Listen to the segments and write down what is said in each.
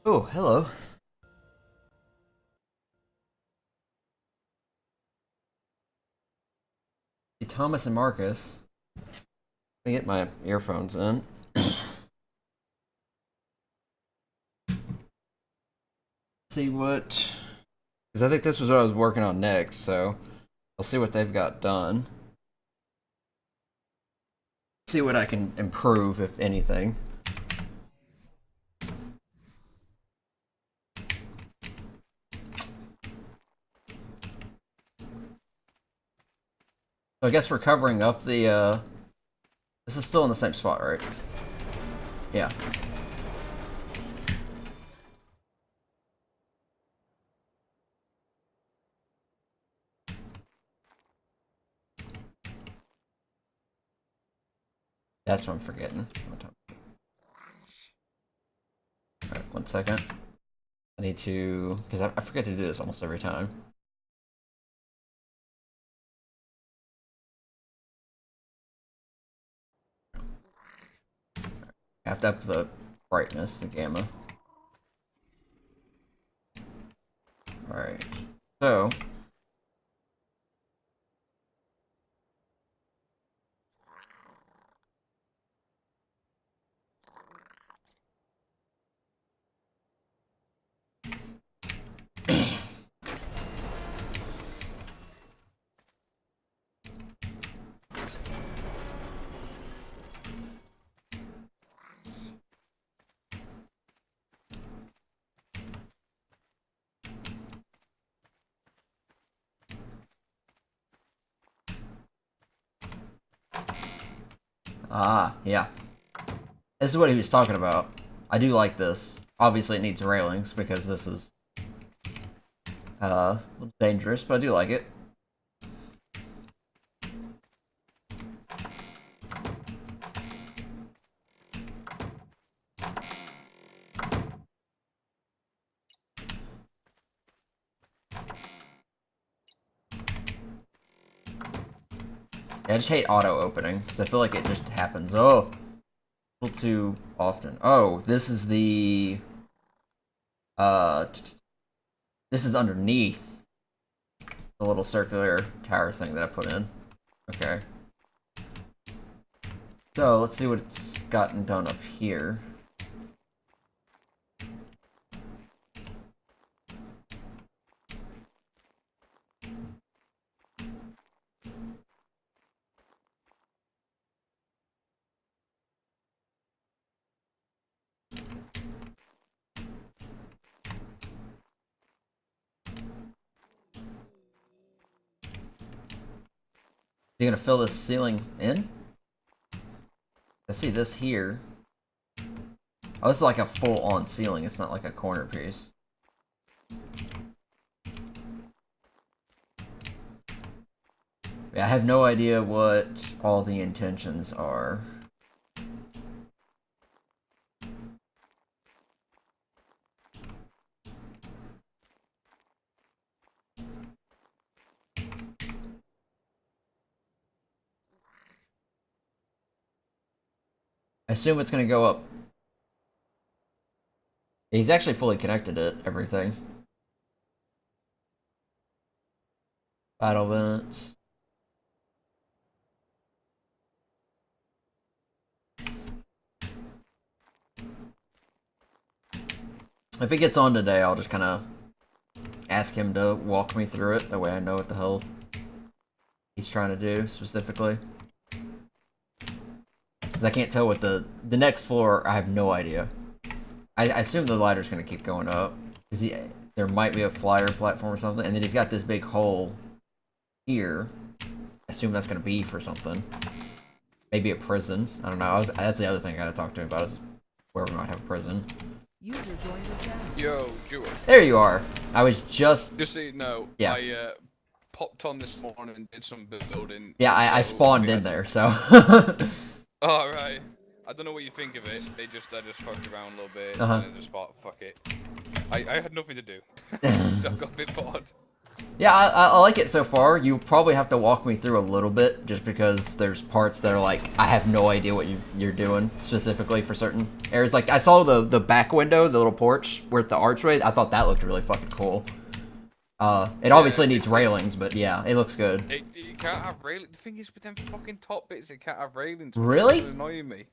Oh, hello. Hey, Thomas and Marcus. Let me get my earphones in. See what. Because I think this was what I was working on next, so I'll see what they've got done. See what I can improve, if anything. So I guess we're covering up the. This is still in the same spot, right? Yeah. That's what I'm forgetting. Alright, 1 second. I need to. Because I forget to do this almost every time. I have to up the brightness, the gamma. Alright. So. Ah, yeah. This is what he was talking about. I do like this. Obviously, it needs railings because this is dangerous, but I do like it. Yeah, I just hate auto opening because I feel like it just happens. Oh, a little too often. Oh, this is the uh, this is underneath the little circular tower thing that I put in. Okay. So let's see what it's gotten done up here. Is he gonna fill this ceiling in? I see this here. Oh, this is like a full-on ceiling. It's not like a corner piece. Yeah, I have no idea what all the intentions are. I assume it's gonna go up. He's actually fully connected to everything. Battle vents. If he gets on today, I'll just kind of ask him to walk me through it. That way I know what the hell he's trying to do specifically. Because I can't tell what the next floor, I have no idea. I assume the ladder's going to keep going up. There might be a flyer platform or something. And then he's got this big hole here. I assume that's going to be for something. Maybe a prison. I don't know. That's the other thing I got to talk to him about is where we might have a prison. User joined your channel. Yo, Jewett. There you are. I was just... Just so you know, Yeah. I popped on this morning and did some building. Yeah, I so spawned we in had- there, so... Oh, right. I don't know what you think of it. I just fucked around a little bit Uh-huh. and I just thought, fuck it. I had nothing to do. So I got a bit bored. Yeah, I like it so far. You probably have to walk me through a little bit, just because there's parts that are like, I have no idea what you're doing, specifically for certain areas. Like, I saw the back window, the little porch with the archway. I thought that looked really fucking cool. It obviously needs railings, but yeah, it looks good. It can't have railings. The thing is, with them fucking top bits, it can't have railings. Really? Which is annoying me.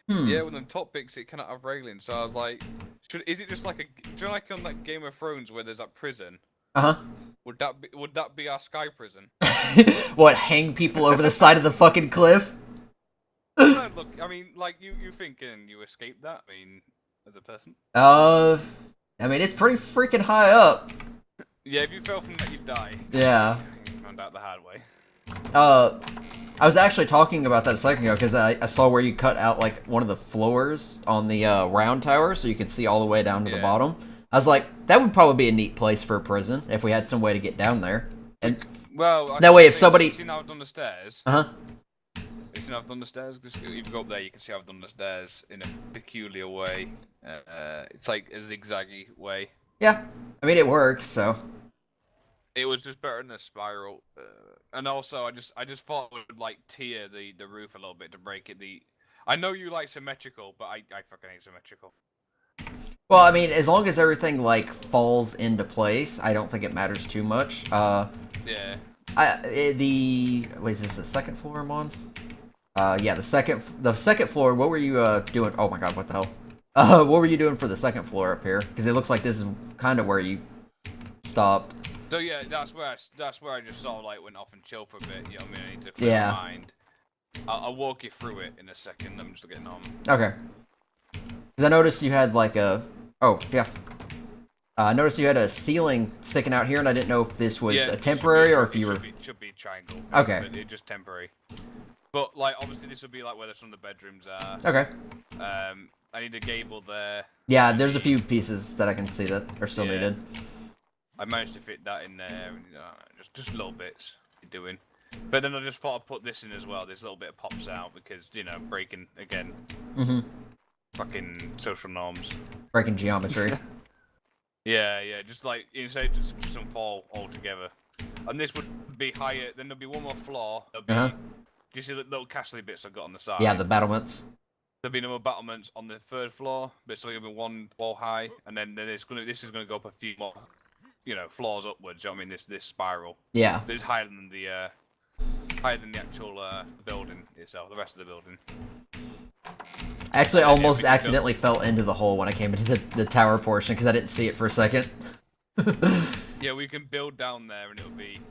Hmm. Yeah, with them top bits, it cannot have railings. So I was like, is it just like do you know, like on that Game of Thrones where there's that prison? Uh-huh. Would that be our sky prison? What, hang people over the side of the fucking cliff? No, look, I mean, like you thinking you escaped that? I mean, as a person. I mean, it's pretty freaking high up. Yeah, if you fell from that, you'd die. Yeah. Found out the hard way. I was actually talking about that a second ago, because I saw where you cut out, like, one of the floors on the, round tower, so you could see all the way down to the bottom. I was like, that would probably be a neat place for a prison, if we had some way to get down there. And well, that way, if somebody... You see how I've done the stairs? Uh-huh. You see how I've done the stairs? Because if you go up there, you can see how I've done the stairs in a peculiar way. It's like a zigzaggy way. Yeah. I mean, it works, so... It was just better than a spiral, and also I just thought it would like tear the roof a little bit to break it. I know you like symmetrical, but I fucking hate symmetrical. Well, I mean, as long as everything like falls into place, I don't think it matters too much. Yeah. What is this, the second floor I'm on? Yeah, the second floor. What were you doing? Oh my god, what the hell? What were you doing for the second floor up here? Because it looks like this is kind of where you stopped. So yeah, that's where I just sort of like went off and chilled for a bit. You know what I mean? I need to clear my mind. I'll walk you through it in a second. I'm just getting on. Okay. Because I noticed you had like a... Oh, yeah. I noticed you had a ceiling sticking out here, and I didn't know if this was a temporary or if you were... Should be a triangle. Okay. But it's just temporary. But like, obviously, this would be like where some of the bedrooms are. Okay. I need a gable there. Yeah, there's a few pieces that I can see that are still needed. I managed to fit that in there, and, just little bits you're doing. But then I just thought I'd put this in as well. This little bit pops out because, you know, breaking again. Fucking social norms. Breaking geometry. Yeah, just like instead of just some fall altogether. And this would be higher. Then there'll be one more floor. There'll be. Do you see the little castle bits I've got on the side? Yeah, the battlements. There'll be no more battlements on the third floor, but it's only gonna be one wall high, and then this is gonna go up a few more. You know, floors upwards. You know what I mean, this spiral. Yeah. But it's higher than the actual building itself. The rest of the building. I actually almost accidentally fell into the hole when I came into the tower portion because I didn't see it for a second. Yeah, we can build down there, and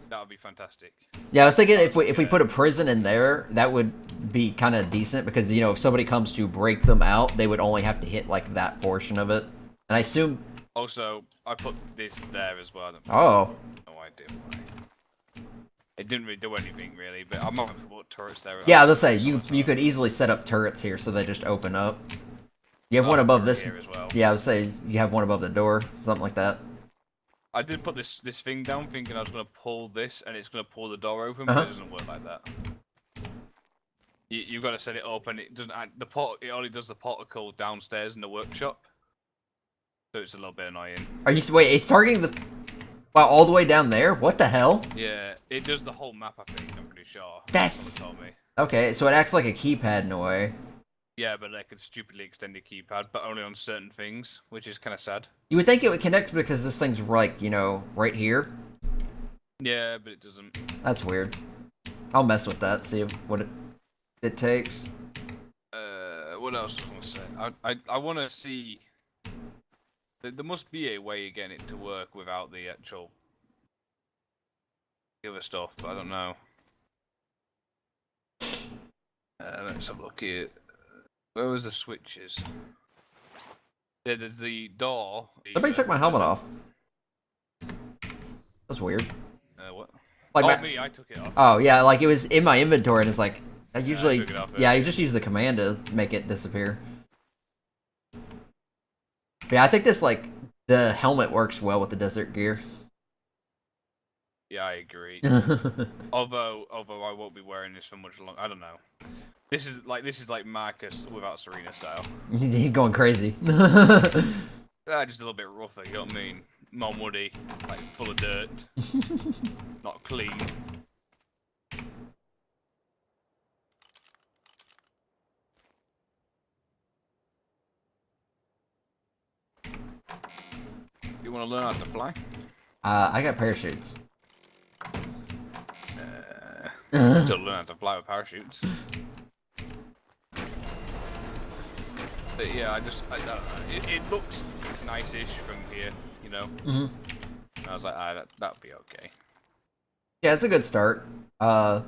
that would be fantastic. Yeah, I was thinking if we put a prison in there, that would be kind of decent because, you know, if somebody comes to break them out, they would only have to hit like that portion of it. And I assume. Also, I put this there as well. Oh. No idea why. It didn't really do anything, really, but I might have put turrets there. Yeah, I was gonna say, you could easily set up turrets here so they just open up. You have one above this. Here as well. Yeah, I would say you have one above the door, something like that. I did put this thing down thinking I was going to pull this and it's going to pull the door open, but it doesn't work like that. You've got to set it up, and it doesn't. It only does the portico downstairs in the workshop. So it's a little bit annoying. Wait, it's targeting the... Wow, all the way down there? What the hell? Yeah, it does the whole map, I think, I'm pretty sure. That's... Someone told me. Okay, so it acts like a keypad in a way. Yeah, but they could stupidly extend the keypad, but only on certain things, which is kind of sad. You would think it would connect because this thing's like, you know, right here. Yeah, but it doesn't. That's weird. I'll mess with that, see what it takes. What else was I going to say? I want to see... There must be a way of getting it to work without the actual other stuff, but I don't know. Let's have a look here. Where was the switches? Yeah, there's the door. Somebody took my helmet off. That's weird. What? Like me, I took it off. Oh, yeah, like it was in my inventory and it's like, I usually... I took it off, yeah, you just use the command to make it disappear. Yeah, I think this, like, the helmet works well with the desert gear. Yeah, I agree. although I won't be wearing this for much longer. I don't know. This is like Marcus without Serena style. He's going crazy. Just a little bit rougher, you know what I mean? more muddy, like full of dirt, not clean. You want to learn how to fly? I got parachutes. Still learn how to fly with parachutes. But yeah, I don't know. It looks nice-ish from here, you know. I was like, that'll be okay. Yeah, it's a good start. There's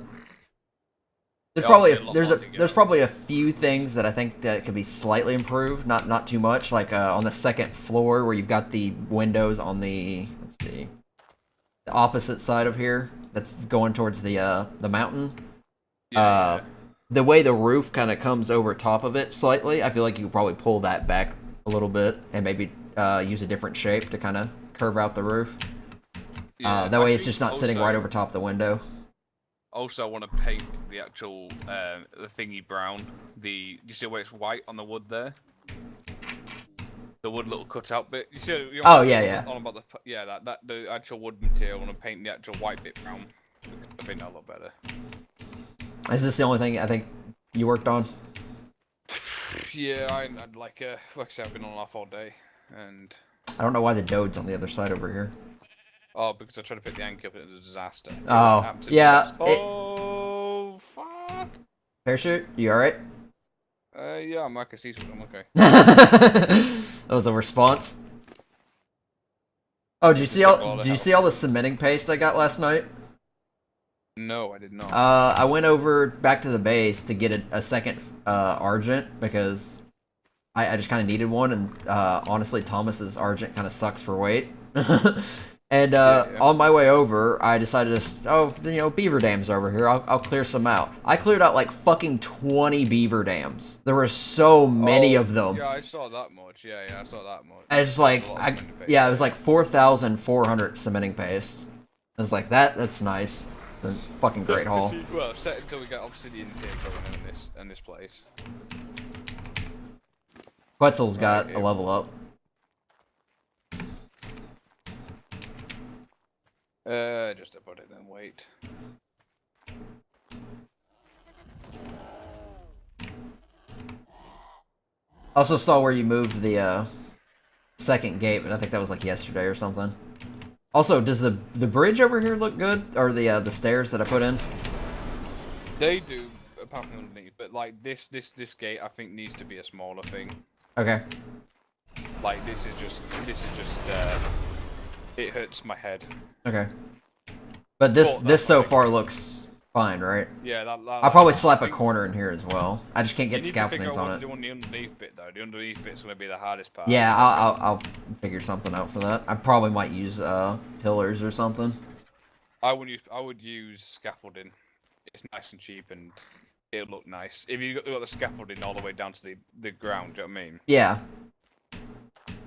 Yeah, probably obviously there's probably a few things that I think that could be slightly improved, not too much. Like on the second floor where you've got the windows on the the opposite side of here that's going towards the mountain. Yeah. The way the roof kind of comes over top of it slightly, I feel like you could probably pull that back a little bit and maybe use a different shape to kind of curve out the roof. Yeah, That way it's just not sitting right over top the window. Also, I want to paint the actual the thingy brown. You see where it's white on the wood there? The wood little cutout bit. You see? Yeah. On about the actual wood material. I want to paint the actual white bit brown. I think that'll look better. Is this the only thing I think you worked on? Yeah, I'd like I said, I've been on off all day, and I don't know why the dode's on the other side over here. oh, because I tried to pick the anchor up and it was a disaster. Oh, yeah. Oh, fuck. Parachute, you alright? Yeah, I can see something. I'm okay. That was a response. Oh, did you see all the cementing paste I got last night? No, I did not. I went over back to the base to get a second Argent because I just kind of needed one, and honestly, Thomas's Argent kind of sucks for weight. And on my way over, I decided to, beaver dams over here. I'll clear some out. I cleared out like fucking 20 beaver dams. There were so many of them. Yeah, I saw that much. Yeah, I saw that much. It's like, it was like 4,400 cementing paste. I was like, that's nice. The fucking great haul. Well, set until we get obsidian tier going in this place. Quetzal's got a level up. Just to put it in wait. Also saw where you moved the second gate, but I think that was like yesterday or something. Also, does the bridge over here look good, or the stairs that I put in? They do, apart from underneath. But like this gate, I think needs to be a smaller thing. Okay. Like this is just it hurts my head. Okay. But this so far looks fine, right? Yeah, I'll probably slap a corner in here as well. I just can't get scaffoldings on it. You need to figure out what to do on the underneath bit though. The underneath bit's gonna be the hardest part. Yeah, I'll figure something out for that. I probably might use pillars or something. I would use scaffolding. It's nice and cheap and it'll look nice. If you got the scaffolding all the way down to the ground, do you know what I mean? Yeah.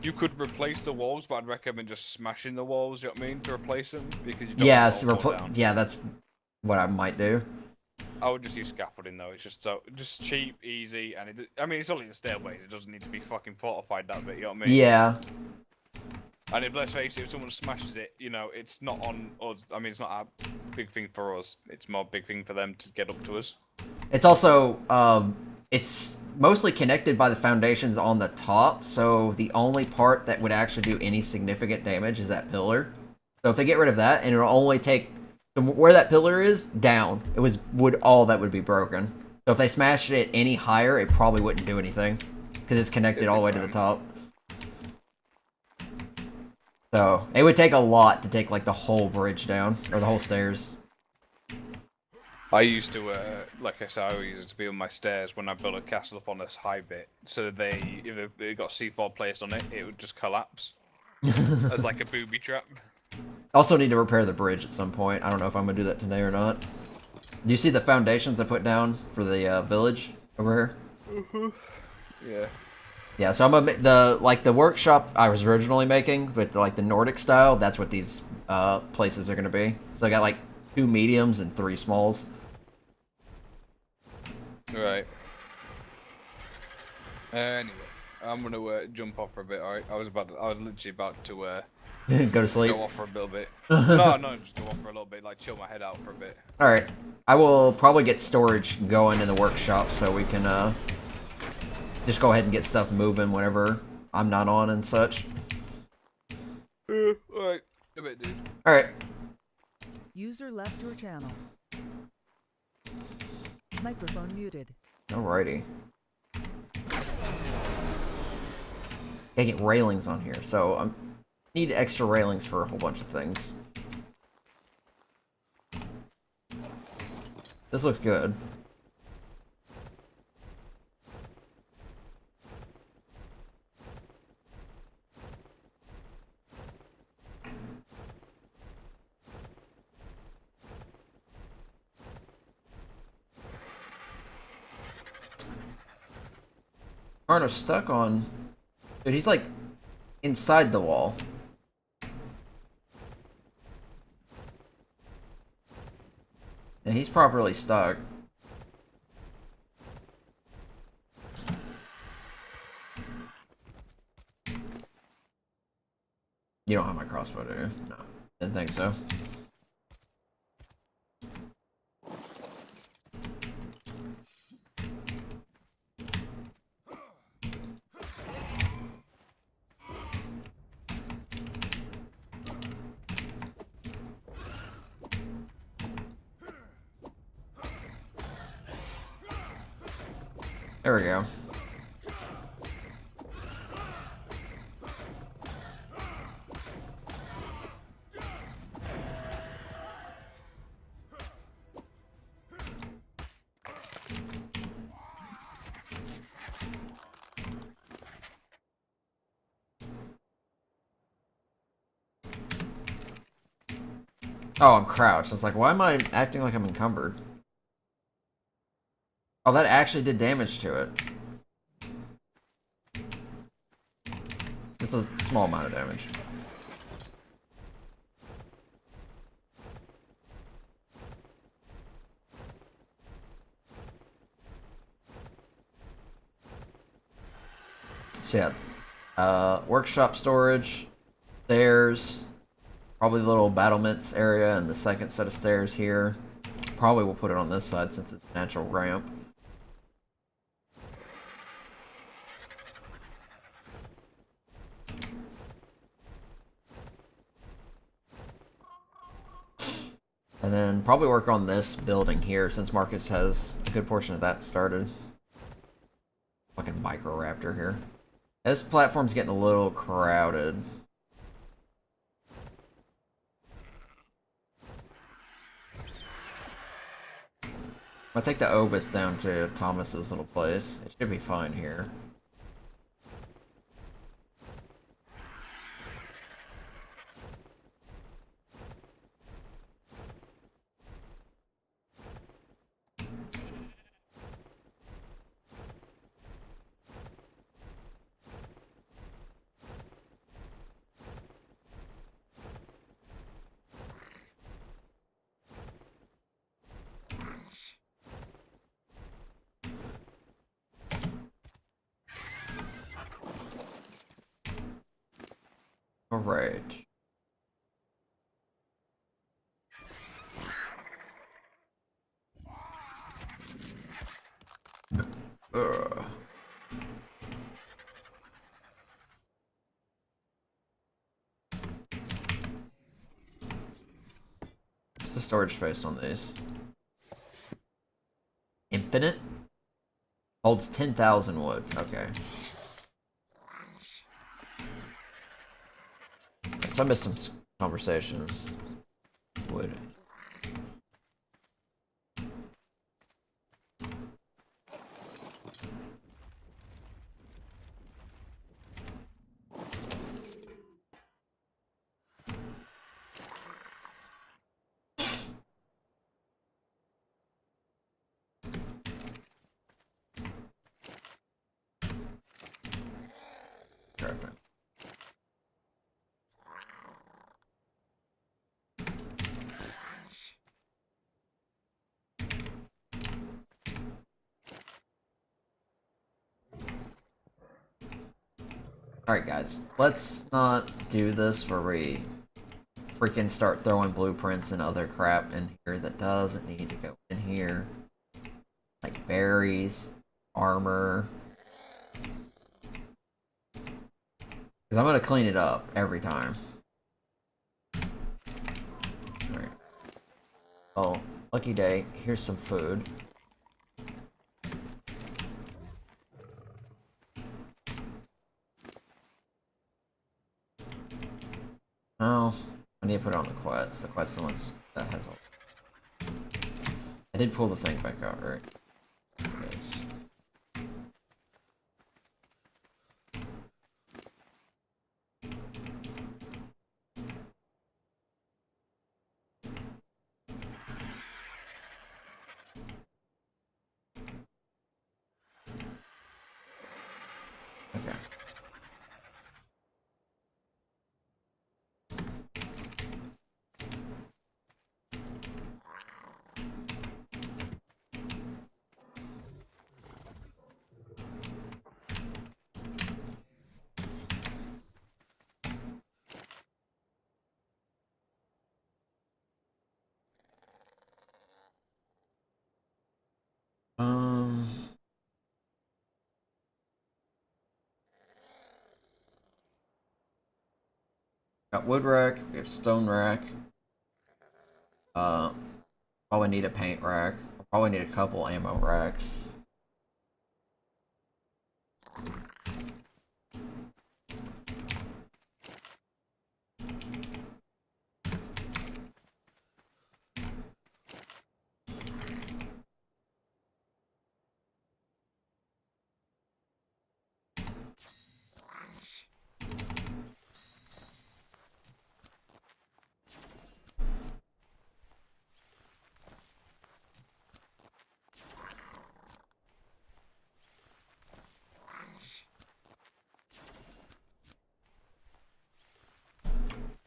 You could replace the walls, but I'd recommend just smashing the walls, you know what I mean, to replace them, because you don't want them to fall down. Yeah, that's what I might do. I would just use scaffolding though. It's just cheap, easy, and it's only the stairways. It doesn't need to be fucking fortified that bit, you know what I mean? Yeah. And let's face it, if someone smashes it, it's not on us. I mean, it's not a big thing for us. It's more a big thing for them to get up to us. It's also it's mostly connected by the foundations on the top, so the only part that would actually do any significant damage is that pillar. So if they get rid of that, and it'll only take where that pillar is down, all that would be broken. So if they smashed it any higher, it probably wouldn't do anything because it's connected all the way to the top. So it would take a lot to take like the whole bridge down or the whole stairs. I used to, like I said, I used to be on my stairs when I built a castle up on this high bit. So if they got C4 placed on it, it would just collapse as like a booby trap. Also need to repair the bridge at some point. I don't know if I'm gonna do that today or not. Do you see the foundations I put down for the village over here? Yeah. Yeah, so I'm gonna the workshop I was originally making with like the Nordic style. That's what these places are gonna be. So I got like 2 mediums and 3 smalls. Right. Anyway, I'm gonna jump off for a bit. All right. I was literally about to Go to sleep. go off for a little bit. No, just go off for a little bit, like chill my head out for a bit. All right. I will probably get storage going in the workshop so we can just go ahead and get stuff moving whenever I'm not on and such. All right. A bit, dude. All right. User left your channel. Microphone muted. Alrighty. Gotta get railings on here, so I need extra railings for a whole bunch of things. This looks good. Arno's stuck on... Dude, he's like inside the wall. And he's properly stuck. You don't have my crossbow, do you? No. Didn't think so. There we go. Oh, I'm crouched. I was like, why am I acting like I'm encumbered? Oh, that actually did damage to it. It's a small amount of damage. So yeah, workshop storage, stairs, probably the little battlements area, and the second set of stairs here. Probably we'll put it on this side since it's a natural ramp. And then probably work on this building here since Marcus has a good portion of that started. Fucking Microraptor here. This platform's getting a little crowded. I'll take the Obus down to Thomas's little place. It should be fine here. Alright. What's the storage space on these? Infinite? Holds 10,000 wood. Okay. So I missed some conversations. Wood. Perfect. Alright, guys. Let's not do this where we freaking start throwing blueprints and other crap in here that doesn't need to go in here. Like berries, armor. Because I'm going to clean it up every time. Alright. Oh, lucky day. Here's some food. Oh, I need to put it on the quest. The quest is the ones that has all. I did pull the thing back out, right? Yes. Okay. Um, got wood rack. We have stone rack. Uh, probably need a paint rack. Probably need a couple ammo racks.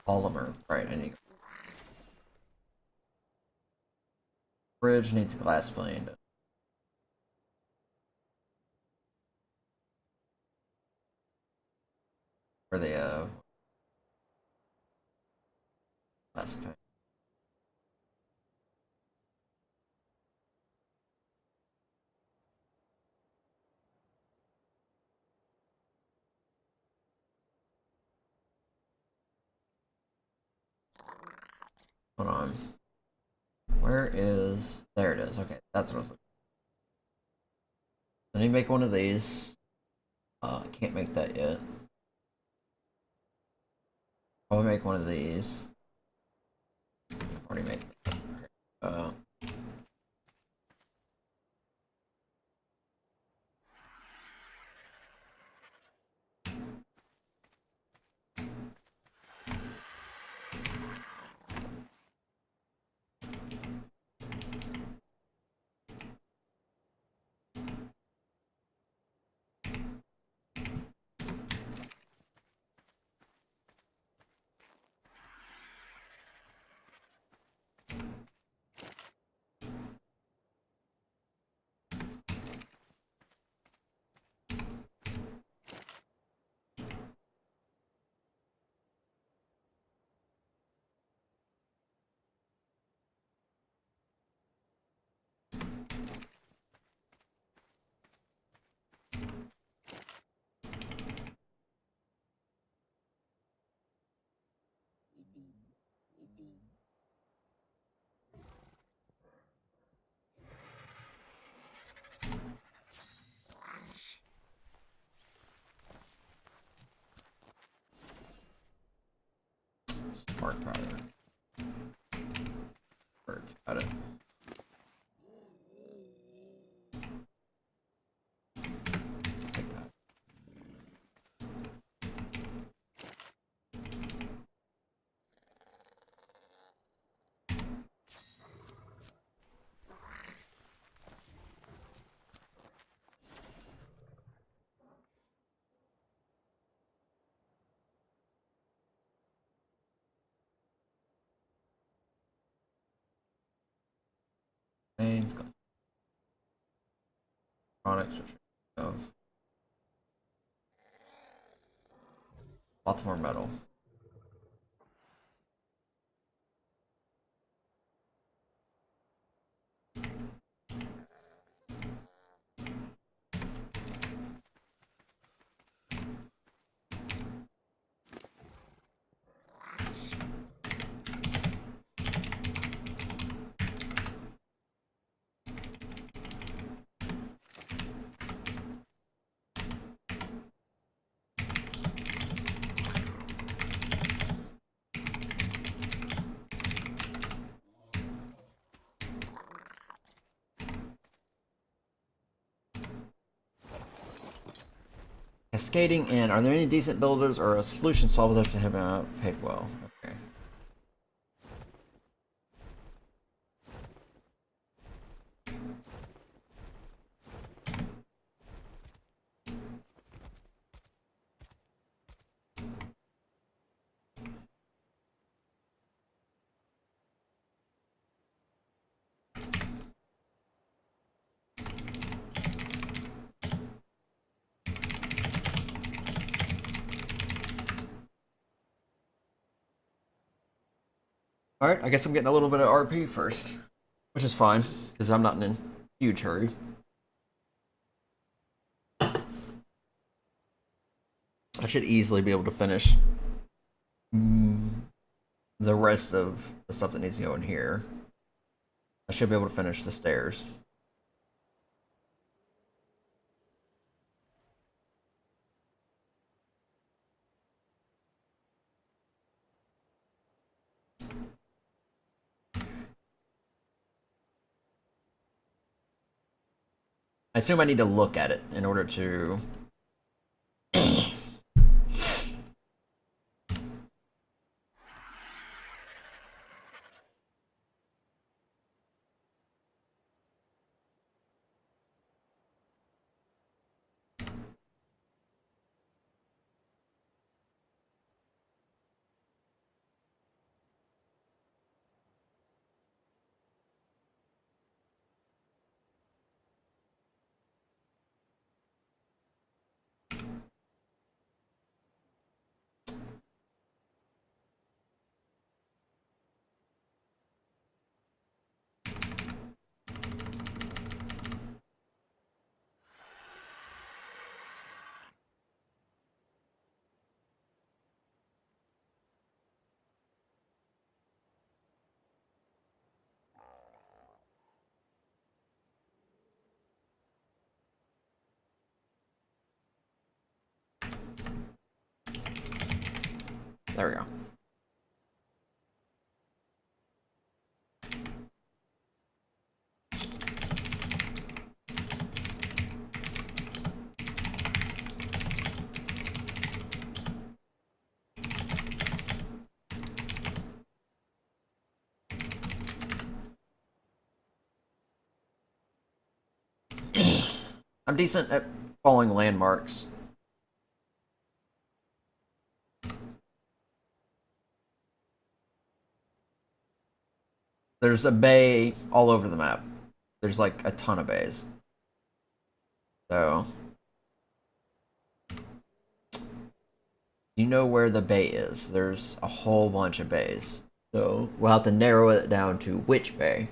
Polymer. Right, I need. Bridge needs a glass plane. For the glass pane. Hold on. Where is? There it is. Okay, that's what I was looking. I need to make one of these. I can't make that yet. I'll make one of these. Already made. Uh, Smart powder. Birds. Got it. Take that. Planes. Products. Of. Lots more metal. Cascading in. Are there any decent builders or a solution solvers after having paid well? Okay. Alright, I guess I'm getting a little bit of RP first. Which is fine, because I'm not in a huge hurry. I should easily be able to finish the rest of the stuff that needs to go in here. I should be able to finish the stairs. I assume I need to look at it in order to... There we go. I'm decent at following landmarks. There's a bay all over the map. There's like a ton of bays. So... you know where the bay is. There's a whole bunch of bays. So we'll have to narrow it down to which bay.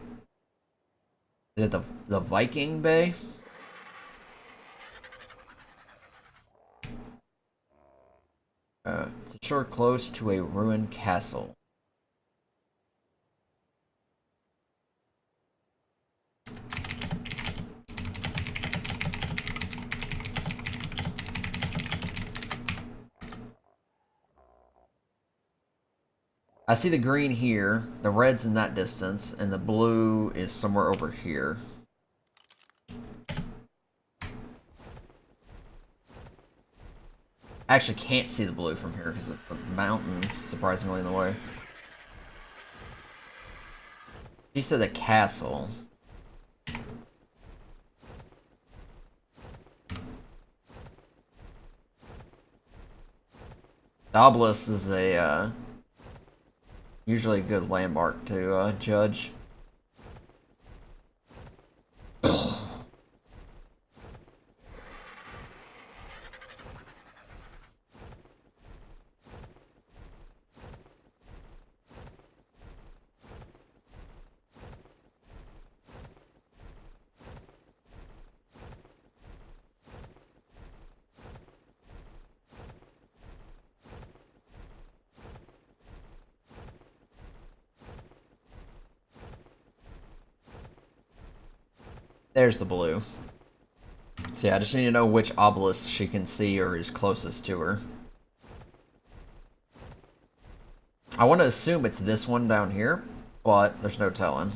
Is it the Viking Bay? It's a shore close to a ruined castle. I see the green here, the red's in that distance, and the blue is somewhere over here. I actually can't see the blue from here because the mountain's surprisingly in the way. She said a castle. The obelisk is a usually a good landmark to judge. There's the blue. So yeah, I just need to know which obelisk she can see or is closest to her. I want to assume it's this one down here, but there's no telling.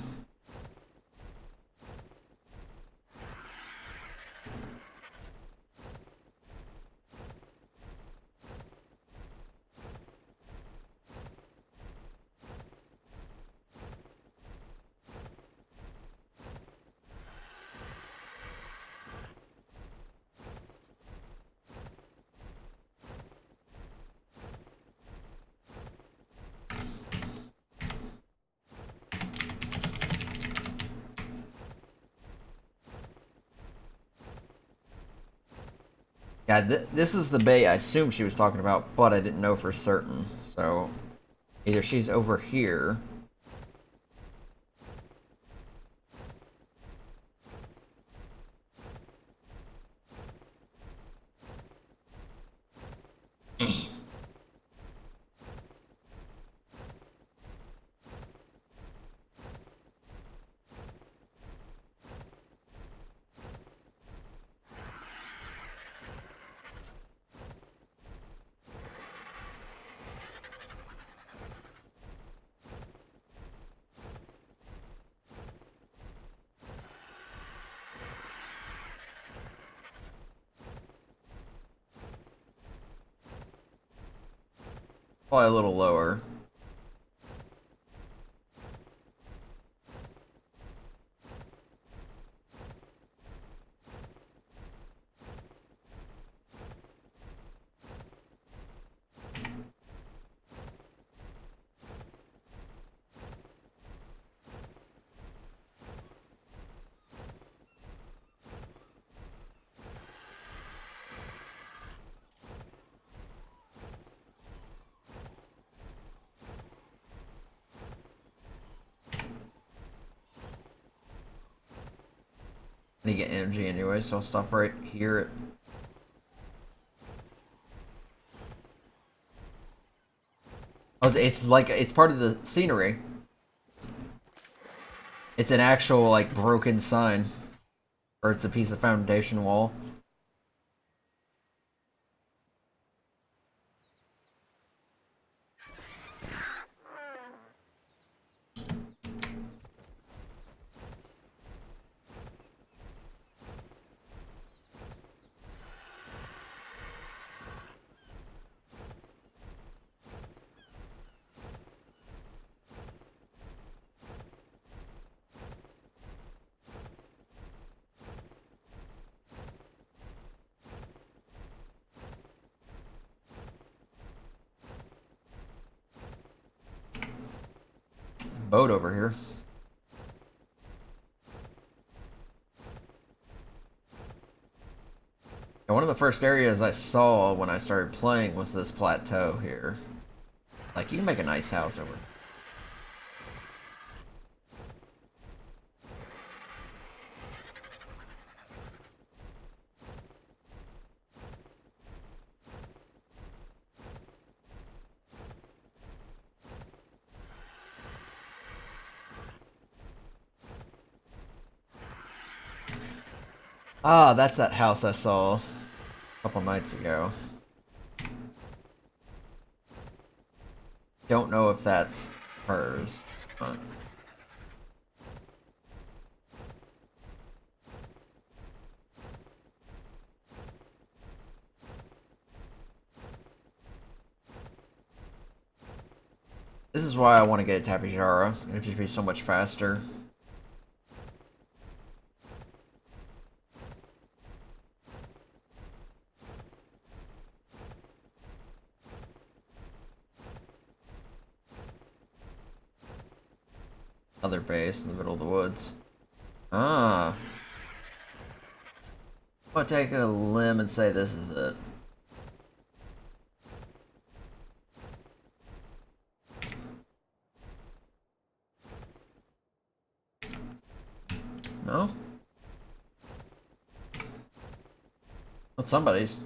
Yeah, this is the bay I assumed she was talking about, but I didn't know for certain. So, either she's over here. Probably a little lower. I need to get energy anyway, so I'll stop right here. Oh, it's like, it's part of the scenery. It's an actual, like, broken sign. Or it's a piece of foundation wall. Boat over here. And one of the first areas I saw when I started playing was this plateau here. Like, you can make a nice house over here. Ah, that's that house I saw a couple nights ago. Don't know if that's hers, but... This is why I want to get a Tapijara. It would just be so much faster. Other base in the middle of the woods. Ah. I'm gonna take a limb and say this is it. No? That's somebody's.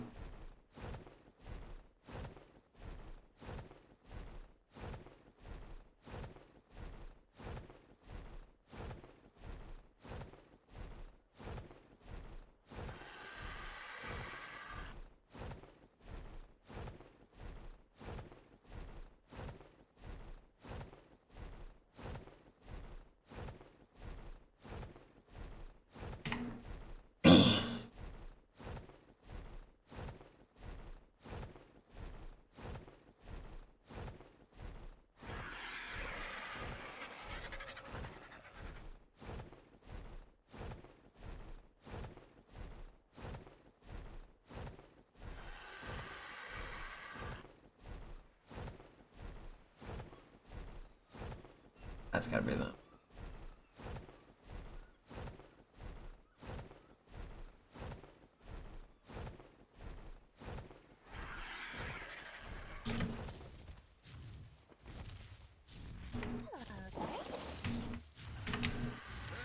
That's gotta be that.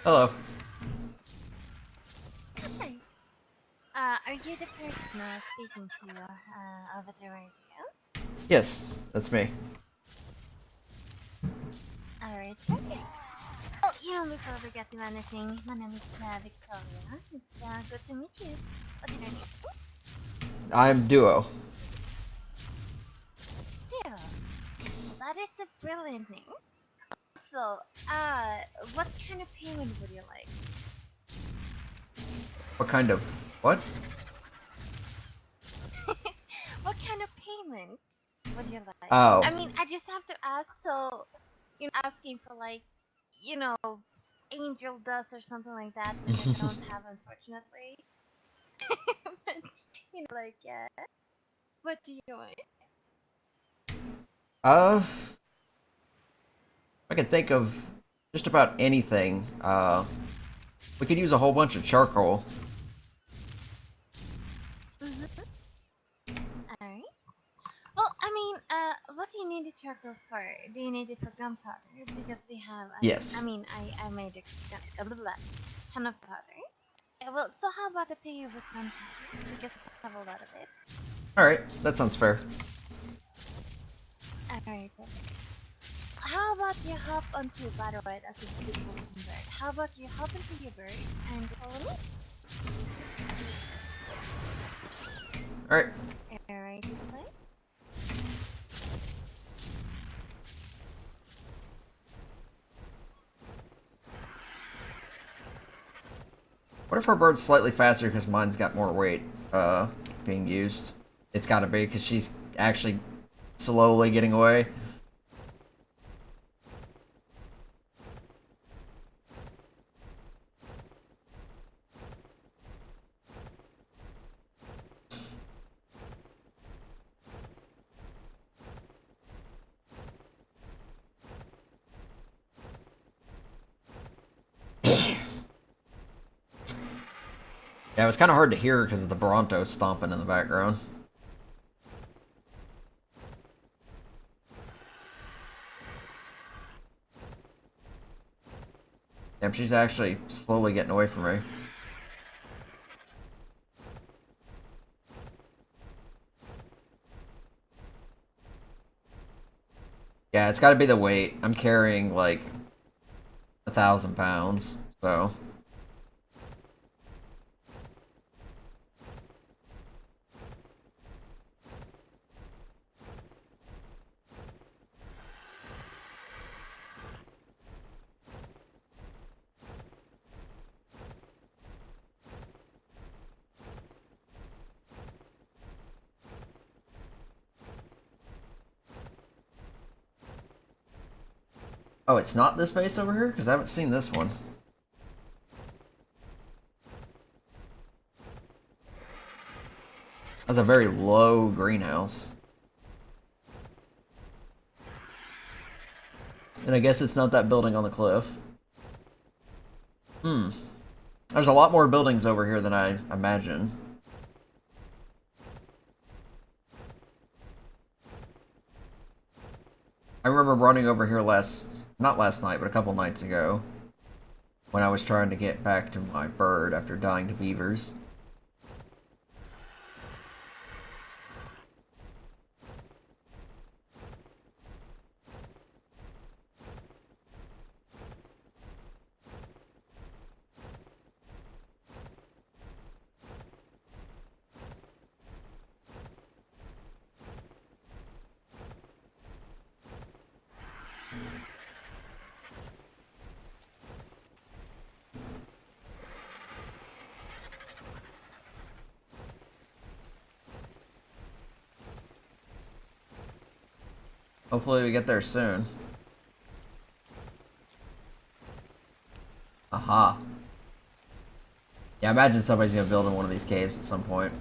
Hello. Hi. Are you the person speaking to over the radio? Yes, that's me. Alright, perfect. Well, before we get to anything, my name is Victoria. It's good to meet you. What is your name? I'm Duo. Deal. Well, that is a brilliant name. So, what kind of payment would you like? What kind of... What? What kind of payment would you like? Oh. I mean, I just have to ask, so, asking for like, angel dust or something like that, which I don't have, unfortunately. But, what do you want? I can think of just about anything. We could use a whole bunch of charcoal. Alright. Well, I mean, what do you need the charcoal for? Do you need it for gunpowder? Because we have, Yes. I made a ton of powder. Well, so how about I pay you with gunpowder? Because we have a lot of it. Alright, that sounds fair. Alright, perfect. How about you hop onto Battle Ride as a beautiful bird? How about you hop into your bird and follow me? Alright. Alright, this way. What if our bird's slightly faster because mine's got more weight being used? It's gotta be because she's actually slowly getting away. Yeah, it was kind of hard to hear because of the Bronto stomping in the background. Damn, she's actually slowly getting away from me. Yeah, it's got to be the weight. I'm carrying like 1,000 pounds, so. Oh, it's not this base over here? Because I haven't seen this one. That's a very low greenhouse. And I guess it's not that building on the cliff. There's a lot more buildings over here than I imagine. I remember running over here not last night, but a couple nights ago, when I was trying to get back to my bird after dying to beavers. Hopefully we get there soon. Aha. Yeah, I imagine somebody's gonna build in one of these caves at some point.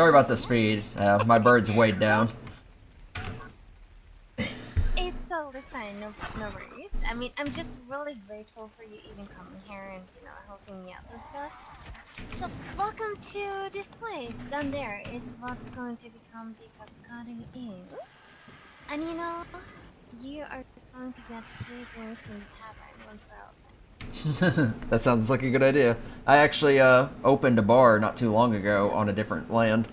Sorry about the speed. My bird's weighed down. It's totally fine, no worries. I mean, I'm just really grateful for you even coming here and, you know, helping me out with stuff. So, welcome to this place. Down there is what's going to become the Cascading Inn. And you know, you are going to get free drinks from the tavern once we're open. That sounds like a good idea. I actually opened a bar not too long ago on a different land.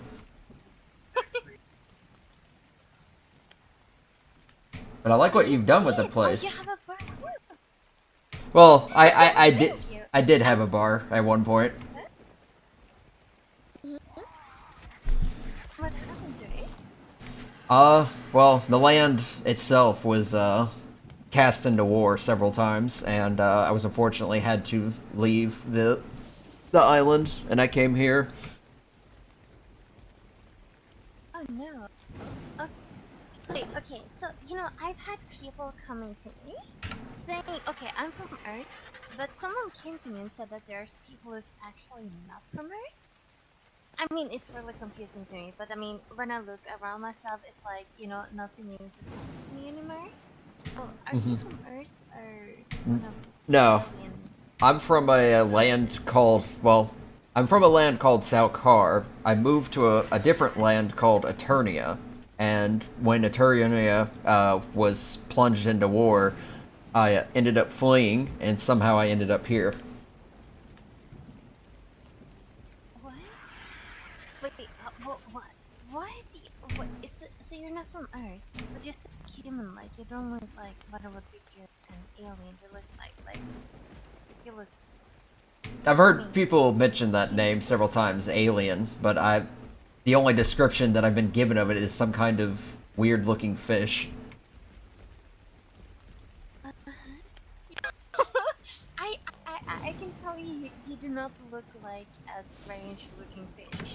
But I like what you've done with the place. Oh, you have a bar too. Well, Thank you. I did have a bar at one point. What happened to it? Well, the land itself was cast into war several times, and I was unfortunately had to leave the island, and I came here. Oh no. Okay, so, you know, I've had people coming to me saying, okay, I'm from Earth, but someone came to me and said that there's people who's actually not from Earth. I mean, it's really confusing to me, but I mean, when I look around myself, it's like, you know, nothing is important to me anymore. So, are you from Earth or one of No, alien? I'm from a land called, well, I'm from a land called Saukar. I moved to a different land called Eternia, and when Eternia was plunged into war, I ended up fleeing, and somehow I ended up here. What? Wait, what? So you're not from Earth, but you're still human, like, you don't look like what I would picture an alien to look like, you look... I've heard people mention that name several times, alien, but the only description that I've been given of it is some kind of weird-looking fish. I can tell you do not look like a strange looking fish.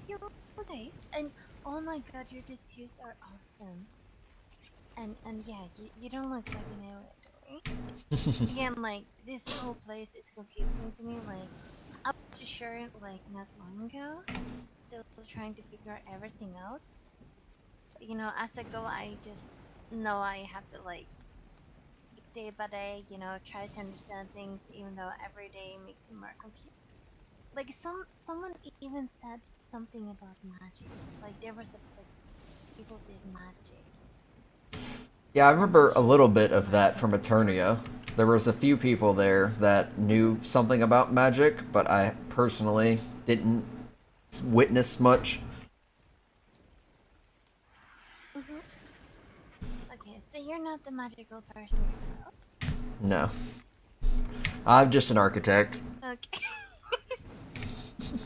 You look nice, and oh my god, your tattoos are awesome. And yeah, you don't look like an alien, do we? Again, like, this whole place is confusing to me, like, I was just sure, like, not long ago, still trying to figure everything out. You know, as I go, I just know I have to, like, day by day, you know, try to understand things, even though every day makes me more confused. Like, someone even said something about magic. Like, there was a place people did magic. Yeah, I remember a little bit of that from Eternia. There was a few people there that knew something about magic, but I personally didn't witness much. Okay, so you're not the magical person yourself. No. I'm just an architect. Okay.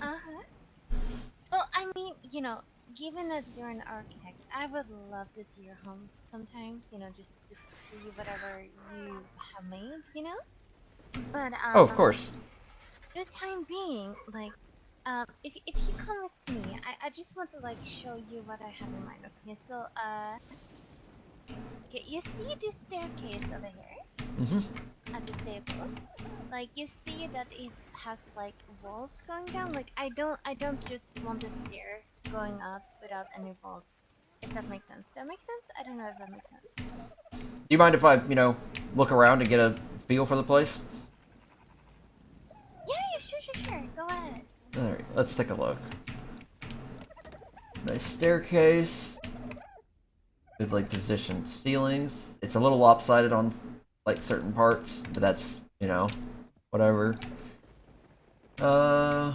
Uh-huh. Well, I mean, you know, given that you're an architect, I would love to see your home sometime. You know, just to see whatever you have made. You know. But Oh, of course. for the time being, like, if you come with me, I just want to like show you what I have in mind. Okay, so okay, you see this staircase over here at the stables? Like, you see that it has like walls going down. Like, I don't just want a stair going up without any walls. If that makes sense. That makes sense? I don't know if that makes sense. Do you mind if I, look around and get a feel for the place? Yeah, sure. Go ahead. Alright, let's take a look. Nice staircase. Good, like, positioned ceilings. It's a little lopsided on, like, certain parts, but that's, whatever. I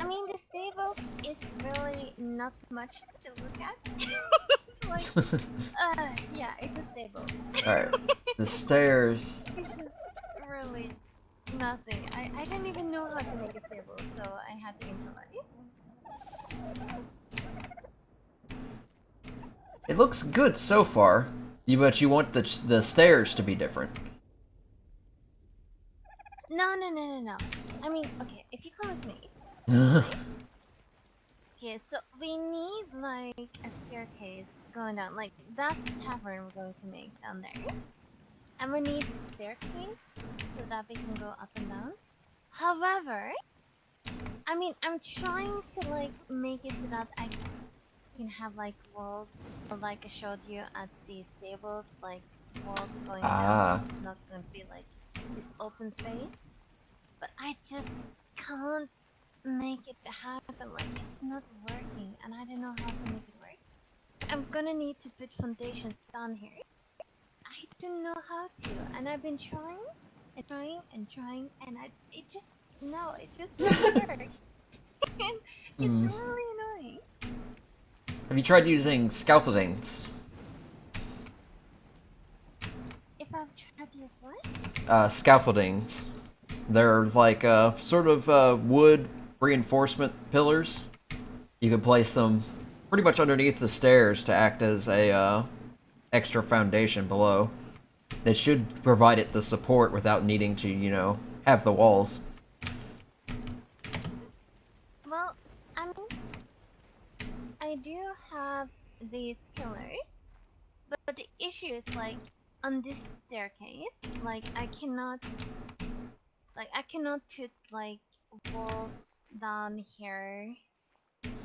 mean, the stables is really not much to look at. It's like, yeah, it's a stable. Alright, the stairs. It's just really nothing. I didn't even know how to make a stable, so I had to improvise. It looks good so far, but you want the stairs to be different. No. I mean, okay, if you come with me. Okay, so we need like a staircase going down. Like, that's the tavern we're going to make down there. And we need the staircase so that we can go up and down. However, I mean, I'm trying to like make it so that I can have like walls, or like I showed you at the stables, like walls going down, so Ah. it's not gonna be like this open space. But I just can't make it happen. Like it's not working, and I don't know how to make it work. I'm gonna need to put foundations down here. I don't know how to, and I've been trying and trying and trying, and it just no, it just doesn't work. And it's Hmm. really annoying. Have you tried using scaffoldings? If I've tried to use what? Scaffoldings. They're like sort of wood reinforcement pillars. You can place them pretty much underneath the stairs to act as a extra foundation below. It should provide it the support without needing to, have the walls. Well, I mean, I do have these pillars, but the issue is like on this staircase, like I cannot put like walls down here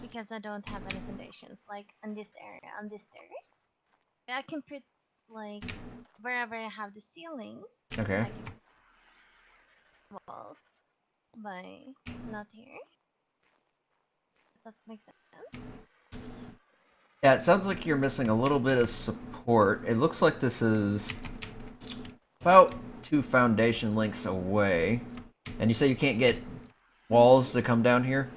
because I don't have any foundations. Like on this area, on these stairs, I can put like wherever I have the ceilings, Okay. I can put walls, but not here. Does that make sense? Yeah, it sounds like you're missing a little bit of support. It looks like this is about 2 foundation links away. And you say you can't get walls to come down here?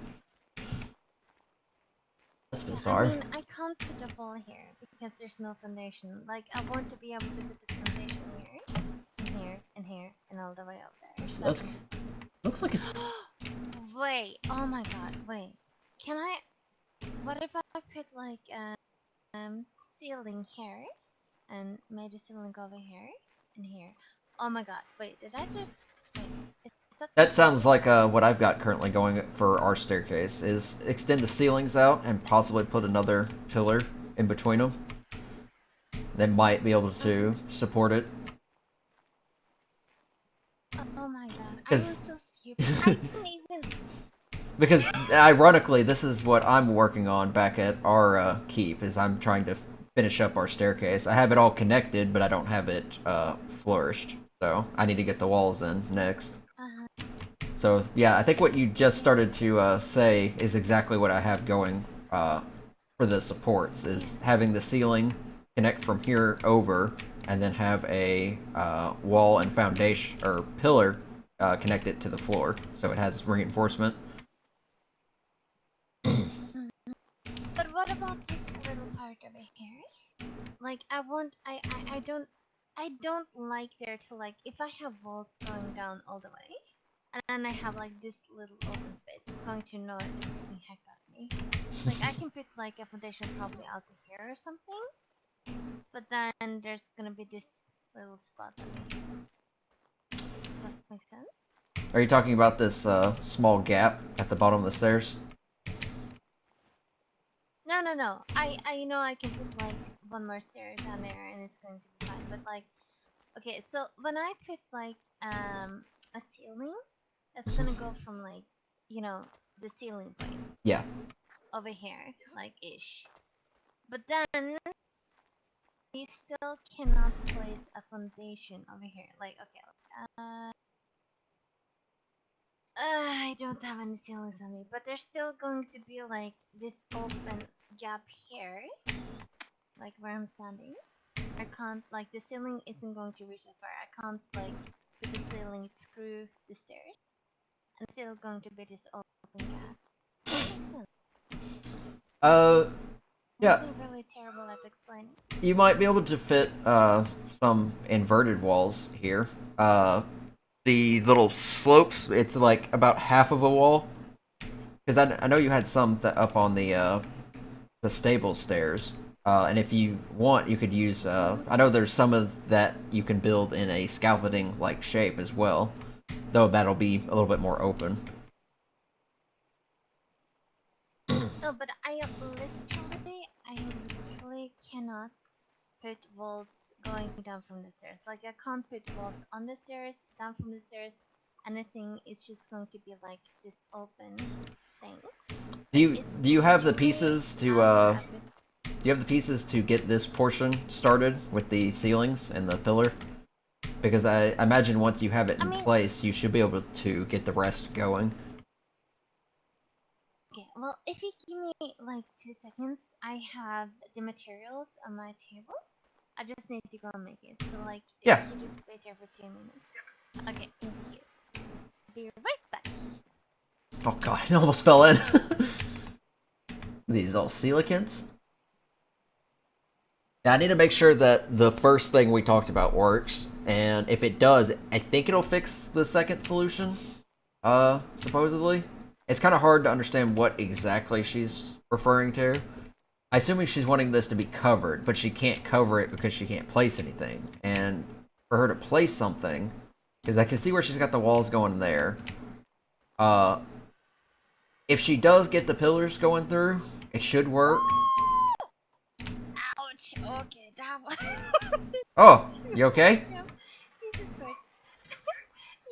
That's Yeah, I bizarre. mean, I can't put a wall here because there's no foundation. Like, I want to be able to put the foundation here, and here, and here, and all the way up there. So That's looks like it's wait, oh my god, wait. Can I? What if I put like ceiling here, and made the ceiling go over here and here? Oh my god, wait, did I just wait? Is that that sounds like what I've got currently going for our staircase is extend the ceilings out and possibly put another pillar in between them. They might be able to support it. oh my god, I am 'Cause- so stupid. I didn't even. Because ironically, this is what I'm working on back at our keep. Is I'm trying to finish up our staircase. I have it all connected, but I don't have it flourished. So I need to get the walls in next. Uh-huh. So yeah, I think what you just started to say is exactly what I have going for the supports. Is having the ceiling connect from here over, and then have a wall and foundation or pillar connect it to the floor, so it has reinforcement. But what about this little part over here? Like I want I don't like there to like if I have walls going down all the way and then I have like this little open space, it's going to annoy the freaking heck out of me. Like I can put like a foundation probably out to here or something, but then there's gonna be this little spot over here. Does that make sense? Are you talking about this small gap at the bottom of the stairs? No, no, no. I know I can put like one more stair down there and it's going to be fine. But like, okay, so when I put like a ceiling, it's gonna go from like the ceiling point Yeah. over here, like ish. But then we still cannot place a foundation over here. Like, okay, I don't have any ceilings on me, but there's still going to be like this open gap here, like where I'm standing. I can't like the ceiling isn't going to reach that far. I can't like put the ceiling through the stairs. And still going to be this open gap. Does that make sense? Uh, yeah. I'm being really terrible at explaining. You might be able to fit some inverted walls here. The little slopes, it's like about half of a wall. Because I know you had some up on the stable stairs. And if you want, you could use. I know there's some of that you can build in a scaffolding like shape as well, though that'll be a little bit more open. No, but I literally cannot put walls going down from the stairs. Like I can't put walls on the stairs, down from the stairs, anything, it's just going to be like this open thing. Do you have the Usually pieces to after I put do you have the pieces to get this portion started with the ceilings and the pillar? Because I imagine once you have it in place, you should be able to get the rest going. Okay, well, if you give me like 2 seconds, I have the materials on my tables. I just need to go and make it. So, like, if Yeah. you just wait here for 2 minutes. Okay, thank you. Be right back. Oh god, it almost fell in. These all coelacanths. Now, I need to make sure that the first thing we talked about works, and if it does, I think it'll fix the second solution. Supposedly. It's kind of hard to understand what exactly she's referring to. I assuming she's wanting this to be covered, but she can't cover it because she can't place anything. And for her to place something, because I can see where she's got the walls going there. If she does get the pillars going through, it should work. Ouch! Okay, that one. Oh, you okay? Jesus Christ.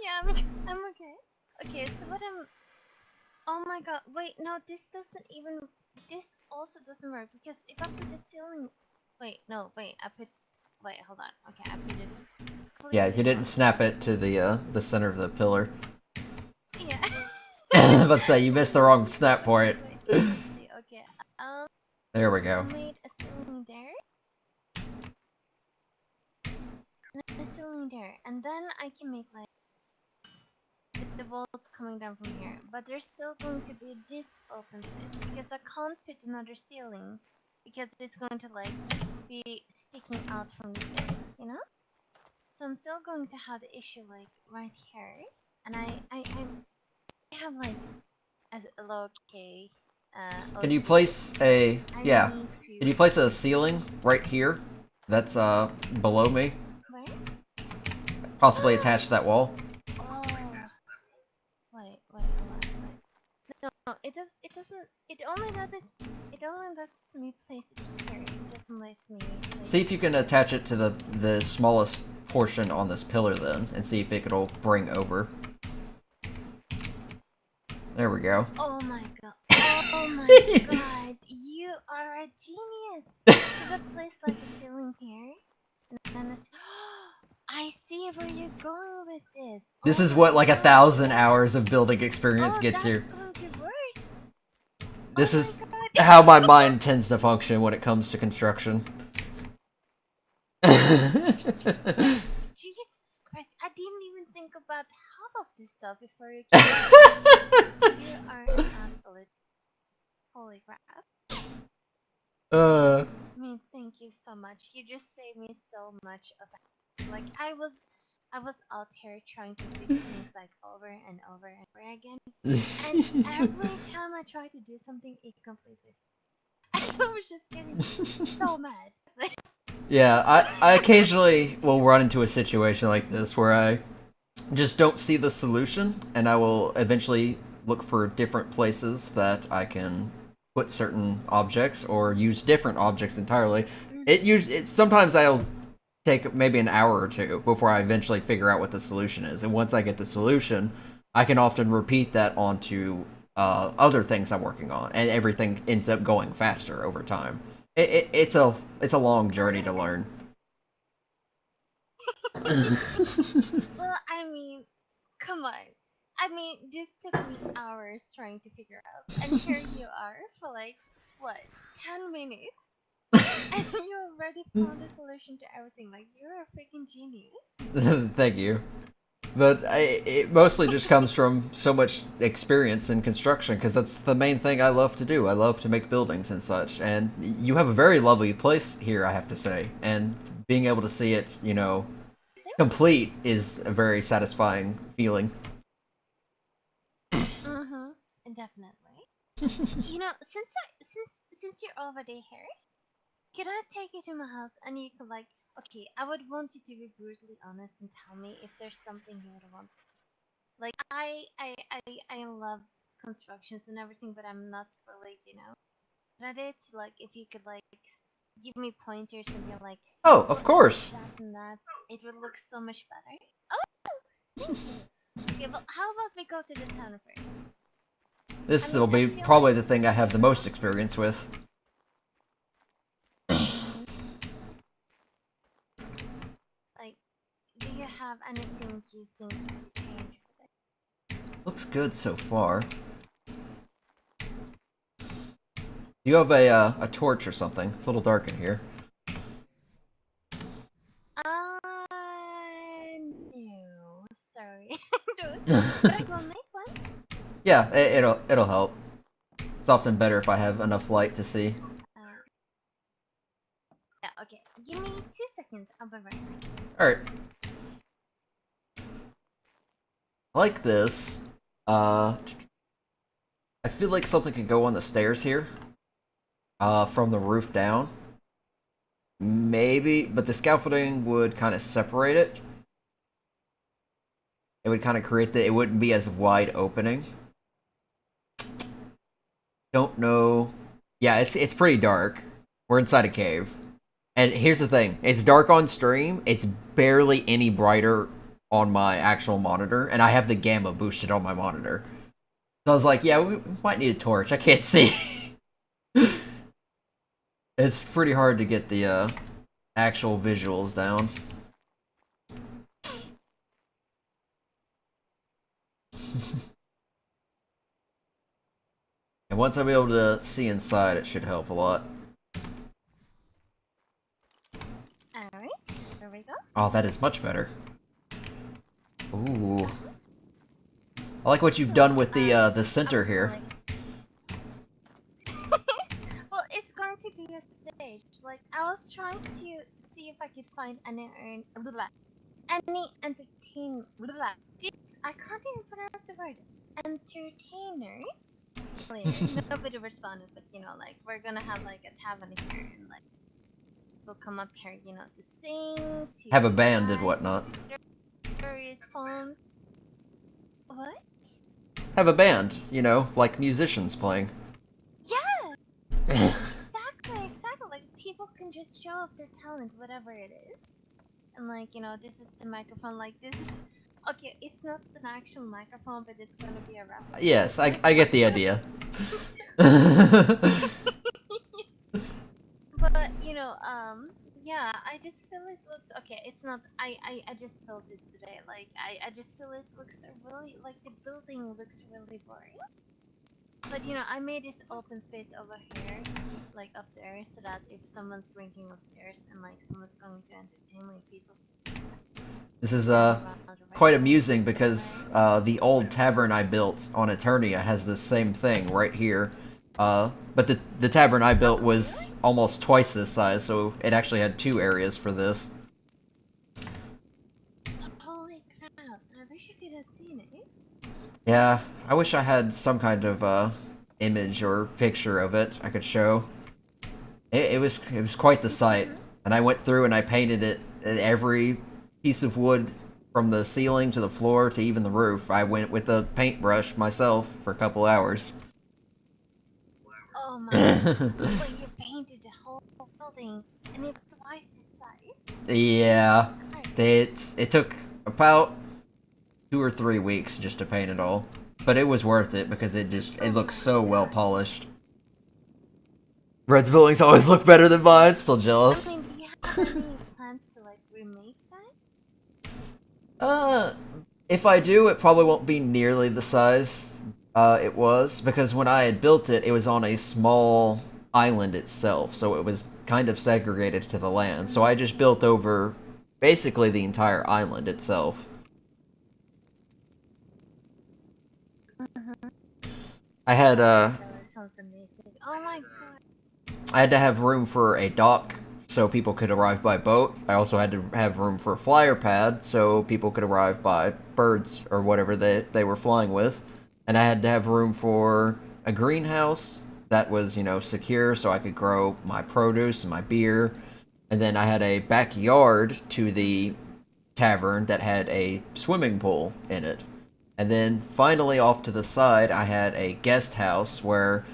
Yeah, I'm okay. Okay, so what I'm. Oh my god, wait, no, this doesn't even. This also doesn't work because if I put the ceiling. Wait, no, wait, I put. Wait, hold on. Okay, I put it. Yeah, you didn't snap it to the center of the pillar. Yeah. Let's say you missed the wrong snap point. Okay, There we go. I made a ceiling there. And a ceiling there. And then I can make like the walls coming down from here. But there's still going to be this open space because I can't put another ceiling because it's going to like be sticking out from the stairs, you know? So I'm still going to have the issue like right here. And I have like a low K. Can you place a Can you place a ceiling right here? That's below me. Where? Possibly attached to that wall. Oh. Wait, hold on, wait. No, it doesn't. It only lets me place it here. It doesn't let me. See if you can attach it to the smallest portion on this pillar then, and see if it'll bring over. There we go. Oh my god. Oh my god. You are a genius. Should I place like a ceiling here? And then I see where you're going with this. This Oh is my what like god. 1,000 hours of building experience gets you. That's going to work. This Oh is my god. how my mind tends to function when it comes to construction. Jesus Christ, I didn't even think about half of this stuff before you came. You are an absolute holy crap. I mean, thank you so much. You just saved me so much of it. Like I was out here trying to fix things like over and over and over again. And every time I try to do something, it completely. I was just getting so mad. Yeah, I occasionally will run into a situation like this where I just don't see the solution, and I will eventually look for different places that I can put certain objects or use different objects entirely. Sometimes I'll take maybe an hour or two before I eventually figure out what the solution is, and once I get the solution, I can often repeat that onto other things I'm working on, and everything ends up going faster over time. It's a long journey to learn. Well, I mean, come on. I mean, this took me hours trying to figure out, and here you are for like what, 10 minutes, and you already found a solution to everything. Like you're a freaking genius. Thank you. But it mostly just comes from so much experience in construction, because that's the main thing I love to do. I love to make buildings and such, and you have a very lovely place here, I have to say. And being able to see it, you know, complete is a very satisfying feeling. Definitely. You know, since you're already here, can I take you to my house and you could like, okay, I would want you to be brutally honest and tell me if there's something you would want. Like I love constructions and everything, but I'm not really, at it. Like if you could like give me pointers and be like, Oh, of course. that and that, it would look so much better. Oh, thank you. Okay, well, how about we go to the town first? This I will mean, I be feel probably like- the thing I have the most experience with. Like, do you have anything you think could change with it? Looks good so far. You have a torch or something. It's a little dark in here. No, sorry. But I will make one. Yeah, it'll help. It's often better if I have enough light to see. Yeah, okay. Give me 2 seconds. I'll be right back. Alright. Like this. I feel like something could go on the stairs here. From the roof down. Maybe, but the scaffolding would kind of separate it. It would kind of create it wouldn't be as wide opening. Don't know. Yeah, it's pretty dark. We're inside a cave. And here's the thing. It's dark on stream. It's barely any brighter on my actual monitor. And I have the gamma boosted on my monitor. So I was like, yeah, we might need a torch. I can't see. It's pretty hard to get the actual visuals down. And once I'm able to see inside, it should help a lot. Alright, here we go. Oh, that is much better. Ooh. I like what you've done with the center here. Well, it's going to be a stage. Like, I was trying to see if I could find any entertain. I can't even pronounce the word. Entertainers. Later. Nobody responded, but you know, like we're gonna have like a tavern here, and like we'll come up here, you know, to sing, to Have a band and dance, whatnot. Stories, poems. What? Have a band, you know, like musicians playing. Yeah. Exactly. Like people can just show off their talent, whatever it is. And like, you know, this is the microphone. Like this is okay. It's not an actual microphone, but it's gonna be a replica. Yes, I get the idea. But you know, yeah, I just feel it looks okay. It's not. I just felt this today. Like I just feel it looks really like the building looks really boring. But you know, I made this open space over here, like up there, so that if someone's drinking upstairs and like someone's going to entertain like people. This is quite amusing because the old tavern I built on Eternia has this same thing right here. But the tavern I built was almost twice this size, so it actually had 2 areas for this. Holy crap! I wish I could have seen it. Yeah, I wish I had some kind of image or picture of it I could show. It was quite the sight, and I went through and I painted it every piece of wood from the ceiling to the floor to even the roof. I went with a paintbrush myself for a couple hours. Oh my god. Well, you painted the whole building and it was twice the size? Yeah, Christ. it took about 2 or 3 weeks just to paint it all, but it was worth it because it looks so well polished. Red's buildings always look better than mine. Still jealous. I mean, do you have any plans to like remake that? If I do, it probably won't be nearly the size it was, because when I had built it, it was on a small island itself, so it was kind of segregated to the land. So I just built over basically the entire island itself. I had That sounds amazing. Oh my god. I had to have room for a dock so people could arrive by boat. I also had to have room for a flyer pad so people could arrive by birds or whatever they were flying with. And I had to have room for a greenhouse that was, you know, secure so I could grow my produce and my beer. And then I had a backyard to the tavern that had a swimming pool in it. And then finally off to the side, I had a guest house where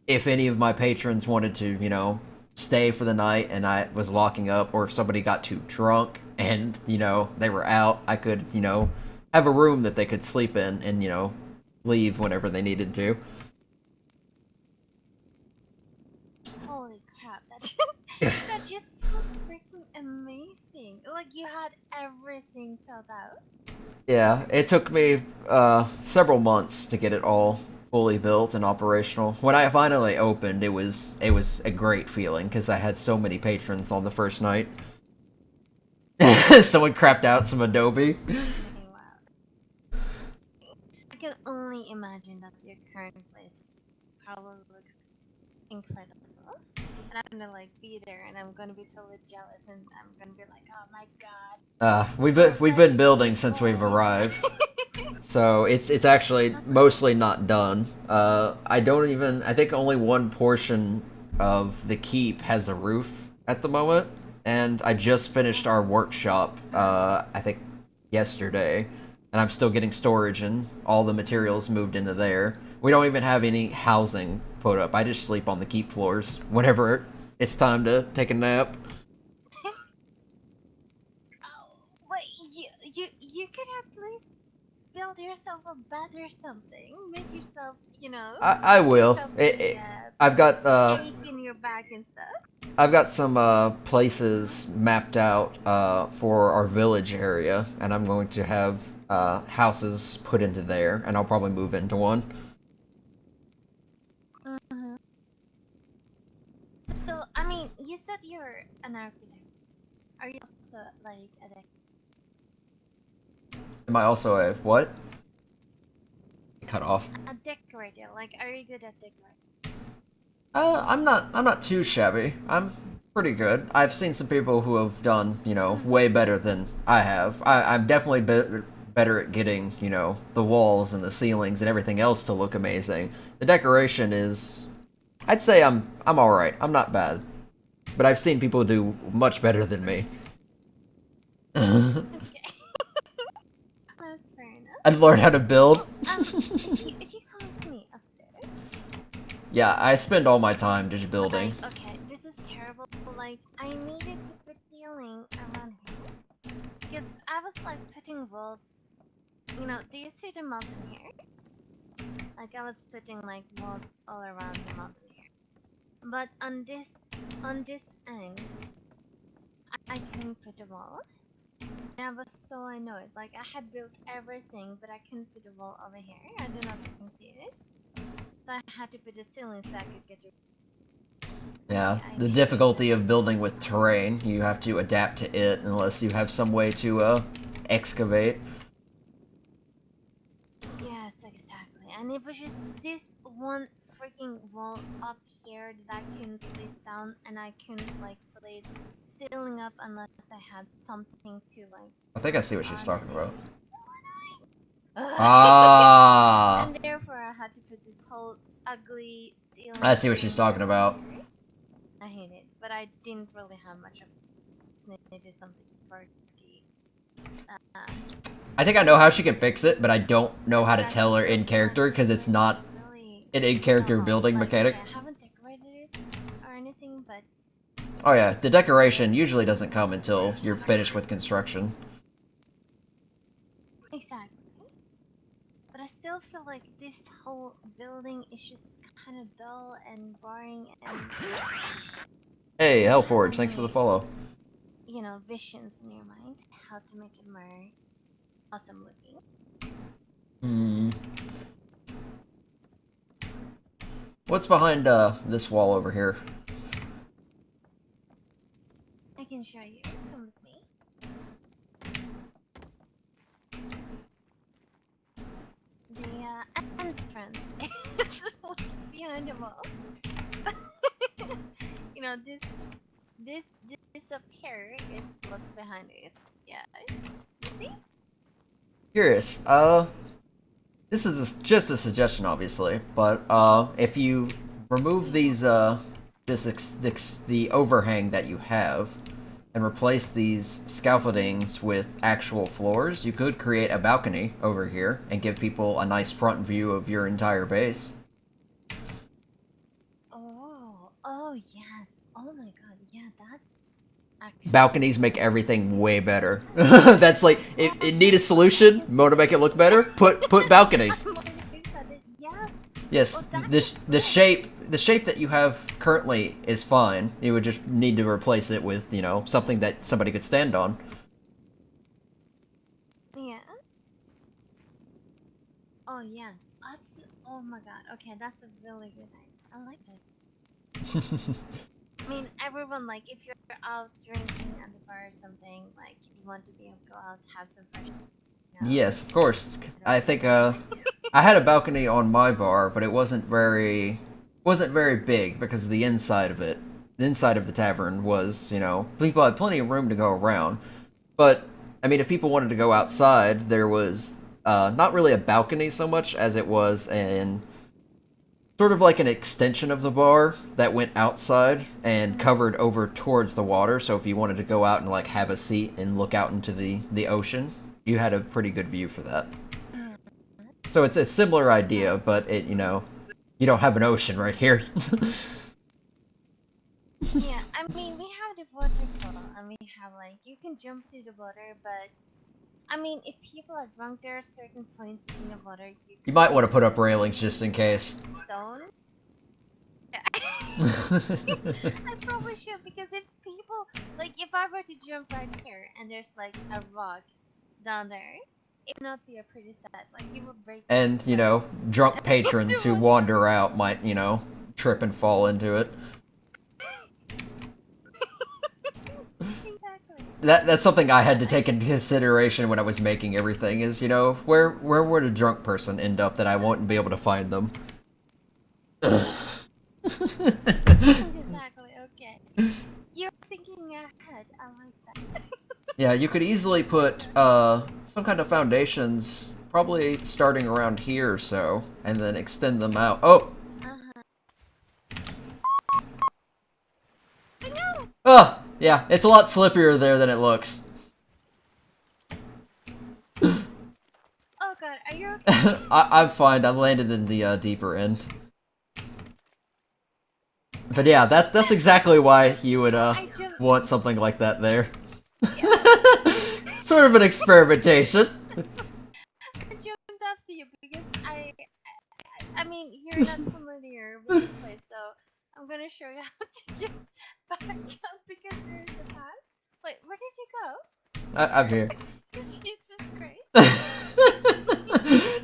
if any of my patrons wanted to, you know, stay for the night and I was locking up, or if somebody got too drunk and, you know, they were out, I could, you know, have a room that they could sleep in and, you know, leave whenever they needed to. Holy crap, that just sounds freaking amazing. Like you had everything thought out. Yeah, it took me several months to get it all fully built and operational. When I finally opened, it was a great feeling because I had so many patrons on the first night. Someone crapped out some Adobe. Wow. I can only imagine that your current place probably looks incredible. And I'm gonna like be there and I'm gonna be totally jealous and I'm gonna be like, oh my god. We've been building since we've arrived. So it's actually mostly not done. I think only one portion of the keep has a roof at the moment, and I just finished our workshop, I think yesterday, and I'm still getting storage and all the materials moved into there. We don't even have any housing put up. I just sleep on the keep floors whenever it's time to take a nap. Oh, wait, you could at least build yourself a bed or something. Make yourself, I give will. yourself the I've got ache in your back and stuff. I've got some places mapped out for our village area, and I'm going to have houses put into there, and I'll probably move into one. Mhm. So, I mean, you said you're an architect. Are you also like Am I also a what? Cut off. a decorator? Like, are you good at decorating? I'm not too shabby. I'm pretty good. I've seen some people who have done, you know, way better than I have. I'm definitely better at getting, you know, the walls and the ceilings and everything else to look amazing. The decoration is, I'd say I'm all right. I'm not bad, but I've seen people do much better than me. Okay, that's fair enough. I'd learn how to build. If you come with me upstairs. Yeah, I spend all my time just building. Okay, this is terrible. Like, I needed to put ceiling around here because I was like putting walls. You know, do you see the mountain here? Like, I was putting like walls all around the mountain here. But on this end, I couldn't put a wall. And I was so annoyed. Like, I had built everything, but I couldn't put a wall over here. I don't know if you can see it. So I had to put a ceiling so I could get it. Yeah, the difficulty of building with terrain, you have to adapt to it unless you have some way to excavate. Yes, exactly. And it was just this one freaking wall up here that I couldn't place down, and I couldn't like place ceiling up unless I had something to like. I think I see what she's talking about. So annoying. Ah, And therefore, I had to put this whole ugly ceiling. I see what she's talking about. I hate it, but I didn't really have much of it. Needed something for the. I think I know how she can fix it, but I don't know how to tell her in character because it's not an in-character building mechanic. I haven't decorated it or anything, but Oh yeah, the decoration usually doesn't come until you're finished with construction. exactly. But I still feel like this whole building is just kind of dull and boring, and Hey, Hellforge, thanks for the follow. visions in your mind how to make it more awesome looking. Hmm. What's behind this wall over here? I can show you. Come with me. The entrance is what's behind the wall. This up here is what's behind it. Yeah. See? Curious. This is just a suggestion, obviously, but if you remove these the overhang that you have and replace these scaffoldings with actual floors, you could create a balcony over here and give people a nice front view of your entire base. Oh yes. Oh my god. Yeah, that's actually. Balconies make everything way better. That's like, it need a solution, more to make it look better, put balconies. I'm already excited. Yes. Yes, Well, that this is the great. shape that you have currently is fine. You would just need to replace it with, you know, something that somebody could stand on. Yeah. Oh yes. Absolutely. Oh my god. Okay, that's a really good idea. I like it. I mean, everyone, like, if you're out drinking at the bar or something, like, you want to be able to go out, have some fresh, Yes, of course. I I don't think know. I had a balcony on my bar, but it wasn't very big because the inside of it, the inside of the tavern was, you know, people had plenty of room to go around. But I mean, if people wanted to go outside, there was not really a balcony so much as it was an sort of like an extension of the bar that went outside and covered over towards the water. So if you wanted to go out and like have a seat and look out into the ocean, you had a pretty good view for that. Mm. So it's a similar idea, but it, you know, you don't have an ocean right here. Yeah, I mean, we have the waterfall, and we have, like, you can jump to the water, but I mean, if people are drunk, there are certain points in the water you You can might want to just put up like railings just in case. stone. I probably should, because if people, like, if I were to jump right here and there's like a rock down there, it would not be a pretty sad. Like, you would break my And, you know, legs. drunk And patrons it who would wander out might, you know, trip and fall into it. exactly. That's something I had to I take into consideration when I was making everything. Is, you know, where would a drunk person end up that I won't be able to find them? exactly. Okay. You're thinking ahead. I like that. Yeah, you could easily put some kind of foundations, probably starting around here or so, and then extend them out. Oh, Uh-huh. No! oh, yeah, it's a lot slippier there than it looks. Oh god, are you okay? I'm fine. I landed in the deeper end. But yeah, that's exactly why you would I jumped. want something like that there. Yeah. Sort of an experimentation. I jumped after you because I mean, you're not familiar with this place, so I'm gonna show you how to get back up because there's a path. Wait, where did you I'm here. go? Jesus Christ.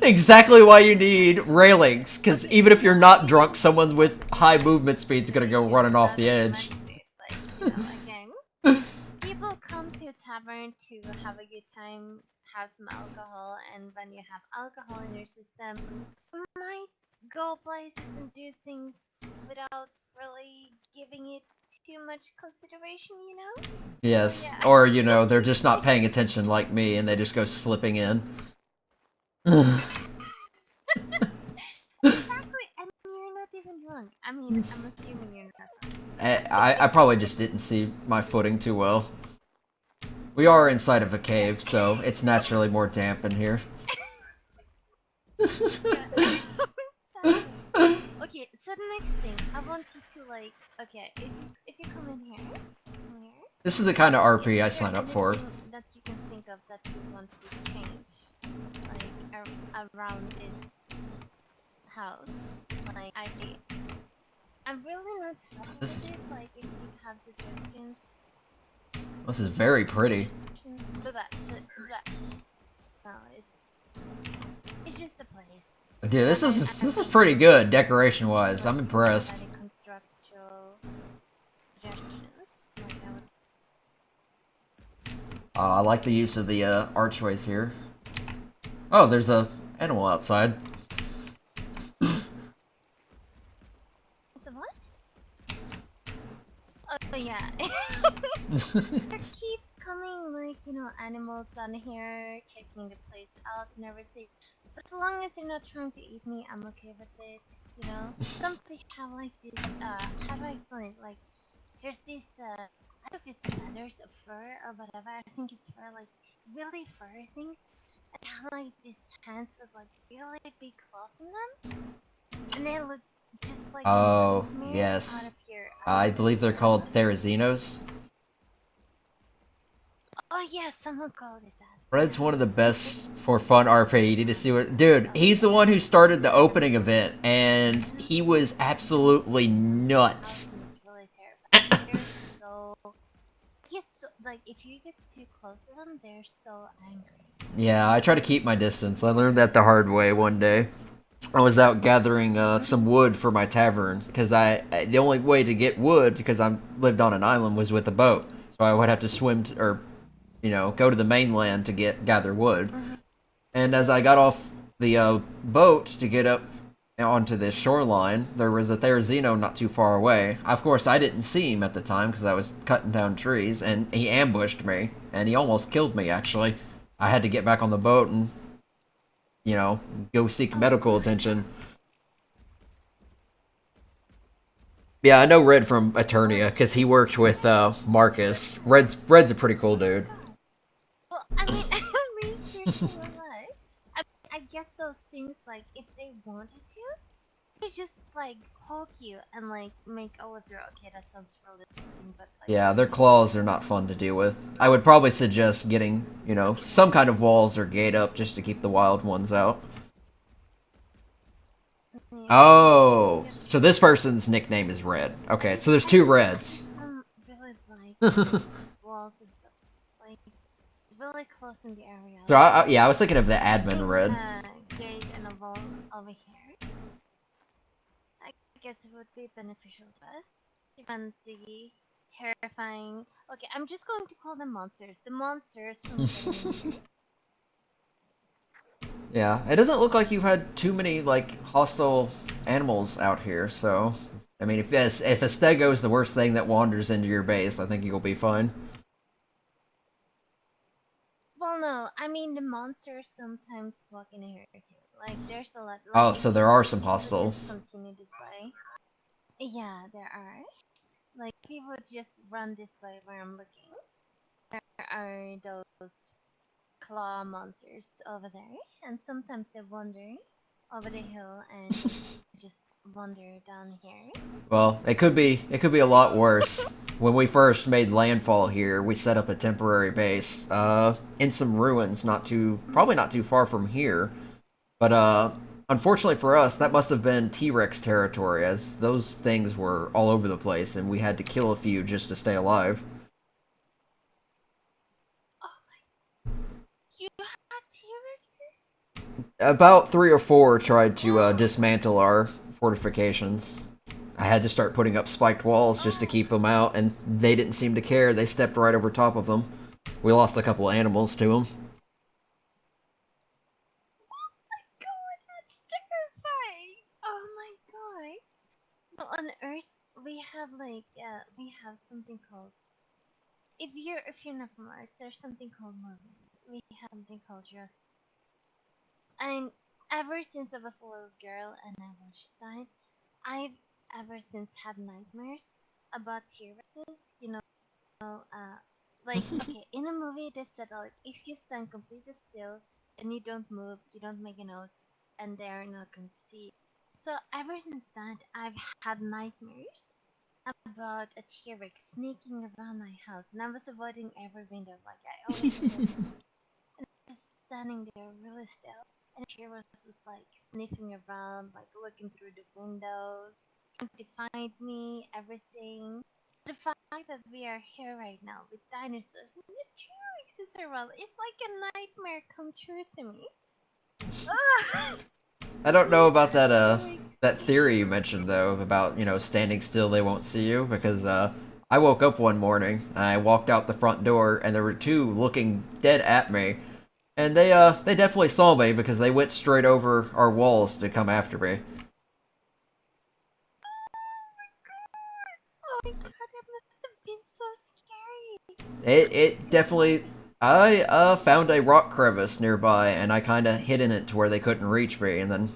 Exactly why you need railings, because even if you're not drunk, someone with high movement speed is gonna go running off the edge. Like, again, people come to a tavern to have a good time, have some alcohol, and when you have alcohol in your system, you might go places and do things without really giving it too much consideration, you know? Yes, Yeah. or you know, they're just not paying attention like me, and they just go slipping in. Exactly, and you're not even drunk. I mean, I'm assuming you're not drunk. I probably just didn't see my footing too well. We are inside of a cave, so it's naturally more damp in here. Yeah. Exactly. Okay, so the next thing, I want you to, like, okay, if you come in here, This is the kind of is RP I there sign up for. anything that you can think of that you want to change, like, around this house? Like, I'm really not happy This is with it. Like, if you have suggestions, this is very pretty. but no, it's just a place. Dude, this is pretty good decoration wise. I'm impressed. Any constructual suggestions? Like, I like the use of the archways here. Oh, there's a animal outside. so what? Oh yeah. There keeps coming, like, animals on here, kicking the plates out and everything. But as long as they're not trying to eat me, I'm okay with it. Some to have like this. How do I explain it? Like, there's this. I don't know if it's feathers or fur or whatever. I think it's fur, like really furry things. And have like these hands with like really big claws in them, and they look just like a Oh, nightmare out yes. of your I believe they're called area. Therazinos. Oh yeah, someone called it that. Red's one of the best for fun RP. You need to see what, dude. He's the one who started the opening event, and he was absolutely nuts. It's really terrifying. They're so. Yes, so, like if you get too close to them, they're so angry. Yeah, I try to keep my distance. I learned that the hard way one day. I was out gathering some wood for my tavern because the only way to get wood because I lived on an island was with a boat, so I would have to swim or go to the mainland to gather wood. And as I got off the boat to get up onto this shoreline, there was a Therizino not too far away. Of course, I didn't see him at the time because I was cutting down trees, and he ambushed me, and he almost killed me, actually. I had to get back on the boat and, go seek medical attention. Yeah, I know Red from Eternia because he worked with Marcus. Red's a pretty cool dude. Well, I mean, at least you're still alive. I guess those things, like, if they wanted to, they just like poke you and like make all of your. Okay, that sounds really interesting, but like. Yeah, their claws are not fun to deal with. I would probably suggest getting, some kind of walls or gate up just to keep the wild ones out. Yeah, Oh, so this person's nickname is Red. Okay, so there's two Reds. some really like walls and stuff. Like really close in the area. So yeah, I was thinking of the admin Red. Gate and a wall over here. I guess it would be beneficial to us. Even the terrifying. Okay, I'm just going to call them monsters. The monsters from the Yeah, it doesn't look like you've had too many like hostile animals out here. So, I mean, if a stego is the worst thing that wanders into your base, I think you'll be fine. Well, no, I mean the monsters sometimes walk in here too. Like there's a lot. Oh, Like, so there are some if we would hostiles. just continue this way. Yeah, there are. Like we would just run this way where I'm looking. There are those claw monsters over there, and sometimes they wander over the hill and just wander down here. Well, it could be a lot worse. When we first made landfall here, we set up a temporary base in some ruins, probably not too far from here. But unfortunately for us, that must have been T-Rex territory, as those things were all over the place, and we had to kill a few just to stay alive. Oh my! You had T-Rexes? About 3 or 4 tried to dismantle our fortifications. I had to start putting up spiked walls just to keep them out, and they didn't seem to care. They stepped right over top of them. We lost a couple animals to them. Oh my god, that's terrifying! Oh my god! So on Earth, we have something called. If you're not from Earth, there's something called movies. We have something called Jurassic. And ever since I was a little girl and I watched that, I've ever since had nightmares about T-Rexes. Like okay, in a movie they said like if you stand completely still and you don't move, you don't make a noise, and they're not going to see you. So ever since that, I've had nightmares about a T-Rex sneaking around my house, and I was avoiding every window. Like I always avoided just standing there really still. And T-Rex was like sniffing around, like looking through the windows, trying to find me, everything. The fact that we are here right now with dinosaurs and the T-Rex is around, it's like a nightmare come true to me. Ugh! I don't know about that theory you mentioned though about standing still they won't see you, because I woke up one morning and I walked out the front door and there were 2 looking dead at me, and they definitely saw me because they went straight over our walls to come after me. Oh my god, that must have been so scary. It definitely. I found a rock crevice nearby and I kind of hid in it to where they couldn't reach me, and then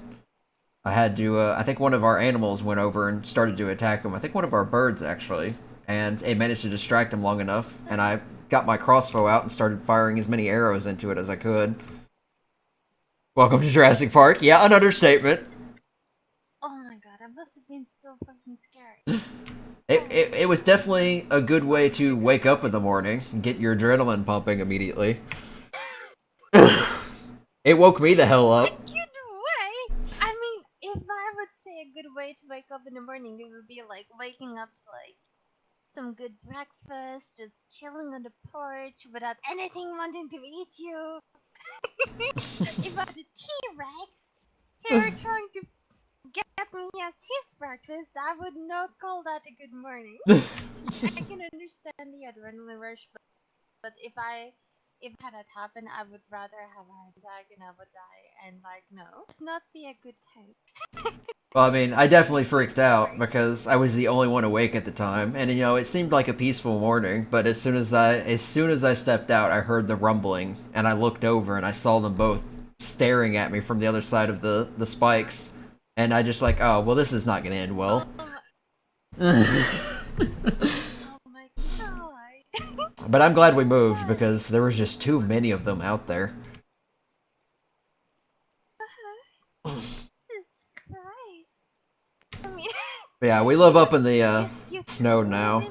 I had to. I think one of our animals went over and started to attack him. I think one of our birds actually, and it managed to distract him long enough. And I got my crossbow out and started firing as many arrows into it as I could. Welcome to Jurassic Park. Yeah, an understatement. Oh my god, That must have been so fucking scary. It was definitely a good way to wake up in the morning and get your adrenaline pumping immediately. It woke me the hell A up. good way? I mean, if I would say a good way to wake up in the morning, it would be like waking up to like some good breakfast, just chilling on the porch without anything wanting to eat you. If I had a T-Rex here trying to get me as his breakfast, I would not call that a good morning. I can understand the adrenaline rush, but if that had happened, I would rather have a heart attack and I would die. And like, no, it's not be a good time. Well, I mean, I definitely freaked out because I was the only one awake at the time, and it seemed like a peaceful morning. But as soon as I stepped out, I heard the rumbling, and I looked over and I saw them both staring at me from the other side of the spikes, and I just like, oh well, this is not gonna end well. Oh my god. But I'm glad we moved because there was just too many of them out there. Jesus Christ. I mean, But yeah, we live up in the you snow told now. me.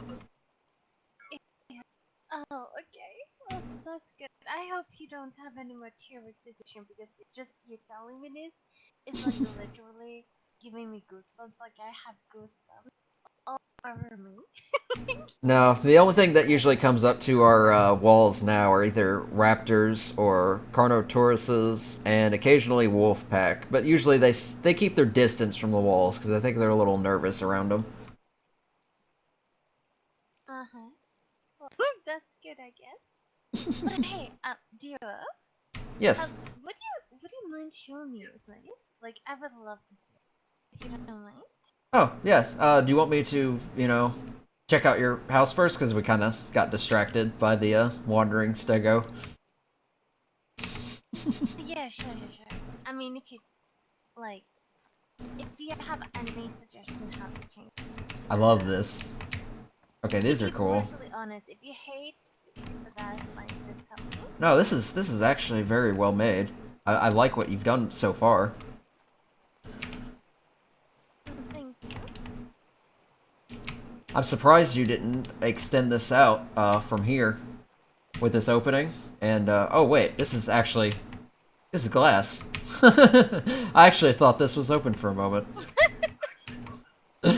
Oh, okay. Well, that's good. I hope you don't have any more T-Rex situation because you telling me this is like literally giving me goosebumps. Like I have goosebumps all over me. No, the only thing that usually comes up to our walls now are either raptors or carnotauruses, and occasionally wolf pack. But usually they keep their distance from the walls because I think they're a little nervous around them. Uh huh. Well, that's good, I guess. But hey, Dio, Yes. would you mind showing me your place? Like, I would love to see it, if you don't mind. Oh, yes. Do you want me to, check out your house first? Because we kind of got distracted by the wandering stego. Yeah, sure. I mean, if you like, if you have any suggestion how to change, I love this. Okay, if these are it's cool. brutally honest, if you hate that, like, just tell me. No, this is actually very well made. I like what you've done so far. Thank you. I'm surprised you didn't extend this out from here with this opening. And oh wait, this is glass. I actually thought this was open for a moment. Not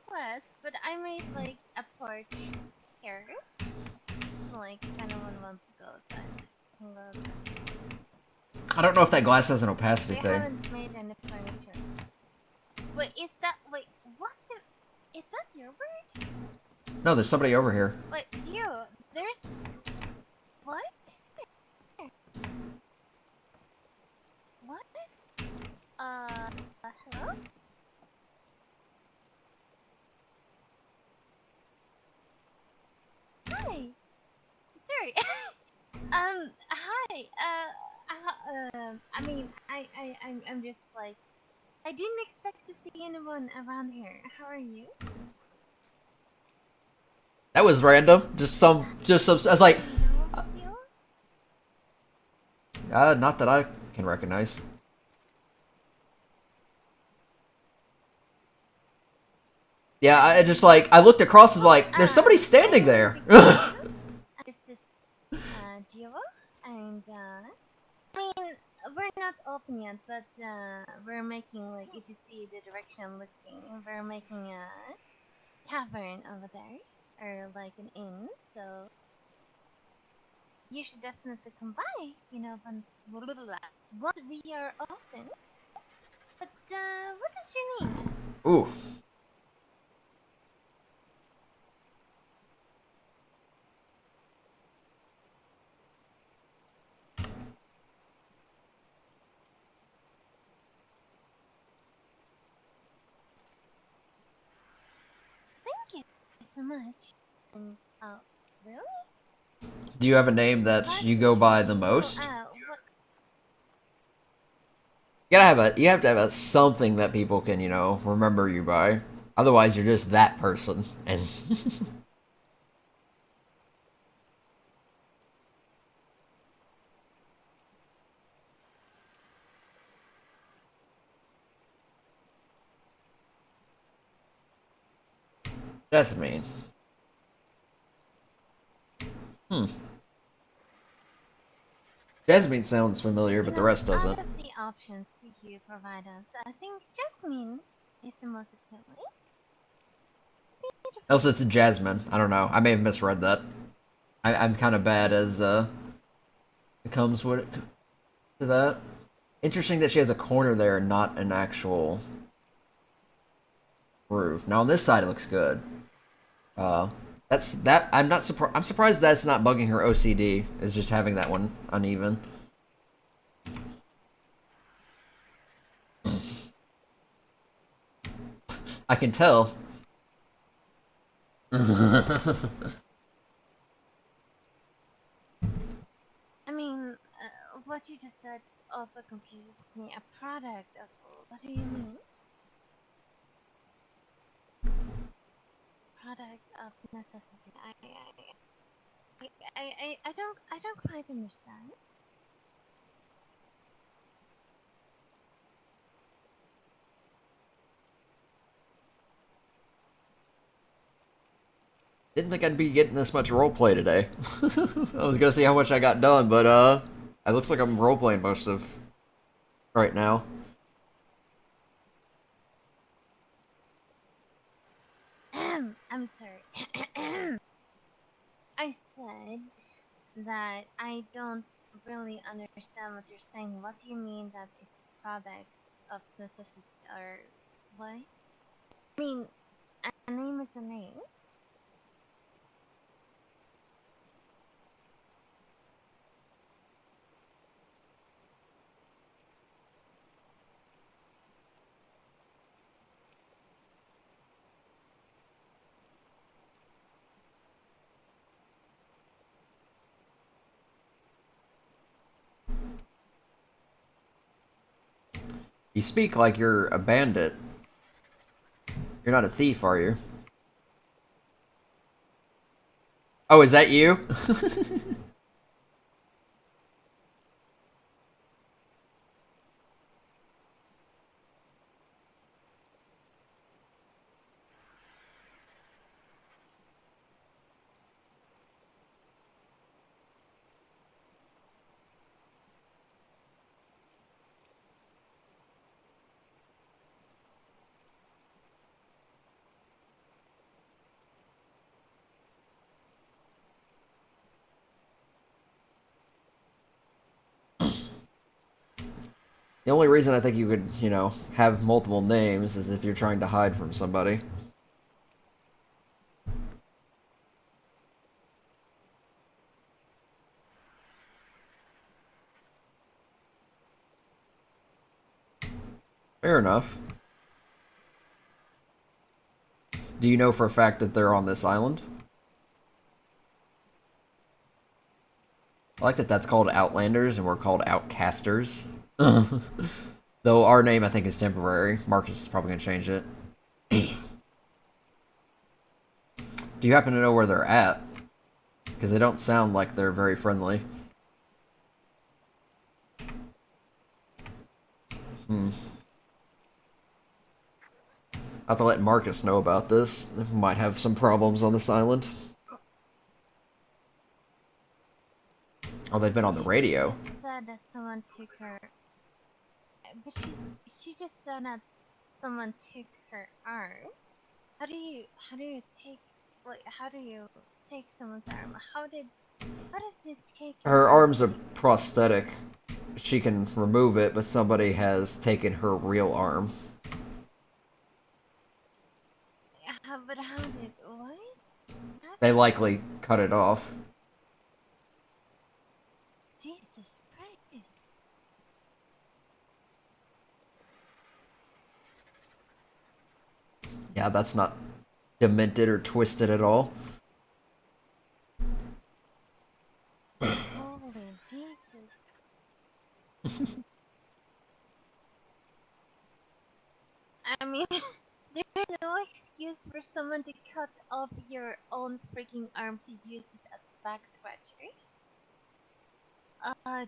class, but I made like a porch here. So like, kind of wants to go outside. I don't know if that glass has an opacity They thing. haven't made any furniture. Wait, what the, is that your bird? No, there's somebody over here. Wait, there's, what? What? Hello? Hi! Sorry. Hi, I mean, I'm just like, I didn't expect to see anyone around here. How are you? That was random. Just some. I was like, No deal? not that I can recognize. Yeah, I just like I looked across and like, there's somebody standing there. This is Dio, and I mean, we're not open yet, but we're making, like, if you see the direction I'm looking, we're making a tavern over there, or like an inn. So you should definitely come by. Once we are open. But what is your name? Ooh. Thank you so much. And really? Do you have a name that you go by the most? What? You have to have a something that people can, remember you by. Otherwise, you're just that person. And Jasmine. Hmm. Jasmine sounds familiar, but the rest doesn't. Out of the options you provide us, I think Jasmine is the most appealing. Else it's Jasmine. I don't know. I may have misread that. I'm kind of bad as it comes with it, to that. Interesting that she has a corner there, not an actual roof. Now on this side it looks good. That's that. I'm not surprised. I'm surprised that's not bugging her OCD. Is just having that one uneven. I can tell. I mean, what you just said also confuses me. A product of what do you mean? Product of necessity. I don't quite understand. Didn't think I'd be getting this much roleplay today. I was gonna see how much I got done, but it looks like I'm roleplaying most of right now. I'm sorry. I said that I don't really understand what you're saying. What do you mean that it's a product of necessity or what? I mean, a name is a name. You speak like you're a bandit. You're not a thief, are you? Oh, is that you? The only reason I think you could, have multiple names is if you're trying to hide from somebody. Fair enough. Do you know for a fact that they're on this island? I like that that's called Outlanders and we're called Outcasters. Though our name, I think, is temporary. Marcus is probably going to change it. Do you happen to know where they're at? Because they don't sound like they're very friendly. I have to let Marcus know about this. We might have some problems on this island. Oh, they've been on the radio. She just said that someone took her, but she just said that someone took her arm. How do you take how do you take someone's arm? How does it take an Her arm? arm's a prosthetic. She can remove it, but somebody has taken her real arm. But how did what? They likely cut it off. Jesus Christ! Yeah, that's not demented or twisted at all. Holy Jesus! I mean, there's no excuse for someone to cut off your own freaking arm to use it as a back scratcher.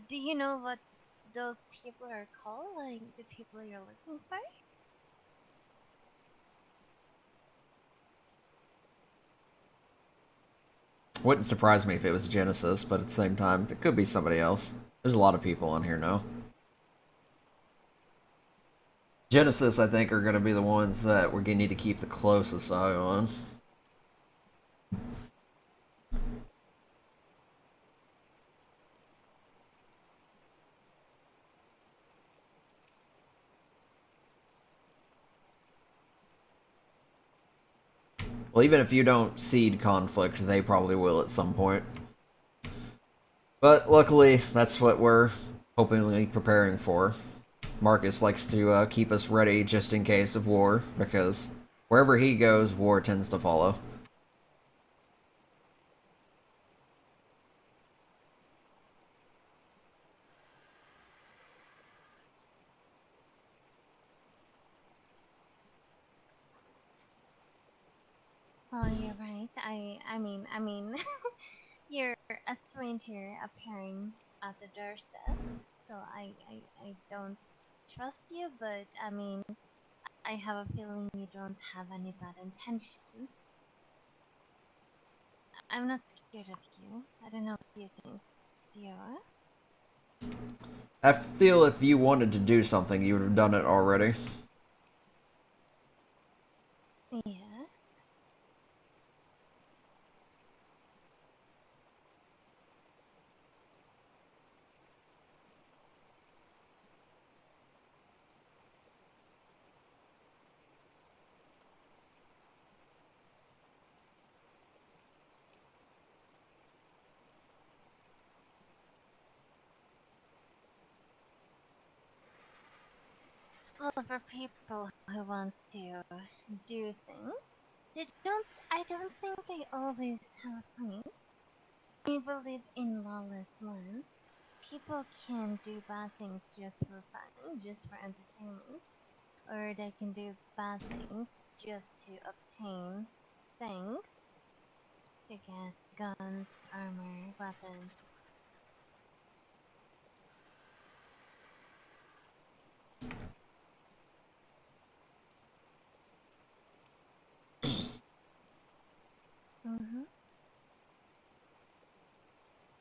Do you know what those people are called? Like the people you're looking for? Wouldn't surprise me if it was Genesis, but at the same time, it could be somebody else. There's a lot of people on here now. Genesis, I think, are going to be the ones that we're going to need to keep the closest eye on. Well, even if you don't seed conflict, they probably will at some point. But luckily, that's what we're hopefully preparing for. Marcus likes to keep us ready just in case of war, because wherever he goes, war tends to follow. Well, you're right. I mean, you're a stranger appearing at the doorstep, so I don't trust you. But I mean, I have a feeling you don't have any bad intentions. I'm not scared of you. I don't know if you think you are. I feel if you wanted to do something, you would have done it already. Yeah. Well, for people who wants to do things, they don't. I don't think they always have a point. We live in lawless lands. People can do bad things just for fun, just for entertainment, or they can do bad things just to obtain things, to get guns, armor, weapons. Mm-hmm.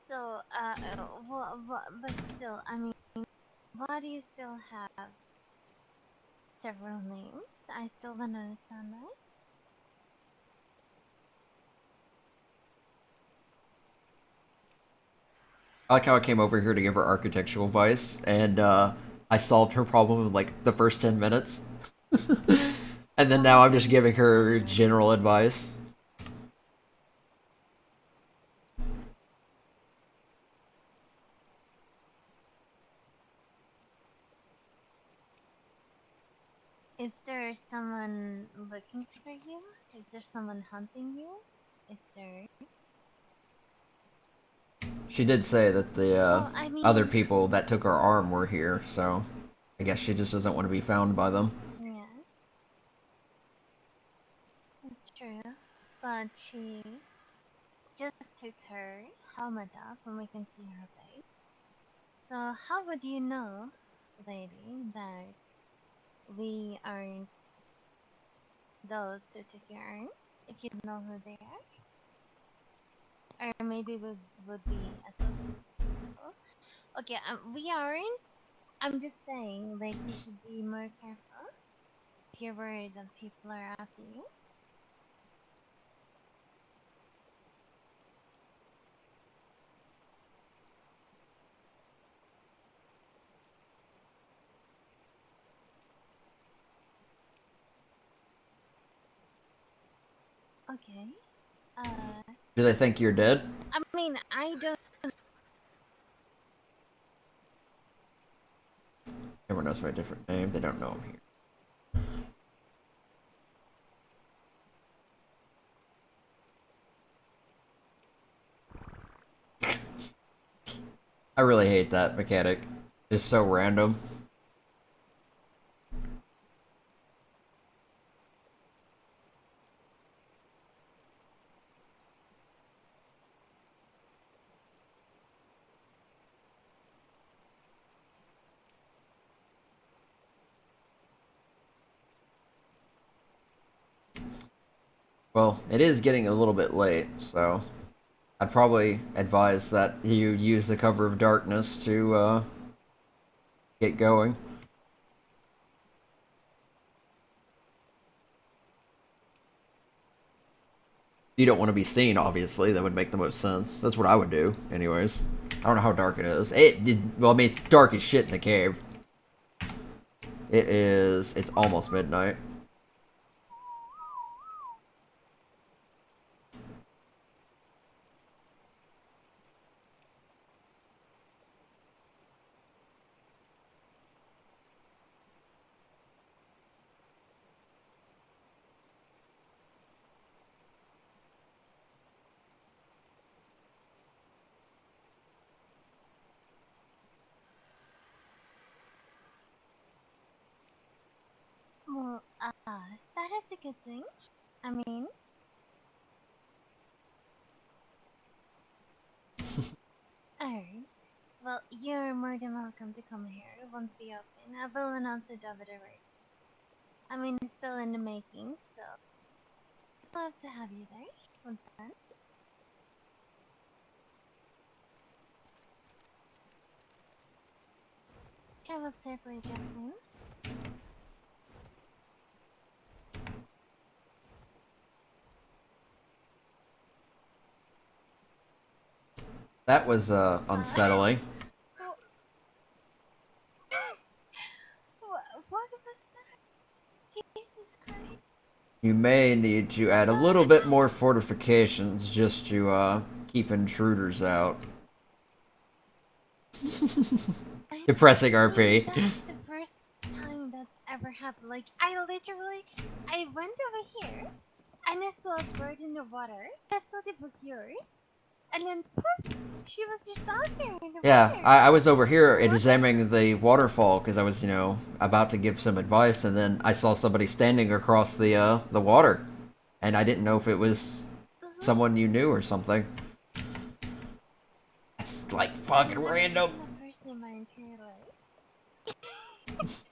So, but still, I mean, why do you still have several names? I still don't understand that. I like how I came over here to give her architectural advice, and I solved her problem in like the first 10 minutes. And then now I'm just giving her general advice. Is there someone looking for you? Is there someone hunting you? Is there? She did say that the Well, I other mean, people that took her arm were here, so I guess she just doesn't want to be found by them. yeah, that's true. But she just took her helmet off and we can see her face. So how would you know, lady, that we aren't those who took your arm? If you don't know who they are? Or maybe would be associated. Okay, we aren't. I'm just saying, like, you should be more careful if you're worried that people are after you. Okay. Uh, Do they think you're dead? I mean, I don't. Everyone knows my different name. They don't know I'm here. I really hate that mechanic. Just so random. Well, it is getting a little bit late, so I'd probably advise that you use the cover of darkness to get going. You don't want to be seen, obviously. That would make the most sense. That's what I would do, anyways. I don't know how dark it is. Well, I mean, it's dark as shit in the cave. It's almost midnight. Well, that is a good thing. I mean, alright. Well, you're more than welcome to come here once we open. I will announce it over the radio. I mean, it's still in the making, so I'd love to have you there once we're done. Travel safely, Jasmine. That was unsettling. What was that? Jesus Christ. You may need to add a little bit more fortifications just to keep intruders out. Depressing RP. That's the first time that's ever happened. Like, I went over here and I saw a bird in the water. I thought it was yours. And then, poof, she was just out there in the Yeah, water. I was over here examining the waterfall because I was, about to give some advice, and then I saw somebody standing across the water, and I didn't know if it was someone you knew or something. That's like fucking random. I've never seen a person in my entire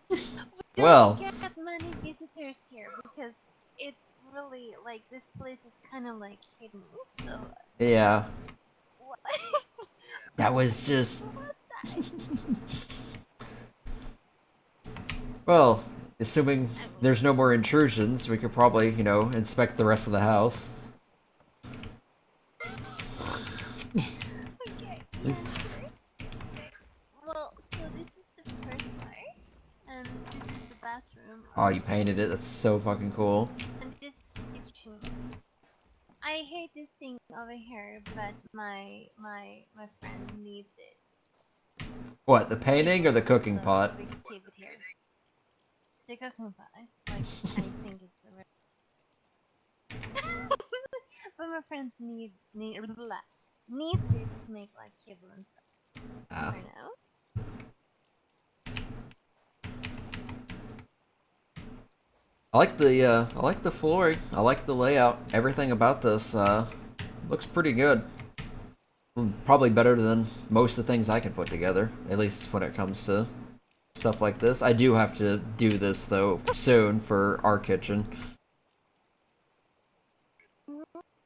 life. We Well, don't get many visitors here because it's really like this place is kind of like hidden. So yeah, what? that was just. What was that? Well, assuming there's no more intrusions, we could probably, inspect the rest of the house. Okay, yeah, sure. Okay. Well, so this is the first floor, and this is the bathroom. Oh, you painted it. That's so fucking cool. And this is the kitchen. I hate this thing over here, but my friend needs it. What, the painting or the cooking So pot? we can keep it here. The cooking pot. Like, I think it's the right. But my friend needs it to make like kibble and stuff. Ah. For now. I like the flooring. I like the layout. Everything about this looks pretty good. Probably better than most of the things I can put together, at least when it comes to stuff like this. I do have to do this though soon for our kitchen.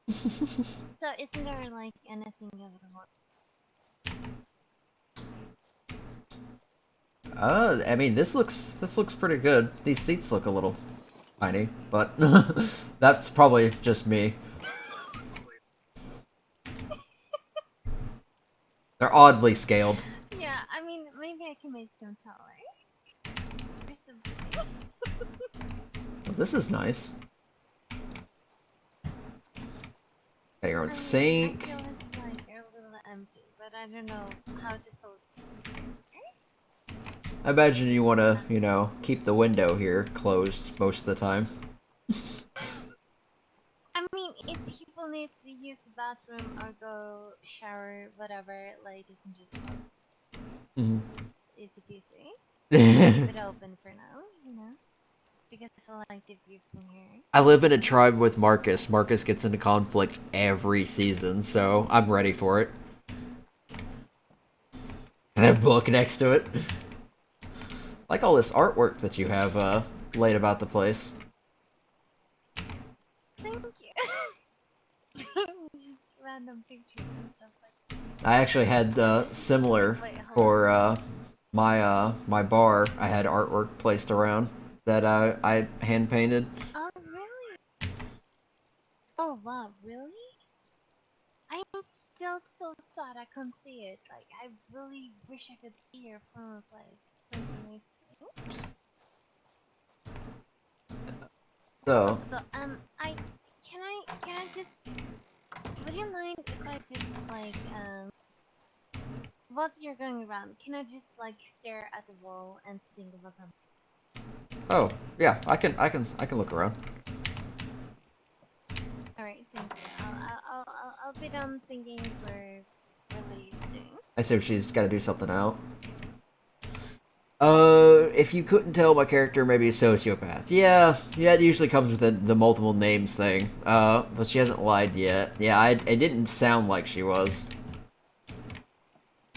So isn't there like anything you would want? I mean, this looks pretty good. These seats look a little tiny, but that's probably just me. They're oddly scaled. Yeah, I mean maybe I can make them taller. Here's the Oh, this is nice. Got your I own mean, sink. I feel it's like a little empty, but I don't know how to fill it. I imagine you want to, keep the window here closed most of the time. I mean, if people need to use the bathroom or go shower, whatever, like they can just go. Mm-hmm. Easy peasy. Keep it open for now, because I like the view from here. I live in a tribe with Marcus. Marcus gets into conflict every season, so I'm ready for it. And a book next to it. I like all this artwork that you have laid about the place. Thank you. Just random pictures and stuff like I actually had similar that. Wait, hold for on. my bar. I had artwork placed around that I hand painted. Oh, really? Oh, wow, really? I am still so sad I can't see it. Like, I really wish I could see your former place. Sounds amazing. So So, can I just, would you mind if I just, like, whilst you're going around, can I just, like, stare at the wall and think about something? oh yeah, I can look around. Alright, thank you. I'll be done thinking for really soon. I assume she's got to do something out. If you couldn't tell, my character may be a sociopath. Yeah, it usually comes with the multiple names thing. But she hasn't lied yet. Yeah, it didn't sound like she was.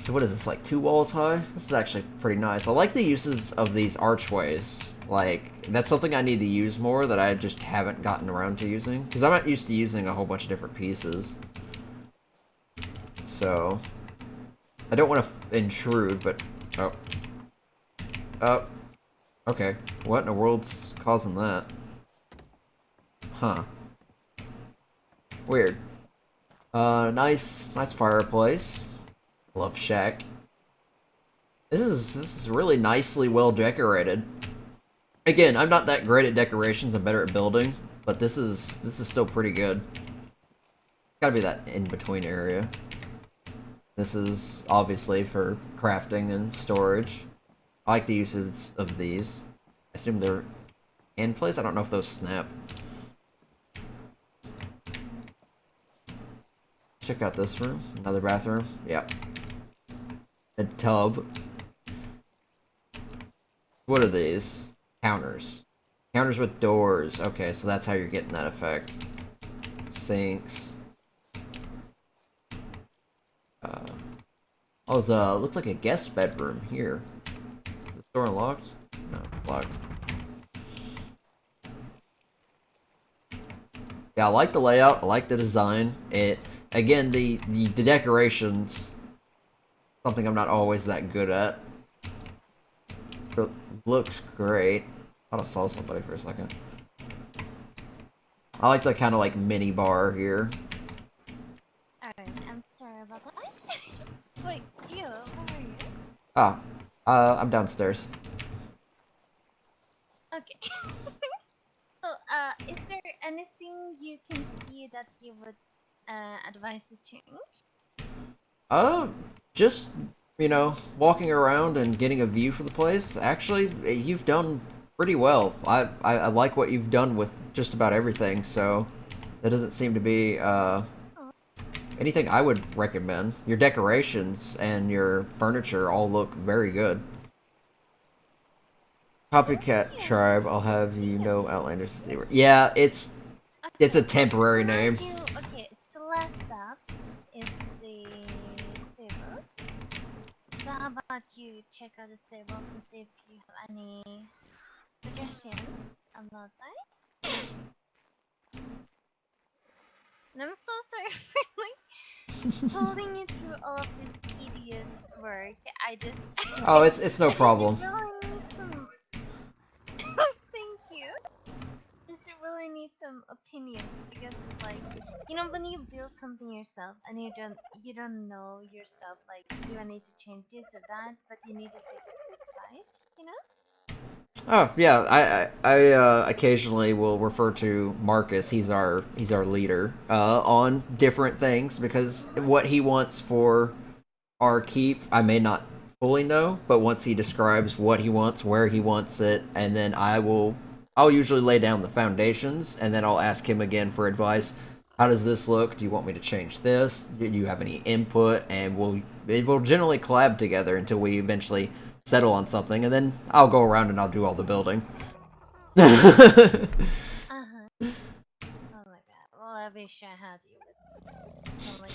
So what is this, like 2 walls high? This is actually pretty nice. I like the uses of these archways. Like, that's something I need to use more that I just haven't gotten around to using. Because I'm not used to using a whole bunch of different pieces. So, I don't want to intrude, but... Oh. Oh. Okay. What in the world's causing that? Huh. Weird. Nice fireplace. Love shack. This is really nicely well decorated. Again, I'm not that great at decorations. I'm better at building, but this is still pretty good. Gotta be that in between area. This is obviously for crafting and storage. I like the uses of these. I assume they're in place. I don't know if those snap. Check out this room. Another bathroom. Yeah. A tub. What are these? Counters. Counters with doors. Okay, so that's how you're getting that effect. Sinks. Oh, it's looks like a guest bedroom here. Is this door unlocked? No, locked. Yeah, I like the layout. I like the design. It again, the decorations. Something I'm not always that good at. It looks great. I thought I saw somebody for a second. I like the kind of like mini bar here. Alright, I'm sorry about that. Wait, you, where are you? Ah, I'm downstairs. Okay. So, is there anything you can see that you would advise to change? Just, you know, walking around and getting a view for the place. Actually, you've done pretty well. I like what you've done with just about everything, so that doesn't seem to be, Oh, anything I would recommend. Your decorations and your furniture all look very good. Copycat yeah. Tribe, I'll have you know Outlanders. Yeah, it's a Okay, temporary so how name. about you? Okay, so last up is the stables. So how about you check out the stables and see if you have any suggestions about that? And I'm so sorry for like pulling you through all of this tedious work. I just Oh, it's no I just problem. really need some thank you. Just really need some opinions because like when you build something yourself and you don't know yourself like do I need to change this or that, but you need to seek advice. Oh yeah, I occasionally will refer to Marcus. He's our leader on different things because what he wants for our keep, I may not fully know, but once he describes what he wants, where he wants it, and then I'll usually lay down the foundations, and then I'll ask him again for advice. How does this look? Do you want me to change this? Do you have any input? And we'll generally collab together until we eventually settle on something, and then I'll go around and I'll do all the building. Uh-huh. Oh my god. Well, I wish I had you with some like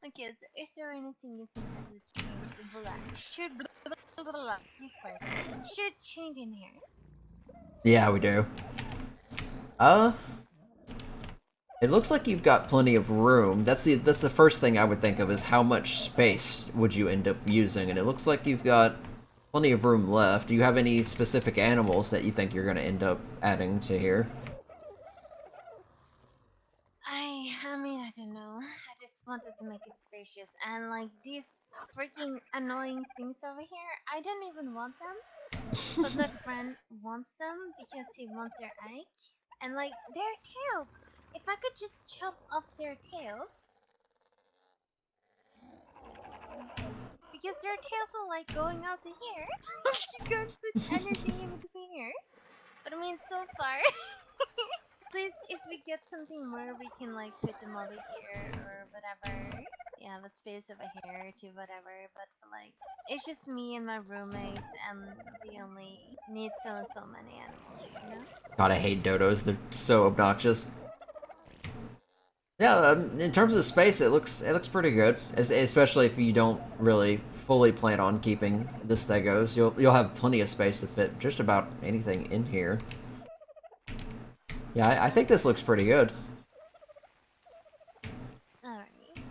okay, so is there anything you think has to change? Should change in here? Yeah, we do. Uh, it looks like you've got plenty of room. That's the first thing I would think of is how much space would you end up using, and it looks like you've got plenty of room left. Do you have any specific animals that you think you're going to end up adding to here? I mean, I don't know. I just wanted to make it spacious, and like these freaking annoying things over here, I don't even want them, but my friend wants them because he wants their egg, and like their tails. If I could just chop off their tails, because their tails are like going out to here. You can't put anything in between here. But I mean, so far, please, if we get something more, we can like put them over here or whatever. You have a space over here to whatever. But like, it's just me and my roommate, and we only need so many animals, you know? God, I hate dodos. They're so obnoxious. Yeah, in terms of space, it looks pretty good. Especially if you don't really fully plan on keeping the stegos, you'll have plenty of space to fit just about anything in here. Yeah, I think this looks pretty good. Alright,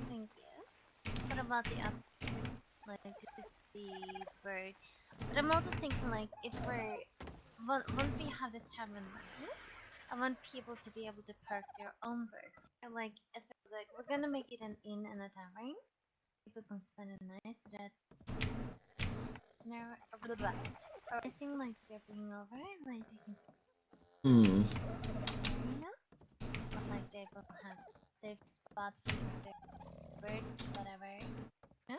thank you. What about the upstairs? Like, it's the bird. But I'm also thinking, like, if once we have the tavern running, I want people to be able to park their own birds. And, like, like we're gonna make it an inn and a tavern. People can spend a night so that scenario, blah, blah, blah. Or I think like they're bringing over, like they can, Hmm. you know, but like they will have safe spot for their birds, whatever. No,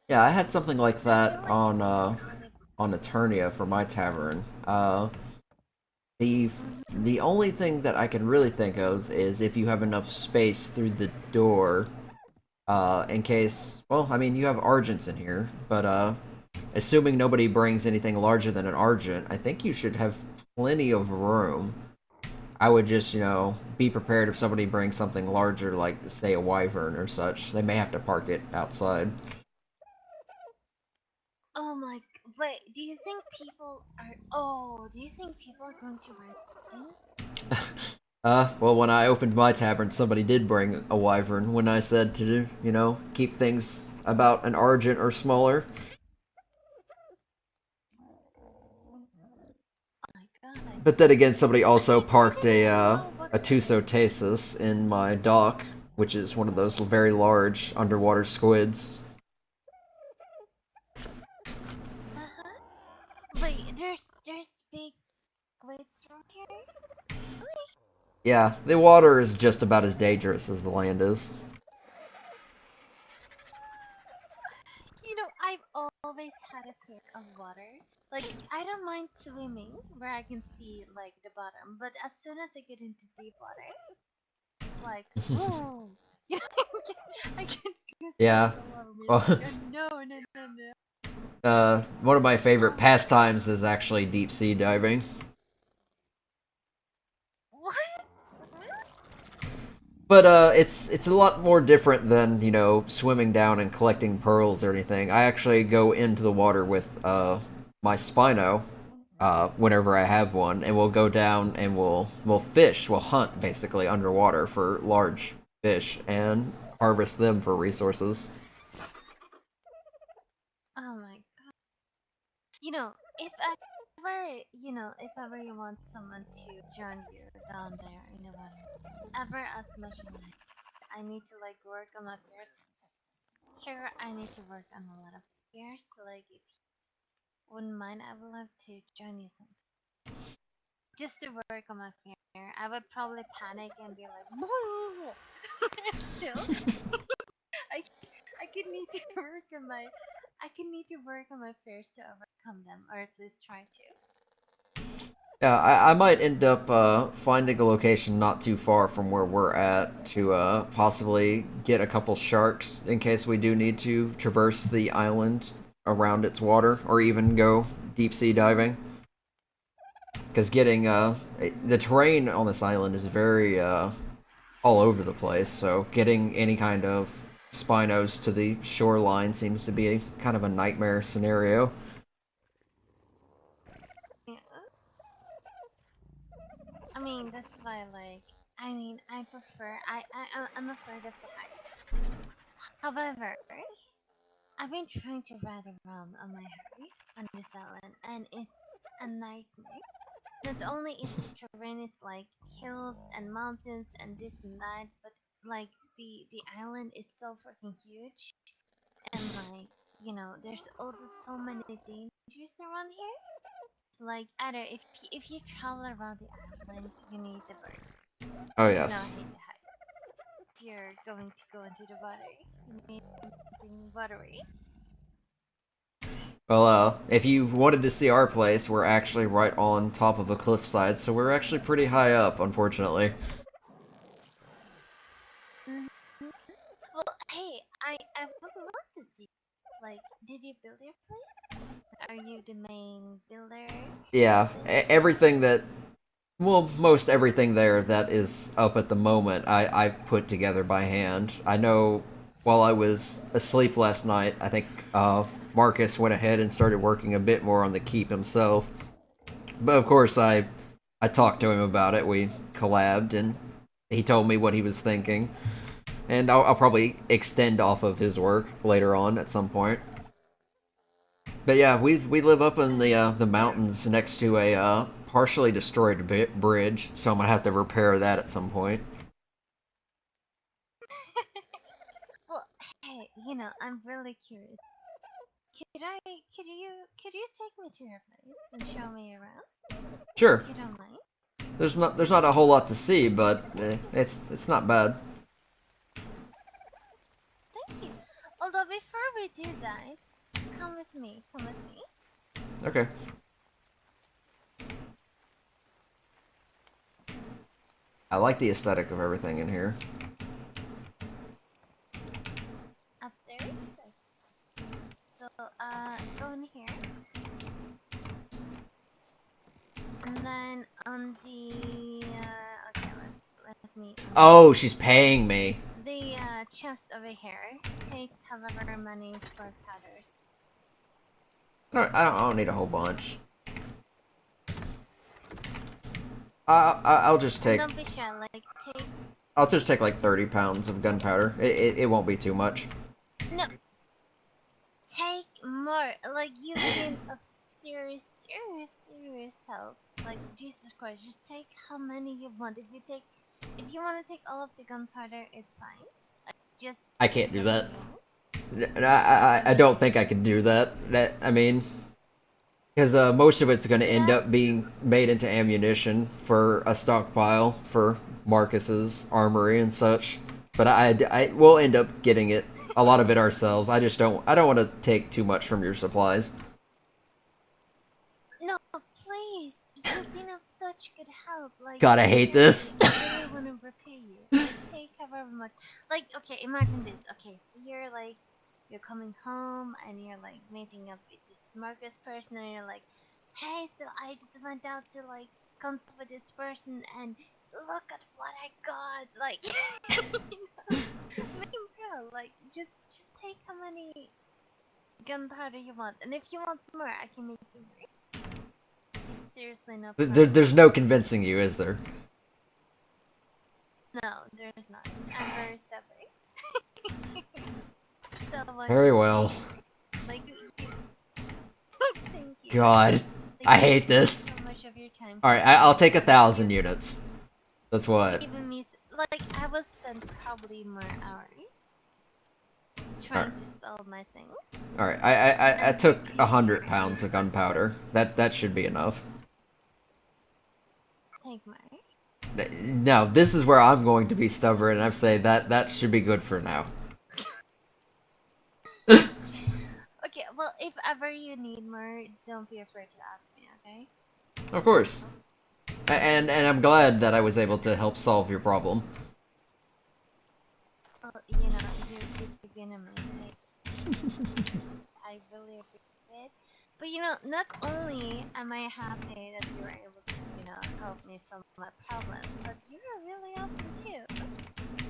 Yeah, I had something like I feel that like it's really. on Eternia for my tavern. The Mm-hmm. the only thing that I can really think of is if you have enough space through the door, in case. Well, I mean, you have Argents in here, but assuming nobody brings anything larger than an Argent, I think you should have plenty of room. I would just, be prepared if somebody brings something larger, like, say, a Wyvern or such. They may have to park it outside. Oh my! Wait, do you think people are? Oh, do you think people are going to rent things? Well, when I opened my tavern, somebody did bring a Wyvern when I said to, keep things about an Argent or smaller. Oh my god! But then again, somebody also I parked didn't even know what a kind. Tusotasis in my dock, which is one of those very large underwater squids. Uh huh. Wait, there's big weights from here. Really? Yeah, the water is just about as dangerous as the land is. You know, I've always had a fear of water. Like, I don't mind swimming where I can see like the bottom, but as soon as I get into deep water, it's like, whoa! You know, I get Yeah. goosebumps all over me. It's like, Well, oh, no, no, no, no. one of my favorite Oh my god. pastimes is actually deep sea diving. What? Really? But it's a lot more different than swimming down and collecting pearls or anything. I actually go into the water with my Spino, whenever I have one, and we'll go down and we'll fish, we'll hunt basically underwater for large fish and harvest them for resources. Oh my god. You know, if ever you want someone to join you down there in the water, ever ask Motion like, I need to like work on my fears. Here, I need to work on a lot of fears. So like, if you wouldn't mind, I would love to join you sometime. Just to work on my fear. I would probably panic and be like, "Boo!" Still, I I could need to work on my I could need to work on my fears to overcome them, or at least try to. Yeah, I might end up finding a location not too far from where we're at to possibly get a couple sharks in case we do need to traverse the island around its water or even go deep sea diving. Because getting the terrain on this island is very all over the place, so getting any kind of Spinos to the shoreline seems to be kind of a nightmare scenario. Yeah. I I mean, that's why, like, I mean, I prefer, I'm afraid of the heights. However, I've been trying to ride around on my Harry on this island, and it's a nightmare. Not only is the terrain is like hills and mountains and this and that, but like the island is so freaking huge, and like there's also so many dangers around here. Like either if you travel around the island, you need the bird. Oh I yes. hate the height. If you're going to go into the water, you need something watery. Well, if you wanted to see our place, we're actually right on top of a cliffside, so we're actually pretty high up, unfortunately. Hmm. Well, hey, I would love to see. Like, did you build your place? Are you the main builder Yeah, of this? everything that, well, most everything there that is up at the moment, I put together by hand. I know while I was asleep last night, I think Marcus went ahead and started working a bit more on the keep himself. But of course, I talked to him about it. We collabed, and he told me what he was thinking. And I'll probably extend off of his work later on at some point. But yeah, we live up in the mountains next to a partially destroyed bridge, so I'm gonna have to repair that at some point. Well, hey, I'm really curious. Could I, could you take me to your place and show me around? Sure, If you don't mind. there's not a whole lot to see, but it's not bad. Thank you. Although before we do that, come with me. Come with me. Okay. I like the aesthetic of everything in here. Upstairs. So, go in here. And then on the, okay, let me. Oh, she's paying me. The chest over here. Take however many for powders. I don't need a whole bunch. I'll just And take don't be shy. Like take. I'll just take like 30 pounds of gunpowder. It won't be too much. No. Take more. Like you've been of serious help. Like Jesus Christ, just take how many you want. If you want to take all of the gunpowder, it's fine. Just I can't do take that. as many. I don't think I could do that. I mean, because most of it's going to end That's up being made into ammunition for a stockpile for Marcus's armory and such. But I will end up getting it, a lot of it ourselves. I don't want to take too much from your supplies. no, please. You've been of such good help. Like God, I hate this. I really want to repay you. Like take however much. Like okay, imagine this. Okay, so you're coming home and you're like meeting up with this Marcus person and you're like, hey, so I just went out to like consult with this person and look at what I got. Like, main bro, like just take how many gunpowder you want, and if you want more, I can make you more. It's seriously no problem. There's no convincing you, is there? No, there's not. I'm very stubborn. So what Very you well. like thank you. God, Like, I thank hate you this. so much of your time. All right, I'll take 1,000 units. That's what. Giving me like I will spend probably more hours trying to solve my things. All right, I took 100 pounds of gunpowder. That should be enough. Take more. Now this is where I'm going to be stubborn, and I'm saying that should be good for now. Okay, well if ever you need more, don't be afraid to ask me, okay? Of course. And I'm glad that I was able to help solve your problem. Well, you've been amazing. I really appreciate it. But not only am I happy that you were able to, help me solve my problems, but you're really awesome too.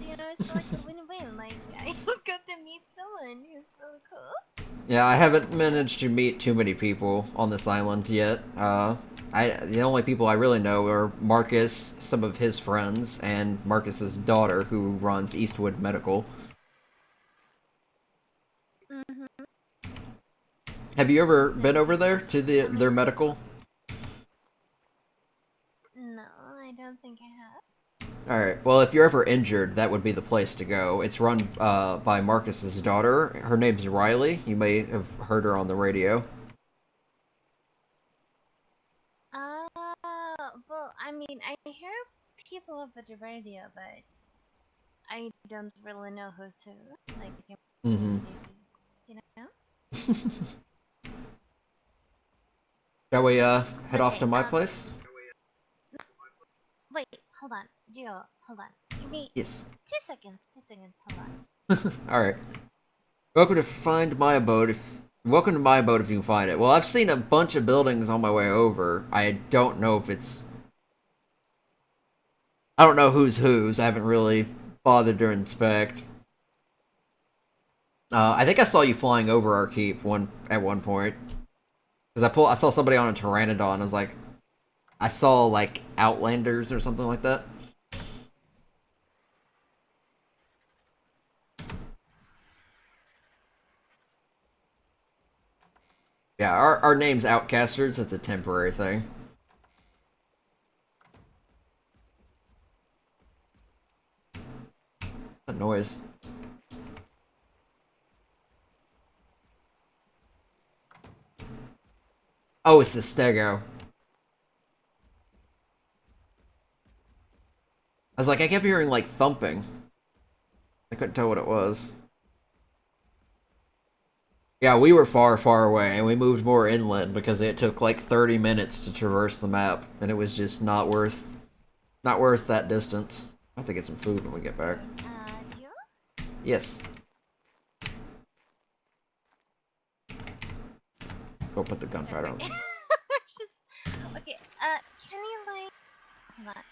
So it's like a win-win. Like I got to meet someone who's really cool. Yeah, I haven't managed to meet too many people on this island yet. The only people I really know are Marcus, some of his friends, and Marcus's daughter, who runs Eastwood Medical. Mhm. Have you ever been over Exactly. there to their medical? No, I don't think I have. Alright, well, if you're ever injured, that would be the place to go. It's run by Marcus's daughter. Her name's Riley. You may have heard her on the radio. Uh, well, I mean, I hear people over the radio, but I don't really know who's who. Like, Mm-hmm. you know? Shall we, head off Okay, to my place? wait, hold on. Gio, hold on. Give me Yes. 2 seconds. 2 seconds, hold on. Alright. Welcome to find my abode. Welcome to my abode if you can find it. Well, I've seen a bunch of buildings on my way over. I don't know if it's... I don't know who's whose. I haven't really bothered to inspect. I think I saw you flying over our keep at one point. Because I saw somebody on a Pteranodon. I was like... I saw, like, Outlanders or something like that. Yeah, our name's Outcasters. It's a temporary thing. That noise. Oh, it's the Stego. I was like, I kept hearing, like, thumping. I couldn't tell what it was. Yeah, we were far, far away, and we moved more inland because it took, like, 30 minutes to traverse the map, and it was just not worth that distance. I have to get some food when we get back. Gio? Yes. Go put the gunpowder on. Just, okay, can you, like... Hold on.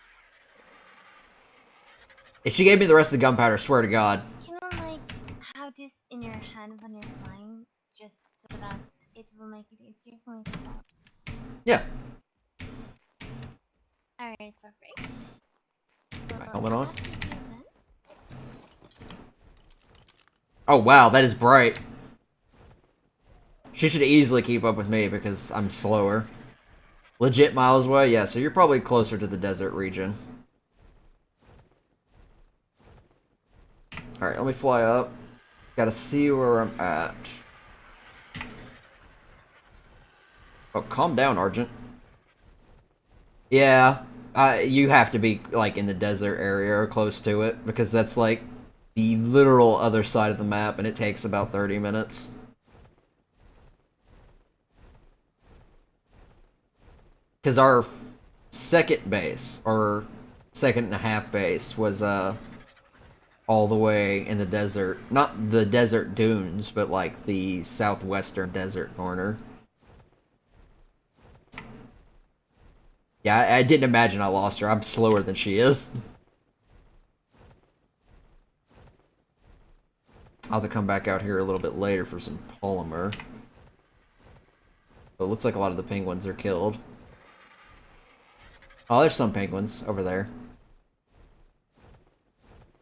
If she gave me the rest of the gunpowder, swear to God. Can you, like, have this in your hand when you're flying? Just so that it will make it easier for me to follow. Yeah. Alright, perfect. My Well, helmet on. after you then. Oh, wow, that is bright. She should easily keep up with me because I'm slower. Legit miles away? Yeah, so you're probably closer to the desert region. Alright, let me fly up. Gotta see where I'm at. Oh, calm down, Argent. Yeah, you have to be, like, in the desert area or close to it, because that's, like, the literal other side of the map, and it takes about 30 minutes. Because our second base, or second and a half base, was, all the way in the desert. Not the desert dunes, but, like, the southwestern desert corner. Yeah, I didn't imagine I lost her. I'm slower than she is. I'll have to come back out here a little bit later for some polymer. So it looks like a lot of the penguins are killed. Oh, there's some penguins over there.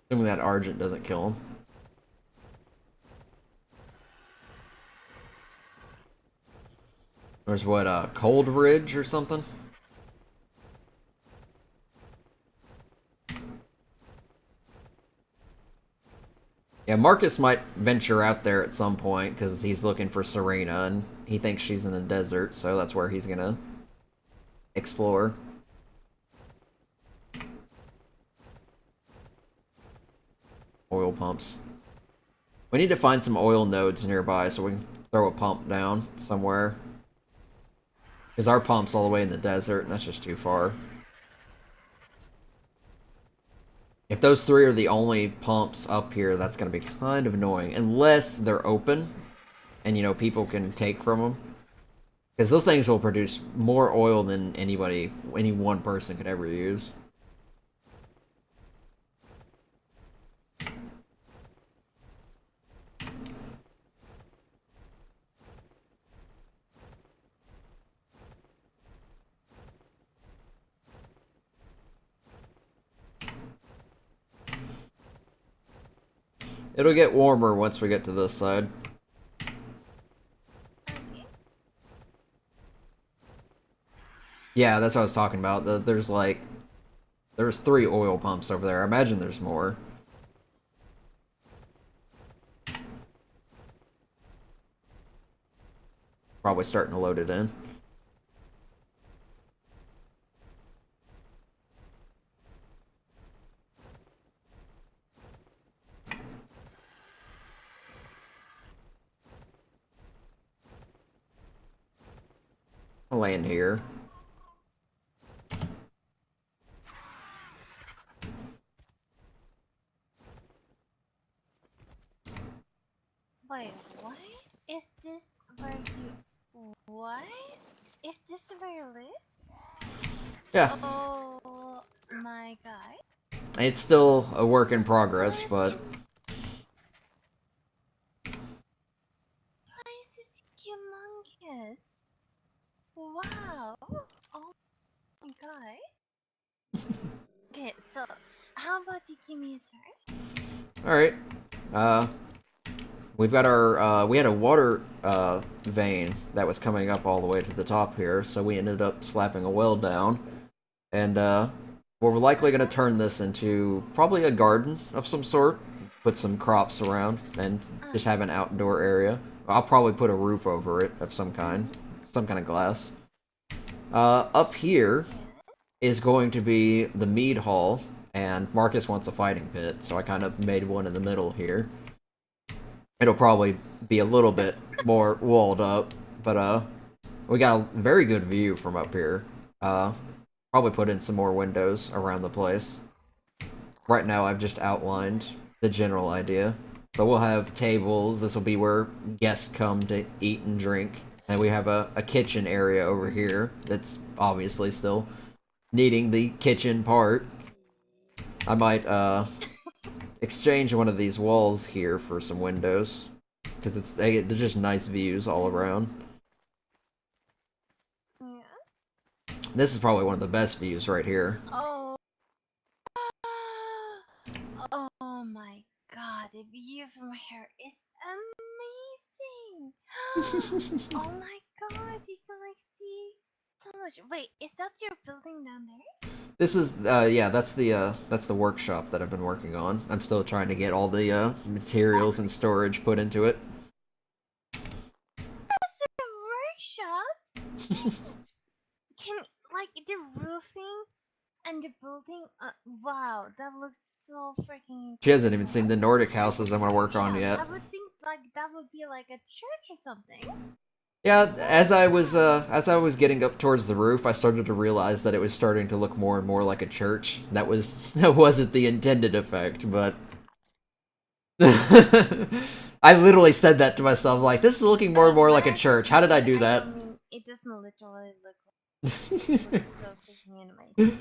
Assuming that Argent doesn't kill them. There's what, Cold Ridge or something? Yeah, Marcus might venture out there at some point because he's looking for Serena and he thinks she's in the desert, so that's where he's gonna explore. Oil pumps. We need to find some oil nodes nearby so we can throw a pump down somewhere. Because our pump's all the way in the desert and that's just too far. If those three are the only pumps up here, that's going to be kind of annoying. Unless they're open and, you know, people can take from them. Because those things will produce more oil than any one person could ever use. It'll get warmer once we get to this side. Okay. Yeah, that's what I was talking about. There's 3 oil pumps over there. I imagine there's more. Probably starting to load it in. I'll land here. Wait, what? Is this where you... What? Is this where you live? Yeah, Oh my god. it's still a work in progress, but Place is humongous. Wow. Oh my god. Okay, so how about you give me a turn? alright. We've got our, we had a water, vein that was coming up all the way to the top here, so we ended up slapping a well down. And, we're likely gonna turn this into probably a garden of some sort. Put some crops around, and just have an outdoor area. I'll probably put a roof over it of some kind. Some kind of glass. Up here is going to be the mead hall, and Marcus wants a fighting pit, so I kind of made one in the middle here. It'll probably be a little bit more walled up, but we got a very good view from up here. Probably put in some more windows around the place. Right now I've just outlined the general idea, but we'll have tables. This will be where guests come to eat and drink, and we have a kitchen area over here that's obviously still needing the kitchen part. I might exchange one of these walls here for some windows, because they're just nice views all around. Yeah. This is probably one of the best views right here. Oh. Oh my god, the view from here is amazing! Oh my god, you can like see so much. Wait, is that your building down there? This is yeah, that's the workshop that I've been working on. I'm still trying to get all the materials and storage put into it. That's a workshop? Jesus. Can, like, the roofing and the building, wow, that looks so freaking She hasn't even seen incredible. the Nordic houses I'm gonna work on Yeah, yet. I would think like that would be like a church or something. Yeah, as I was getting up towards the roof, I started to realize that it was starting to look more and more like a church. That wasn't the intended effect, but I literally said that to myself, like, this is looking more and more like a church. How did I do that? I mean, it doesn't literally look like it looks so freaking amazing.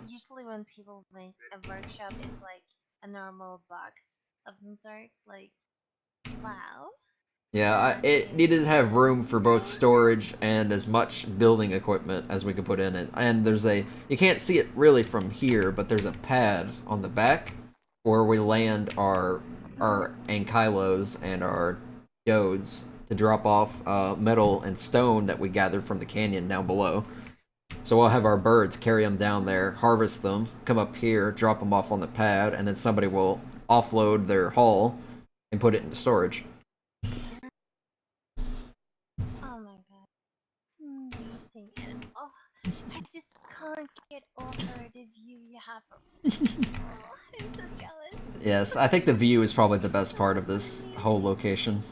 Usually when people make a workshop, it's like a normal box of some sort. Like, wow. Yeah, it needed to have room for both storage and as much building equipment as we could put in it. And you can't see it really from here, but there's a pad on the back where we land our ankylos and our diodes to drop off metal and stone that we gathered from the canyon down below. So we'll have our birds carry them down there, harvest them, come up here, drop them off on the pad, and then somebody will offload their haul and put it into storage. Oh my god. It's amazing. And oh, I just can't get over the view you have. Oh, I'm so jealous. Yes, I think the view is probably the best part of this whole location.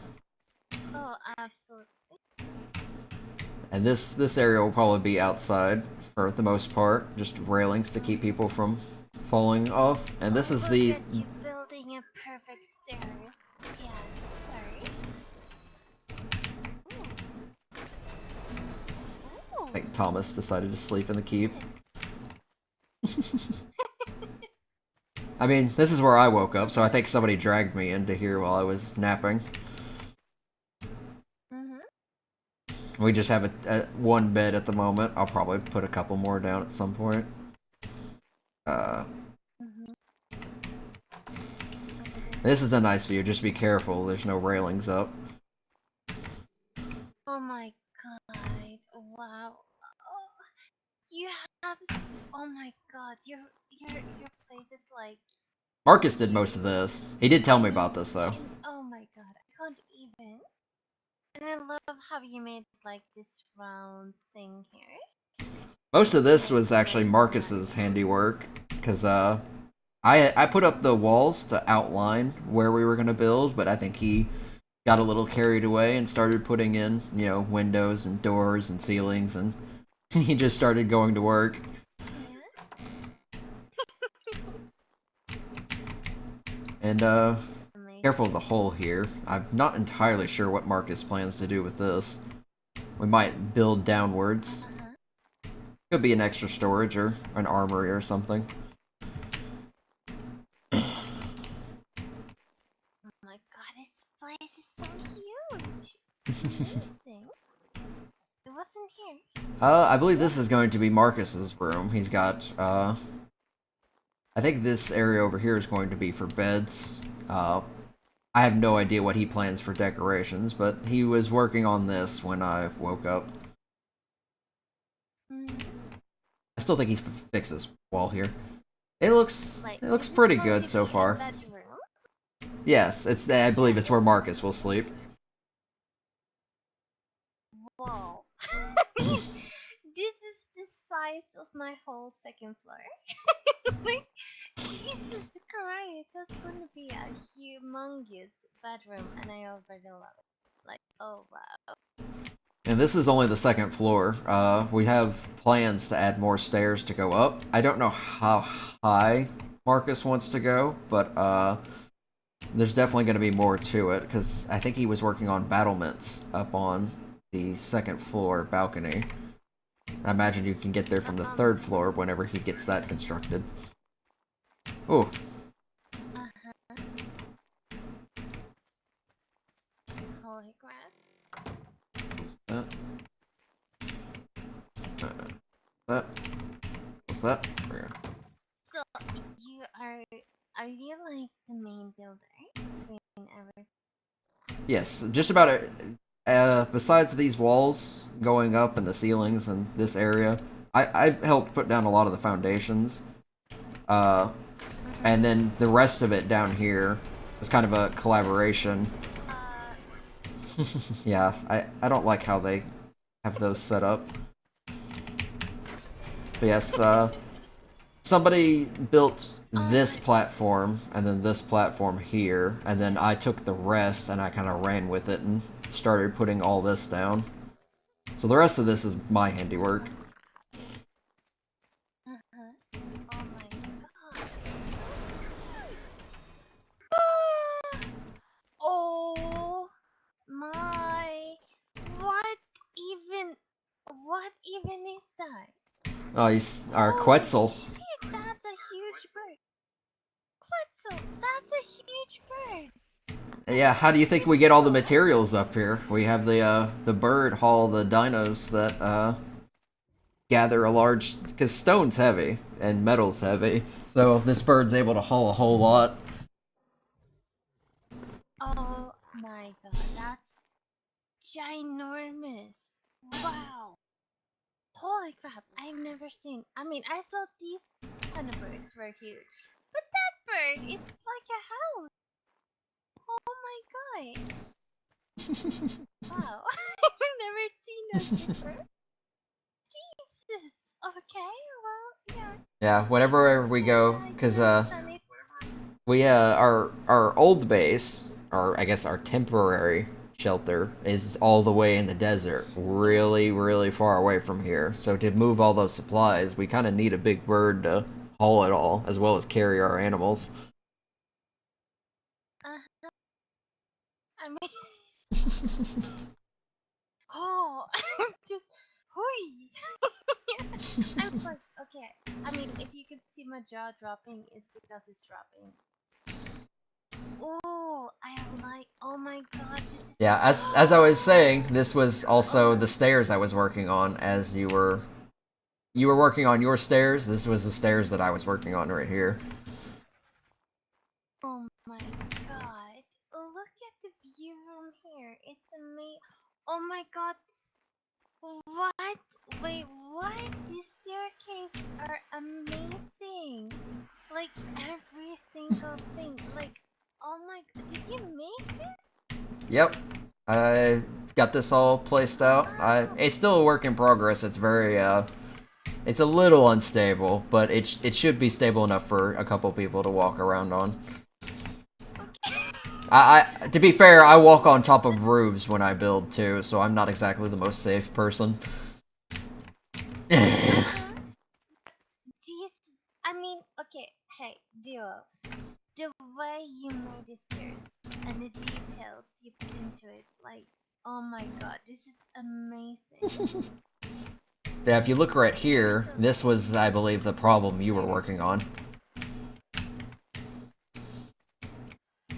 Oh, absolutely. And this area will probably be outside for the most part, just railings to keep people from falling off. And this is the Look at you building a perfect stairs. Yeah, sorry. Ooh. I think Thomas decided to sleep in the keep. I mean, this is where I woke up, so I think somebody dragged me into here while I was napping. We just have one bed at the moment. I'll probably put a couple more down at some point. This is a nice view, just be careful, there's no railings up. Oh my god! Wow! Oh, you have. Oh my god! Your place is like. Marcus did most of this. He did tell me about this, though. Oh my god! I can't even. And I love how you made like this round thing here. Most of this was actually Marcus's handiwork, because, I put up the walls to outline where we were going to build, but I think he got a little carried away and started putting in, you know, windows and doors and ceilings, and he just started going to work. And, Amazing. careful of the hole here. I'm not entirely sure what Marcus plans to do with this. We might build downwards. Could be an extra storage or an armory or something. Oh my god, this place is so huge! Amazing. It wasn't here. I believe this is going to be Marcus's room. He's got, I think this area over here is going to be for beds. I have no idea what he plans for decorations, but he was working on this when I woke up. I still think he fixed this wall here. It looks pretty good so far. Yes, I believe it's where Marcus will sleep. Whoa. This is the size of my whole second floor. Like, Jesus Christ, that's gonna be a humongous bedroom, and I already love it. Like, oh wow. And this is only the second floor. We have plans to add more stairs to go up. I don't know how high Marcus wants to go, but there's definitely going to be more to it, because I think he was working on battlements up on the second floor balcony. I imagine you can get there from the third floor whenever he gets that constructed. Ooh. Holy crap. What's that? That? What's that? There. So, are you like the main builder between everything? Yes, just about it. Besides these walls going up and the ceilings and this area, I helped put down a lot of the foundations. And then the rest of it down here is kind of a collaboration. Yeah, I don't like how they have those set up. But yes, somebody built this platform, and then this platform here, and then I took the rest and I kind of ran with it and started putting all this down. So the rest of this is my handiwork. Oh my god. Oh my. What even is that? Oh, he's our Holy Quetzal. Shit, that's a huge bird. Quetzal, that's a huge bird. Yeah, how do you think we get all the materials up here? We have the bird haul the dinos that gather a large, because stone's heavy and metal's heavy. So this bird's able to haul a whole lot. Oh my god, that's ginormous. Wow. Holy crap, I've never seen. I mean, I thought these kind of birds were huge. But that bird, it's like a house. Oh my god. Wow. I've never seen that before. Jesus. Okay, well, yeah. Yeah, whenever we go, because we our old base, or I guess our temporary shelter, is all the way in the desert, really far away from here. So to move all those supplies, we kind of need a big bird to haul it all, as well as carry our animals. I mean, oh, just hui. I'm like, okay. I mean, if you could see my jaw dropping, it's because it's dropping. Oh, I like. Oh my god. This is Yeah, as I was saying, this was also the stairs I was working on as you were working on your stairs. This was the stairs that I was working on right here. Oh my god. it's amazing. Oh my god. What? Wait, what? These staircases are amazing. Like every single thing. Like, oh my god, did you make this? Yep. I got this all placed out. It's still a work in progress. It's very, it's a little unstable, but it should be stable enough for a couple people to walk around on. To be fair, I walk on top of roofs when I build too, so I'm not exactly the most safe person. Jesus. I mean, okay, hey, Dio. The way you made the stairs and the details you put into it, like, oh my god, this is amazing. Yeah, if you look right here, this was, I believe, the problem you were working on.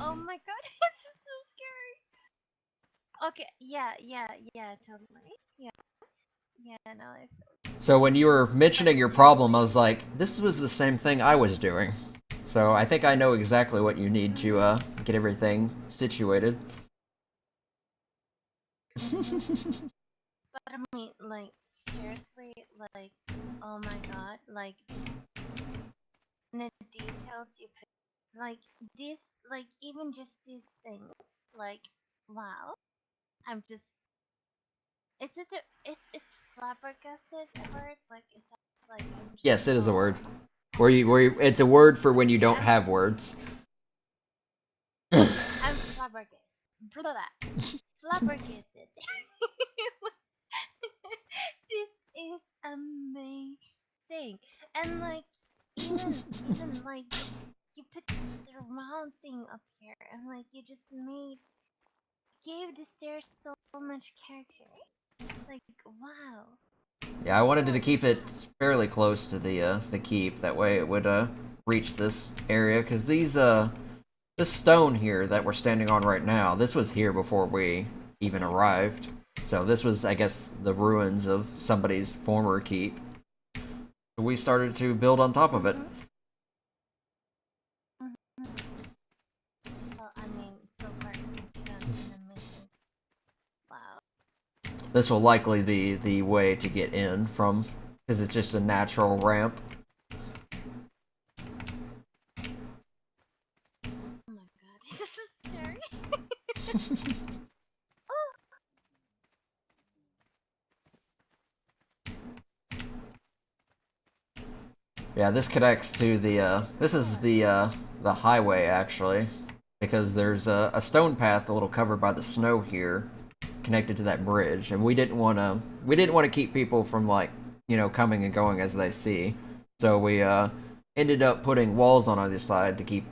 Oh my god, this is so scary. Okay, yeah, totally. Yeah, no, I feel So when you were mentioning your problem, I was like, this was the same thing I was doing. So I think I know exactly what you need to get everything situated. But I mean, like, seriously, like, oh my god, like, the details you put, like, this, like, even just these things, like, wow. I'm just, is it, it's flabbergasted a word? Like, is that, like, I'm just Yes, it is a so, word. It's a word for when you don't have words. I'm flabbergasted. Blah, blah, blah. Flabbergasted. This is amazing. And like even like just you put this round thing up here and like you just gave the stairs so much character. Like wow. Yeah, I wanted to Holy keep it crap. fairly close to the keep. That way it would reach this area. Cause this stone here that we're standing on right now, this was here before we even arrived. So this was, I guess, the ruins of somebody's former keep. So we started to build on top of it. Mhm. Well, I mean, so far you've done an amazing. Wow. This will likely be the way to get in from, because it's just a natural ramp. Oh my god, this is scary. Oh. Yeah, this connects to this is the highway, actually. Because there's a stone path a little covered by the snow here, connected to that bridge, and we didn't want to keep people from, like, coming and going as they see. So we ended up putting walls on either side to keep,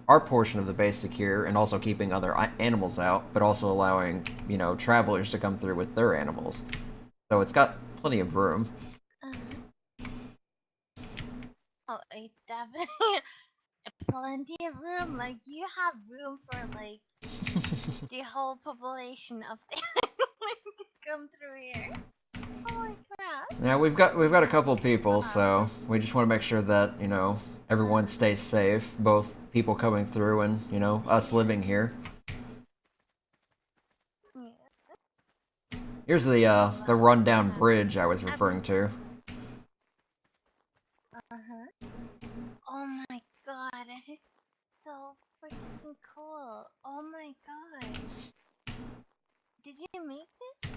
our portion of the base secure, and also keeping other animals out, but also allowing, travelers to come through with their animals. So it's got plenty of room. Oh, it definitely plenty of room. Like you have room for like the whole population of the island to come through here. Holy crap! Yeah, we've got a couple people, Wow. so we just want to make sure that, everyone stays safe, both people coming through and, us living here. Yeah. Here's the rundown bridge I was referring to. Uh-huh. Oh my god, that is so freaking cool. Oh my god. Did you make this?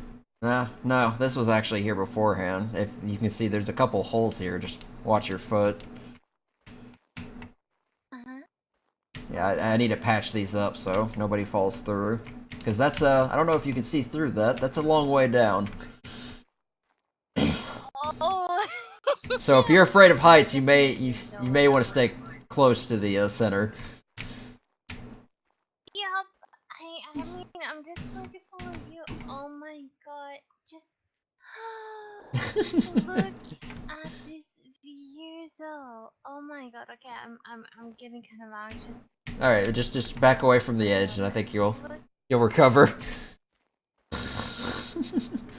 No, this was actually here beforehand. If you can see, there's a couple holes here. Just watch your foot. Uh-huh. Yeah, I need to patch these up so nobody falls through. Because that's, I don't know if you can see through that. That's a long way down. Oh. So if you're afraid of heights, you may want to stay close to the center. Yep. I mean, I'm just going to follow you. Oh my god. Just look at this view though. Oh my god. Okay, I'm getting kind of anxious. All right, just back away from the edge, and I think you'll recover.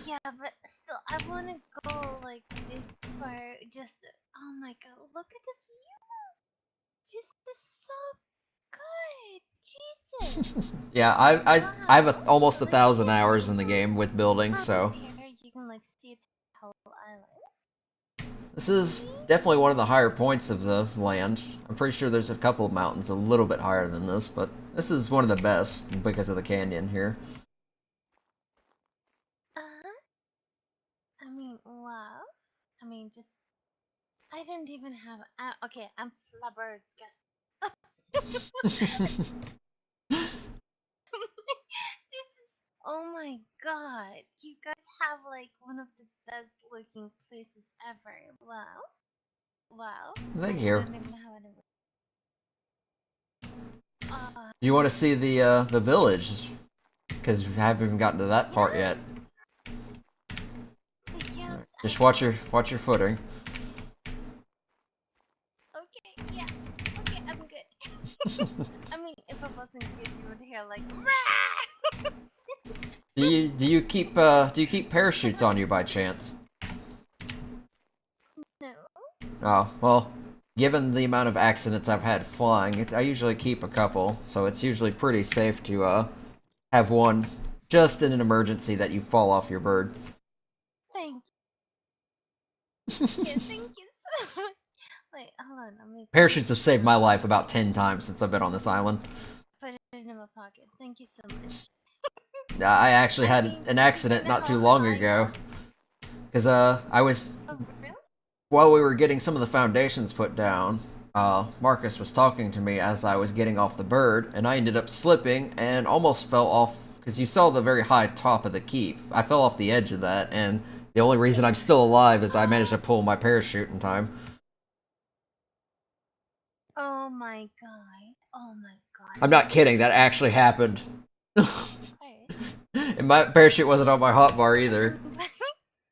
Yeah, but still, I want to go like this far. Just oh my god, look at the view. This is so good. Jesus. Yeah, I have almost Like, 1,000 hours in the game with building, so from here you can like see the whole island. this is definitely one of the higher points of the land. I'm pretty sure there's a couple of mountains a little bit higher than this, but this is one of the best because of the canyon here. I mean, wow. I mean, just I don't even have. Okay, I'm flabbergasted. This is. Oh my god! You guys have like one of the best looking places ever. Wow. Wow. Thank I you. don't even have any. Do you want to see the village? Because we haven't even gotten to that part yet. Yes. Just watch your footing. Okay. Yeah. Okay. I'm good. I mean, if I wasn't good, you would hear like. Do you keep parachutes on you by chance? No. Oh, well, given the amount of accidents I've had flying, I usually keep a couple, so it's usually pretty safe to have one just in an emergency that you fall off your bird. Thank you. Yeah, thank you so much. Wait, hold on. Let me Parachutes have saved my life about 10 times since I've been on this island. put it in my pocket. Thank you so much. I actually I had mean, an you accident know not too how long high ago. up- Because I was Oh, really? while we were getting some of the foundations put down, Marcus was talking to me as I was getting off the bird, and I ended up slipping and almost fell off, because you saw the very high top of the keep. I fell off the edge of that, and the only reason I'm still alive is I managed to pull my parachute in time. Oh my god. Oh my god. I'm not kidding, that actually happened. Alright. And my parachute wasn't on my hotbar either.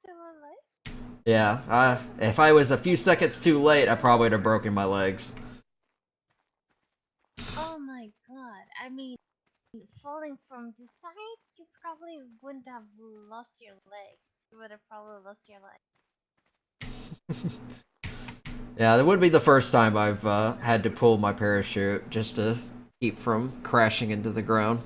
Still alive? Yeah, if I was a few seconds too late, I probably would have broken my legs. Oh my god. I mean, falling from the side, you probably wouldn't have lost your legs. You would have probably lost your legs. Yeah, that would be the first time I've had to pull my parachute just to keep from crashing into the ground.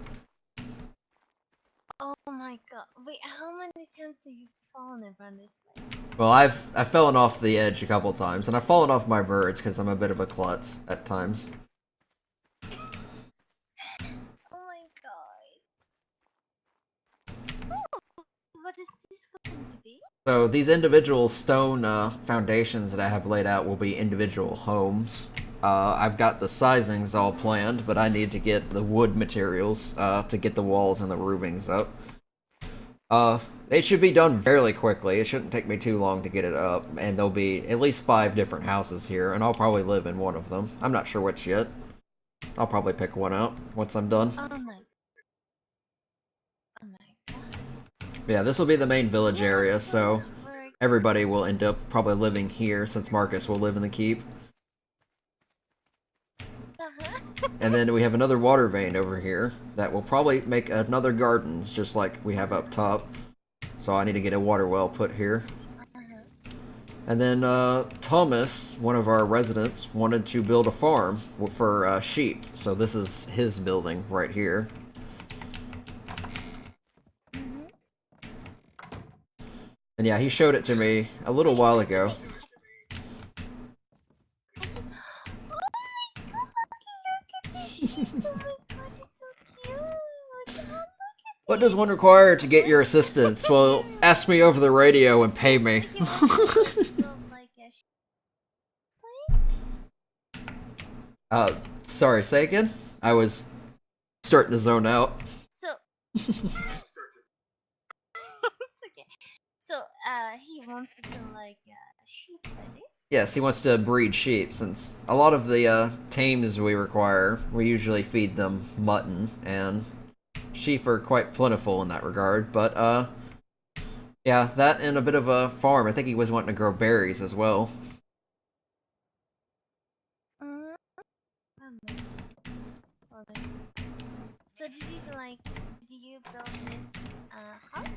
Oh my god. Wait, how many times have you fallen in front of this way? Well, I've fallen off the edge a couple times, and I've fallen off my birds because I'm a bit of a klutz at times. Oh my god. Oh, what is this going to be? So these individual stone foundations that I have laid out will be individual homes. I've got the sizings all planned, but I need to get the wood materials to get the walls and the roofings up. It should be done fairly quickly. It shouldn't take me too long to get it up, and there'll be at least 5 different houses here, and I'll probably live in one of them. I'm not sure which yet. I'll probably pick one out once I'm done. Oh my. Oh my god. Yeah, this will be the main village Yeah, area, so so we're- everybody will end up probably living here since Marcus will live in the keep. Uh-huh. And then we have another water vein over here that will probably make another gardens just like we have up top. So I need to get a water well put here. Uh-huh. And then Thomas, one of our residents, wanted to build a farm for sheep. So this is his building right here. Mhm. And yeah, he showed it to me a little while ago. Oh my god, look at this sheep. Oh my god, it's so cute. Oh, look at What does one require to get your assistance? Well, ask me over the radio and pay me. He wants to build like a Sorry, say again? I was starting to zone out. So it's okay. So he wants to do like a sheep like this. Yes, he wants to breed sheep, since a lot of the tames we require, we usually feed them mutton, and sheep are quite plentiful in that regard, but yeah, that and a bit of a farm. I think he was wanting to grow berries as well. Mm. Hold on. So did you build this house?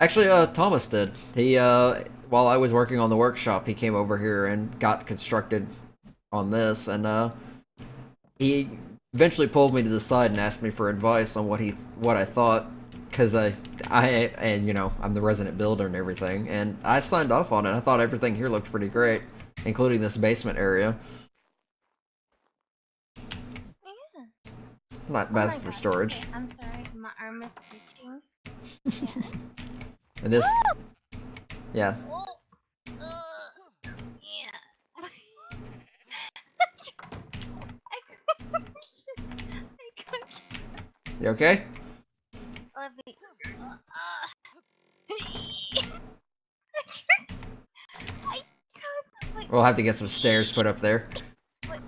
Actually, Thomas did. He, while I was working on the workshop, he came over here and got constructed on this, and he eventually pulled me to the side and asked me for advice on what I thought, because and you know, I'm the resident builder and everything, and I signed off on it. I thought everything here looked pretty great, including this basement area. Yeah. It's not Oh bad my for god. storage. Okay, I'm sorry, my arm is twitching. Yeah. And this, yeah. Oh. Yeah. I can't. You okay? Let me. I can't. Wait, We'll have to get some stairs put up there. what the?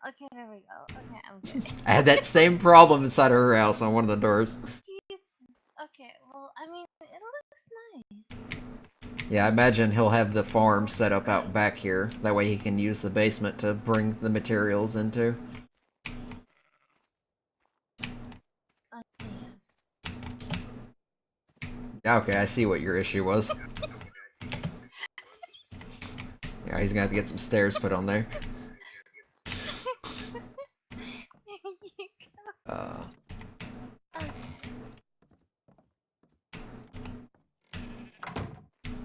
Okay, there we go. Okay, I'm good. I had that same problem inside of her house on one of the doors. Jesus. Okay, well, I mean, it looks nice. Yeah, I imagine he'll have the farm set up out back here. That way he can use the basement to bring the materials into. Okay, I see what your issue was. Yeah, he's gonna have to get some stairs put on there. There you go. Okay.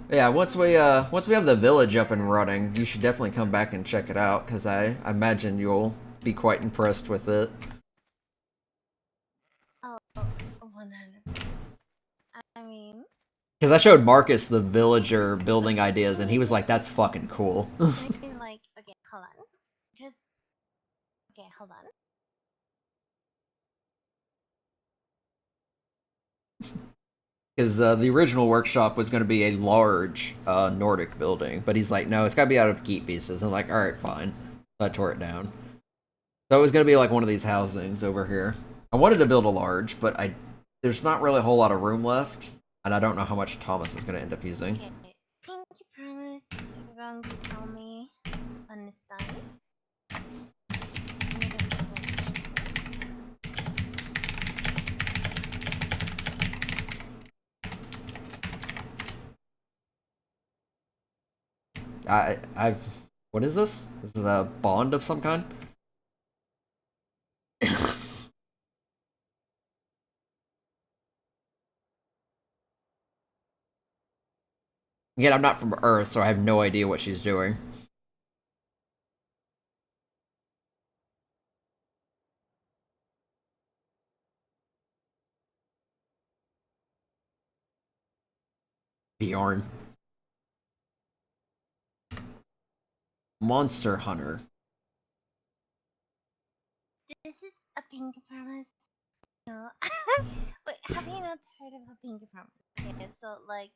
Yeah, once we have the village up and running, you should definitely come back and check it out, because I imagine you'll be quite impressed with it. Oh, 100%. I mean, Because I showed Marcus the villager building ideas, and he was like, "That's fucking cool." I mean, like, okay, hold on. Just, okay, hold on. Because the original workshop was going to be a large Nordic building, but he's like, "No, it's got to be out of keep pieces." And I'm like, "All right, fine." So I tore it down. So it was going to be like one of these housings over here. I wanted to build a large, but there's not really a whole lot of room left, and I don't know how much Thomas is going to end up using. Okay, pinky promise you're going to tell me when it's done. Let me just I've what is this? This is a bond of some kind? Again, I'm not from Earth, so I have no idea what she's doing. Bjorn. Monster Hunter. This is a pinky promise. No. Wait, have you not heard of a pinky promise? Okay, so like,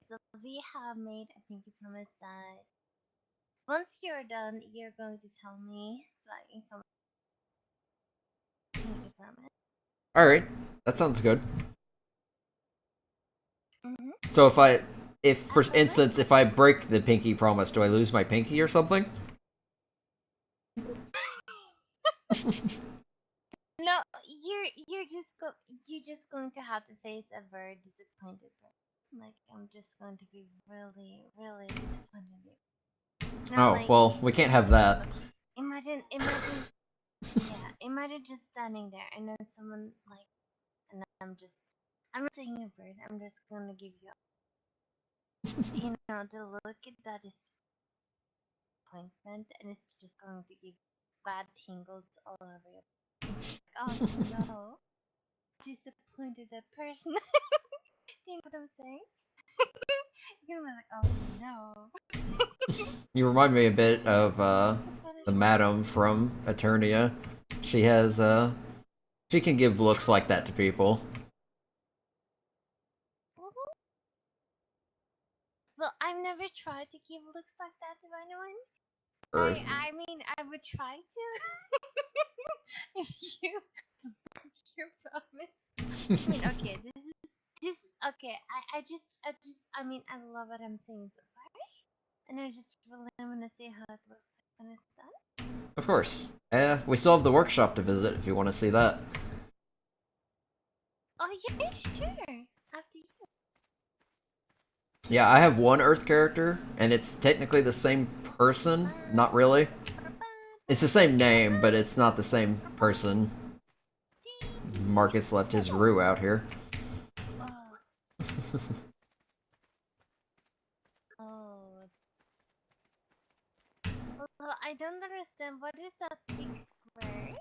so we have made a pinky promise that once you're done, you're going to tell me so I can come. Pinky promise. Alright, that sounds good. Mhm. So if for instance, if I break the pinky promise, do I lose my pinky or something? No, you're just going to have to face a very disappointed person. Like, I'm just going to be really, really disappointed in you. No, Oh, like, well, we can't have that. imagine, imagine just standing there and then someone like, and I'm not saying a word. I'm just gonna give you, you know, the look that is disappointment, and it's just going to give bad tingles all over you. Oh no, disappointed that person. Do you know what I'm saying? You're gonna be like, oh no. You remind me a bit of Disappointed. the madam from Eternia. She has she can give looks like that to people. Mhm. Well, I've never tried to give looks like that to anyone. Earth. I mean, I would try to. If you your promise. I mean, okay, this okay. I mean, I love what I'm seeing so far, and I just really want to see how it looks like when it's done. Of course. We still have the workshop to visit if you want to see that. Oh yeah, sure. After you. Yeah, I have one Earth character, and it's technically the same person. Not really. It's the same name, but it's not the same person. Marcus left his Rue out here. Oh. Oh. Although I don't understand, what is that big square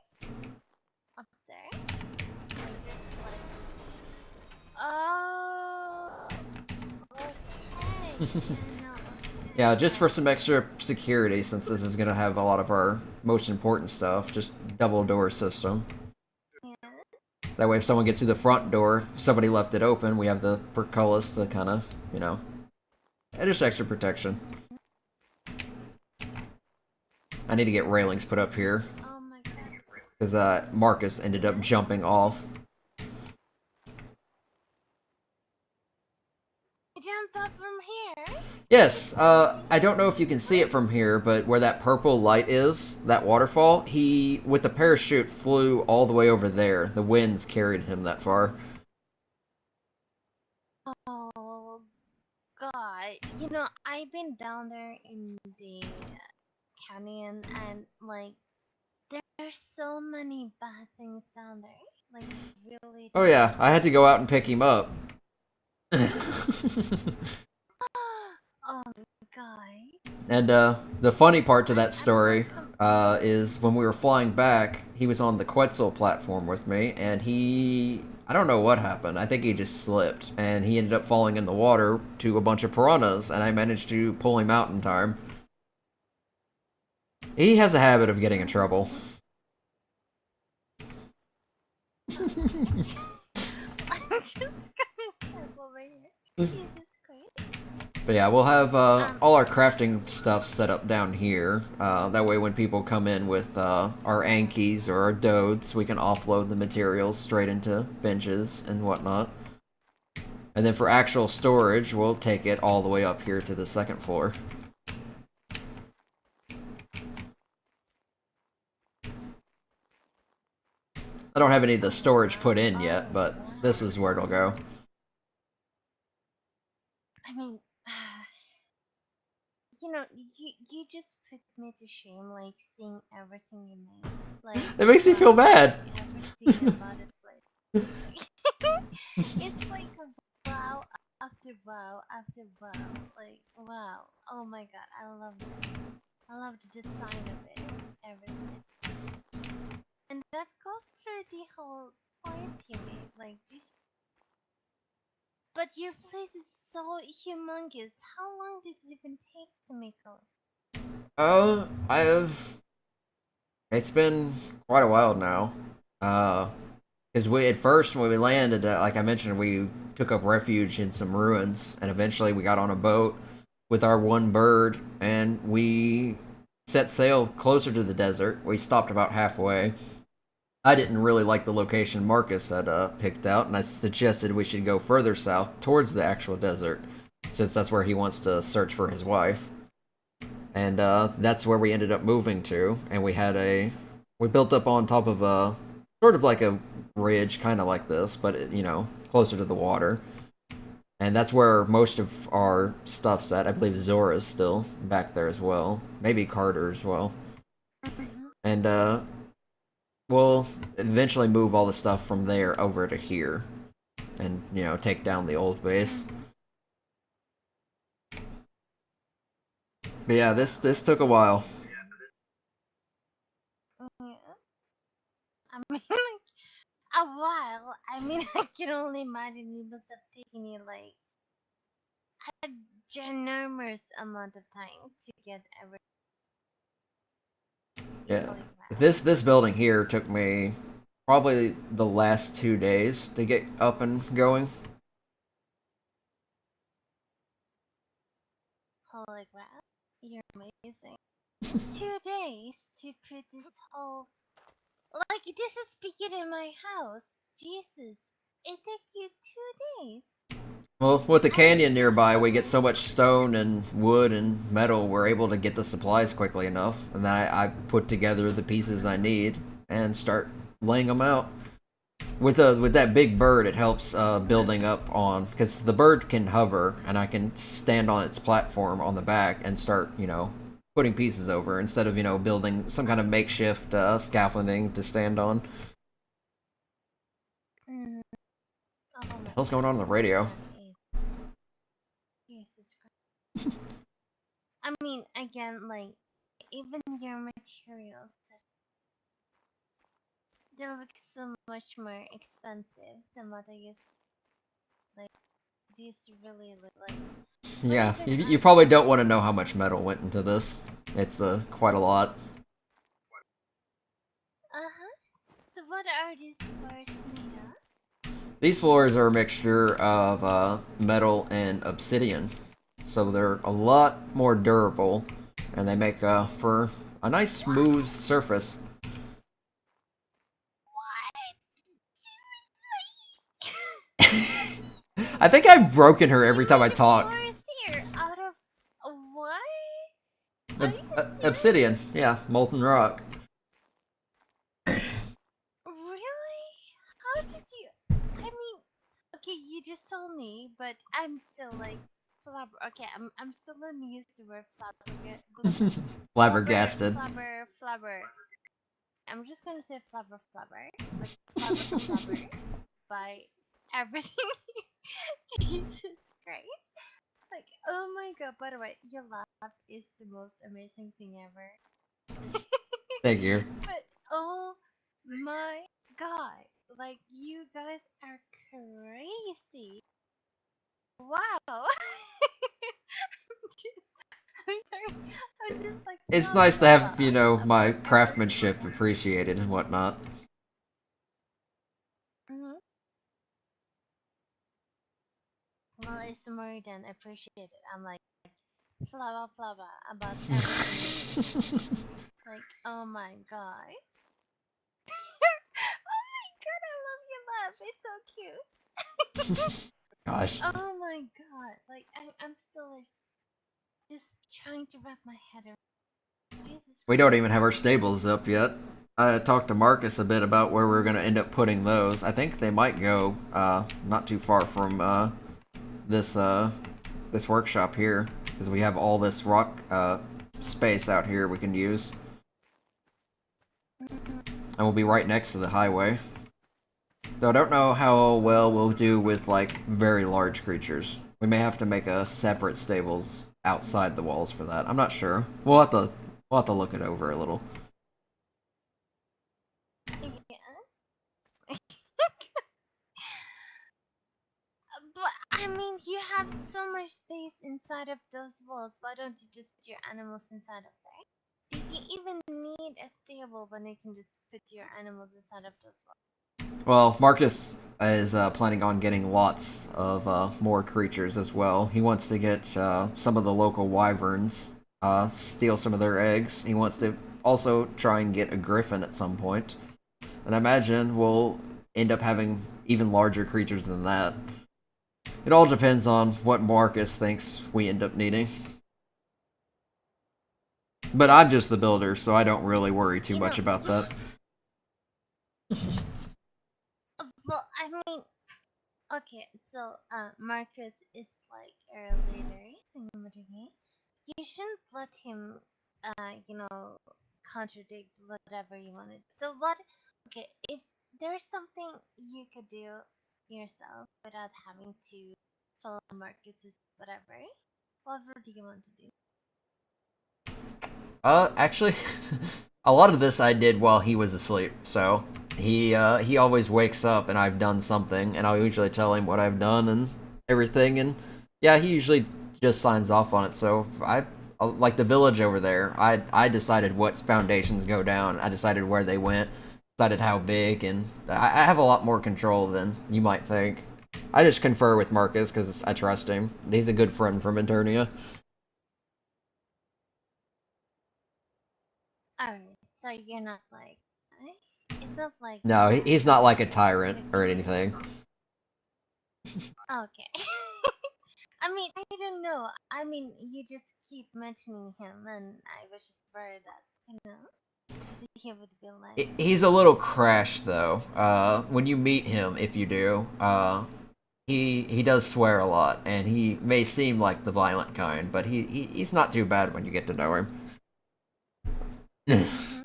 up there? Like this, like. Oh. Okay. Yeah, no. Yeah, just for some extra security, since this is gonna have a lot of our most important stuff. Just double door system. Yeah. That way, if someone gets through the front door, if somebody left it open, we have the portcullis to kind of, you know, and just extra protection. I need to get railings put up here. Oh my god. Because Marcus ended up jumping off. He jumped up from here? Yes, I don't know if you can see it from here, but where that purple light is, that waterfall, he, with the parachute, flew all the way over there. The winds carried him that far. Oh god. You know, I've been down there in the canyon and like there's so many bad things down there. Like really. Oh yeah, I had to go out and pick him up. Oh my god. And the funny part to that story is when we were flying back, he was on the Quetzal platform with me, and I don't know what happened. I think he just slipped, and he ended up falling in the water to a bunch of piranhas, and I managed to pull him out in time. He has a habit of getting in trouble. I'm just gonna step over here. Jesus Christ. But yeah, we'll have all our crafting stuff set up down here. That way when people come in with our Ankies or our Dodes, we can offload the materials straight into benches and whatnot. And then for actual storage, we'll take it all the way up here to the second floor. I don't have any of the storage put in yet, but this is where it'll go. I mean, you know, you just put me to shame, like seeing everything you made. Like It makes me feel bad. everything about this place. It's like wow after wow after wow. Like wow. Oh my god, I love it. I love the design of it. Everything. And that goes through the whole place you made. Like this. But your place is so humongous. How long did it even take to make all? It's been quite a while now. Because at first when we landed, like I mentioned, we took up refuge in some ruins, and eventually we got on a boat with our one bird, and we set sail closer to the desert. We stopped about halfway. I didn't really like the location Marcus had picked out, and I suggested we should go further south towards the actual desert, since that's where he wants to search for his wife. And that's where we ended up moving to, and we built up on top of a, sort of like a ridge, kind of like this, but, you know, closer to the water. And that's where most of our stuff's at. I believe Zora's still back there as well. Maybe Carter as well. And, we'll eventually move all the stuff from there over to here. And, you know, take down the old base. But yeah, this took a while. Yeah. I mean, like a while. I mean, I can only imagine it must have taken you like a ginormous amount of time to get everything. Yeah. This building here took me probably the last 2 days to get up and going. Holy crap. You're amazing. 2 days to put this whole. Like, this is bigger than my house. Jesus. It took you 2 days. Well, with the canyon nearby, we get so much stone and wood and metal, we're able to get the supplies quickly enough. And then I put together the pieces I need and start laying them out. With that big bird, it helps building up on, because the bird can hover, and I can stand on its platform on the back and start, you know, putting pieces over instead of building some kind of makeshift scaffolding to stand on. Mm. Oh What the my hell's going on the radio? God, Jesus Christ. I mean, again, like, even your materials, they look so much more expensive than what I used. Like, these really look like. But Yeah, even you I probably can. don't want to know how much metal went into this. It's quite a lot. Uh-huh. So what are these floors made of? These floors are a mixture of metal and obsidian, so they're a lot more durable, and they make for a nice smooth surface. What? I think I've broken her You every time I made talk. floors here out of what? Are you Obsidian, serious? yeah, molten rock. Really? How did you? I mean, okay, you just told me, but I'm still like flabber. Okay, I'm still learning used the word Flabbergasted. flabber. I'm just gonna say flabber, like flabber by everything. Jesus Christ! Like, oh my God! By the way, your laugh is the most amazing thing ever. Thank you. But oh my God! Like, you guys are crazy. Wow. I'm sorry. I'm just like It's fell nice in to have, love my about everything. craftsmanship appreciated and whatnot. Hmm. Well, it's more than appreciated. I'm like flava about everything you do. Like, oh my God. Oh my God, I love your laugh. It's so cute. Gosh. Oh my God. Like, I'm still like just trying to wrap my head around. Jesus We don't Christ. even have our stables up yet. I talked to Marcus a bit about where we're going to end up putting those. I think they might go not too far from this this workshop here, because we have all this rock space out here we can use, Mhm. and we'll be right next to the highway. Though I don't know how well we'll do with like very large creatures. We may have to make a separate stables outside the walls for that. I'm not sure. We'll have to look it over a little. Yeah. But I mean, you have so much space inside of those walls. Why don't you just put your animals inside of there? Do you even need a stable when you can just put your animals inside of those walls? Well, Marcus is planning on getting lots of more creatures as well. He wants to get some of the local wyverns, steal some of their eggs. He wants to also try and get a griffin at some point. And I imagine we'll end up having even larger creatures than that. It all depends on what Marcus thinks we end up needing. But I'm just the builder, so I don't really worry too You much know, about that. well, I mean, okay, so Marcus is like a leader, thingamajiggy. You shouldn't let him, contradict whatever you wanted. So what? Okay, if there's something you could do yourself without having to follow Marcus's whatever, what do you want to do? Actually, a lot of this I did while he was asleep. So he always wakes up and I've done something, and I'll usually tell him what I've done and everything, and yeah, he usually just signs off on it. So I like the village over there. I decided what foundations go down. I decided where they went, decided how big, and I have a lot more control than you might think. I just confer with Marcus because I trust him. He's a good friend from Eternia. Alright, so you're not like, it's not like No, he's not like a tyrant if or you get anything. okay. I mean, I don't know. I mean, you just keep mentioning him, and I was just worried that, he would be like, He's a little crash though. When you meet him, if you do, he does swear a lot, and he may seem like the violent kind, but he's not too bad when you get to know him. Mm-hmm.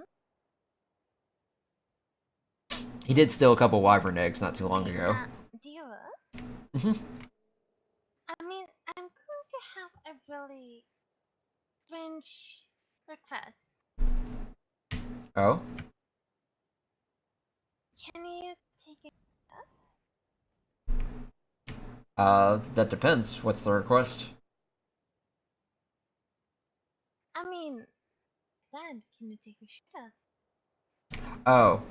He did steal a couple wyvern eggs not too long ago. Deal. Mhm. I mean, I'm going to have a really strange request. Oh? Can you take it up? That depends. What's the request? I mean, Sad, can you take a shit up? Oh.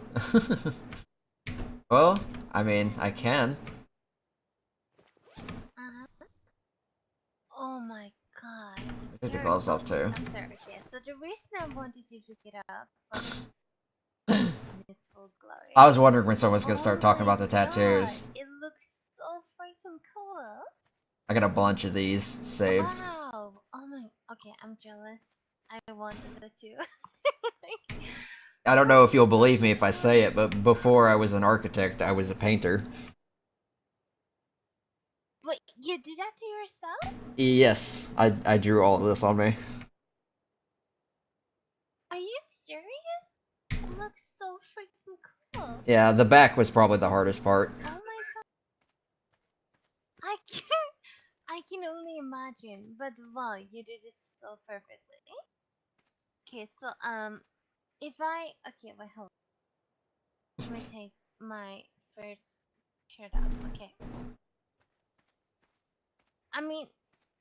Well, I mean, I can. Uh-huh. Oh my god. I take the You're, gloves off too. I'm sorry, okay. So the reason I wanted you to get up was in its full glory. I was wondering when someone was gonna Oh start talking my about the god, tattoos. it looks so freaking cool. I got a bunch of these saved. Wow. Oh my. Okay, I'm jealous. I wanted it too. I don't know if you'll believe me if I Oh say my it, but before I was an architect, I was a painter. Wait, you did that to yourself? Yes, I drew all of this on me. Are you serious? It looks so freaking cool. Yeah, the back was probably the hardest part. Oh my god. I can only imagine. But wow, you did it so perfectly. Okay, so if I okay, wait, hold on. Let me take my first shirt off. Okay. I mean,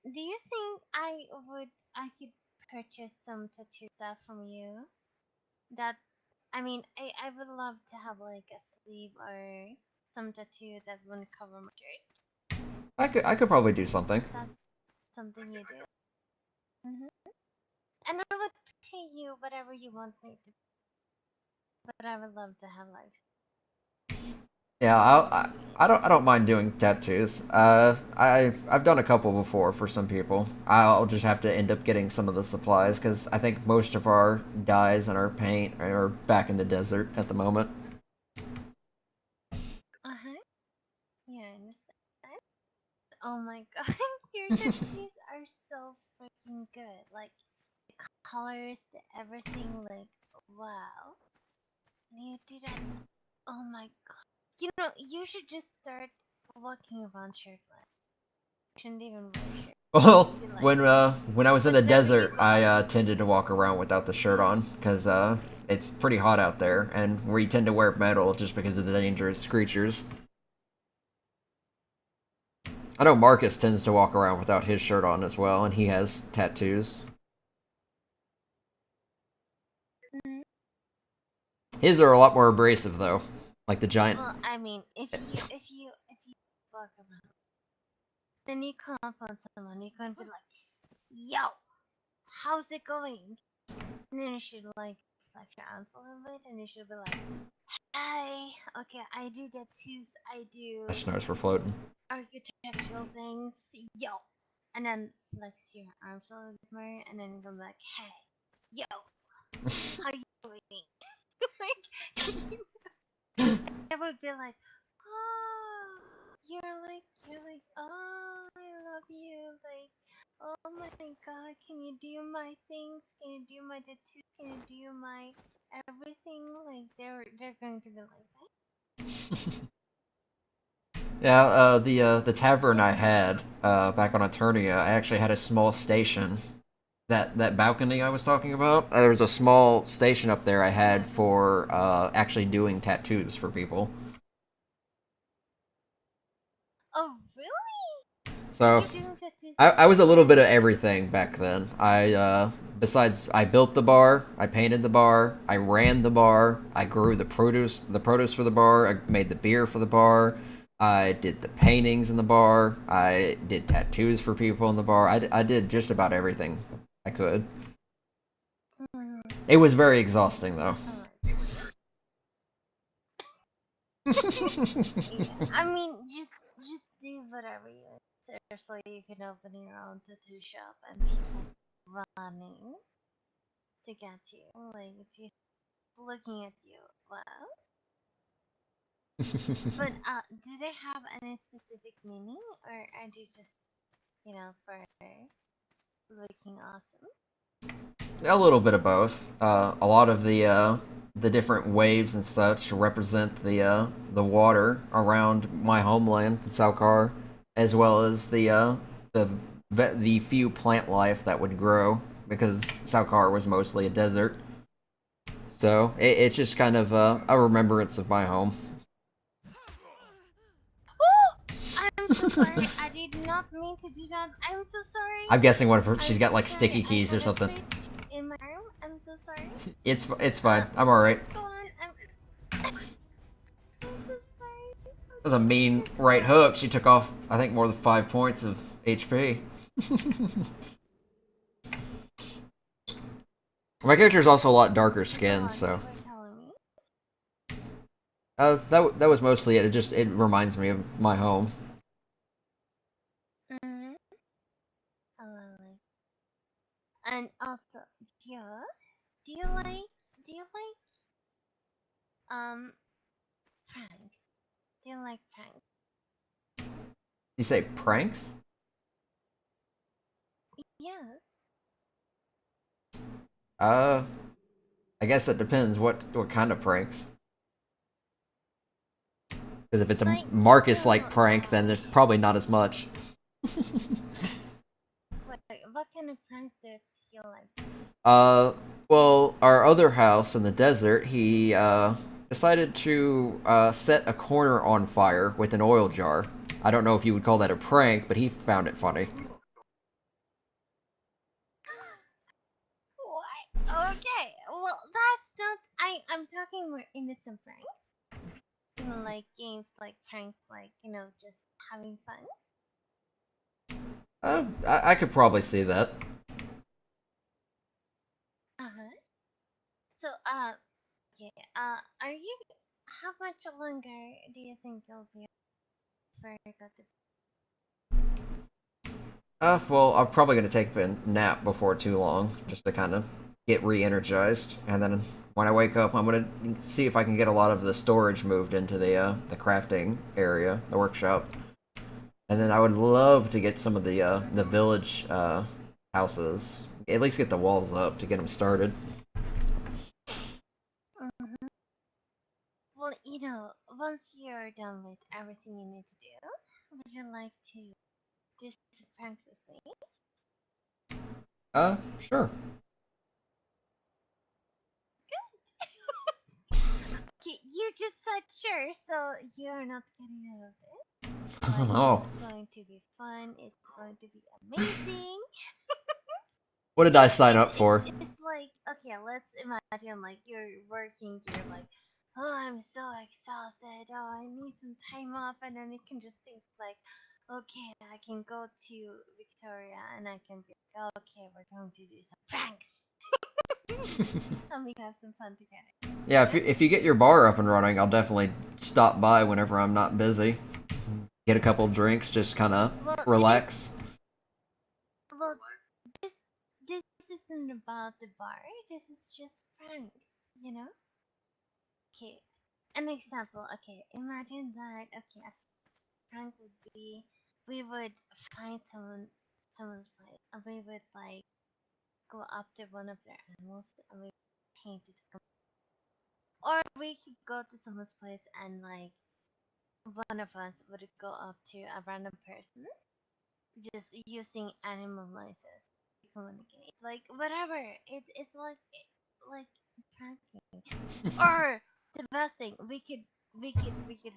do you think I could purchase some tattoo stuff from you? That I mean, I would love to have like a sleeve or some tattoo that wouldn't cover my shirt. I could probably do something. That's something you do. And I would pay you whatever you want me to. But I would love to have like. Yeah, I don't mind doing tattoos. I've done a couple before for some people. I'll just have to end up getting some of the supplies because I think most of our dyes and our paint are back in the desert at the moment. Uh huh. Yeah, I understand. Oh my god, your tattoos are so freaking good. Like the colors, the everything. Like wow. You do that. Oh my god. You know, you should just start walking around shirtless. You shouldn't even wear a shirt. Well, Be like, when I was in the whatever you desert, I want. tended to walk around without the shirt on because it's pretty hot out there, and we tend to wear metal just because of the dangerous creatures. I know Marcus tends to walk around without his shirt on as well, and he has tattoos. Mm, His are a lot more abrasive though, like the giant. well, I mean, if you walk around, then you come up on someone, you can be like, "Yo, how's it going?" And then you should like flex your arms a little bit, and you should be like, "Hi, okay, I do tattoos, I My do snars were floating. architectural things, yo," and then flex your arms a little bit more, and then go like, "Hey, yo, how you doing?" Like, I would be like, oh, you're like, oh, I love you. Like, oh my god, can you do my things? Can you do my tattoo? Can you do my everything? Like, they're going to be like that. Yeah, the tavern I had back on Eternia, I actually had a small station. That balcony I was talking about, there was a small station up there I had for actually doing tattoos for people. Oh, really? So You're doing tattoos I was a little bit of too? everything back then. Besides I built the bar, I painted the bar, I ran the bar, I grew the produce for the bar, I made the beer for the bar, I did the paintings in the bar, I did tattoos for people in the bar. I did just about everything I could. Hmm. It was very exhausting though. Oh my yeah. I mean, just do whatever you want. Seriously, you can open your own tattoo shop and people running to get you. Like, just looking at you. Wow. But do they have any specific meaning, or are they just, for looking awesome? A little bit of both. A lot of the different waves and such represent the water around my homeland, the Saukar, as well as the few plant life that would grow because Saukar was mostly a desert. So it's just kind of a remembrance of my home. Oh, I'm so sorry. I did not mean to do that. I'm so sorry. I'm guessing one of her, she's I'm got so like sorry. sticky keys I or shot a something. switch in my arm. I'm so sorry. It's fine. I'm all right. Please go on. I'm so sorry. That was a mean It's right fine. hook. She took off, I think, more than 5 points of HP. My character is also a lot darker Go skinned, on. so You were telling me. that was mostly it. It reminds me of my home. Mm-hmm. Lovely. And also, Joe, do you like do you like pranks? Do you like pranks? You say pranks? Yes. Uh, I guess it depends what kind of pranks. Because if it's a Like Marcus like prank, then it's probably not as much. what kind of pranks does he like? Well, our other house in the desert, he decided to set a corner on fire with an oil jar. I don't know if you would call that a prank, but he found it funny. What? Okay. Well, that's not. I'm talking more innocent pranks. Like games, like pranks, like just having fun. I could probably see that. Uh huh. So, yeah. Are you? How much longer do you think you'll be before you go to? Well, I'm probably gonna take a nap before too long, just to kind of get re-energized, and then when I wake up, I'm gonna see if I can get a lot of the storage moved into the crafting area, the workshop, and then I would love to get some of the village houses, at least get the walls up to get them started. Mm-hmm. Well, once you're done with everything you need to do, would you like to do some pranks this week? Sure. Okay, you just said sure, so you're not getting out of this. Like, Oh, it's going to be fun. It's going to be amazing. what did I sign It's up it's for? it's like, okay, let's imagine like you're working, you're like, oh, I'm so exhausted. Oh, I need some time off, and then you can just think like, okay, I can go to Victoria, and I can be like, okay, we're going to do some pranks, and we have some fun together. Yeah, if you get your bar up and running, I'll definitely stop by whenever I'm not busy. Get a couple drinks, just kind of Well, relax. well, this this isn't about the bar. This is just pranks. Okay, an example. Okay, imagine that. Okay, a prank would be we would find someone's place, and we would like go up to one of their animals and we paint it. Or we could go to someone's place and like one of us would go up to a random person just using animal noises to communicate. Like whatever. It's like pranking. Or the best thing, we could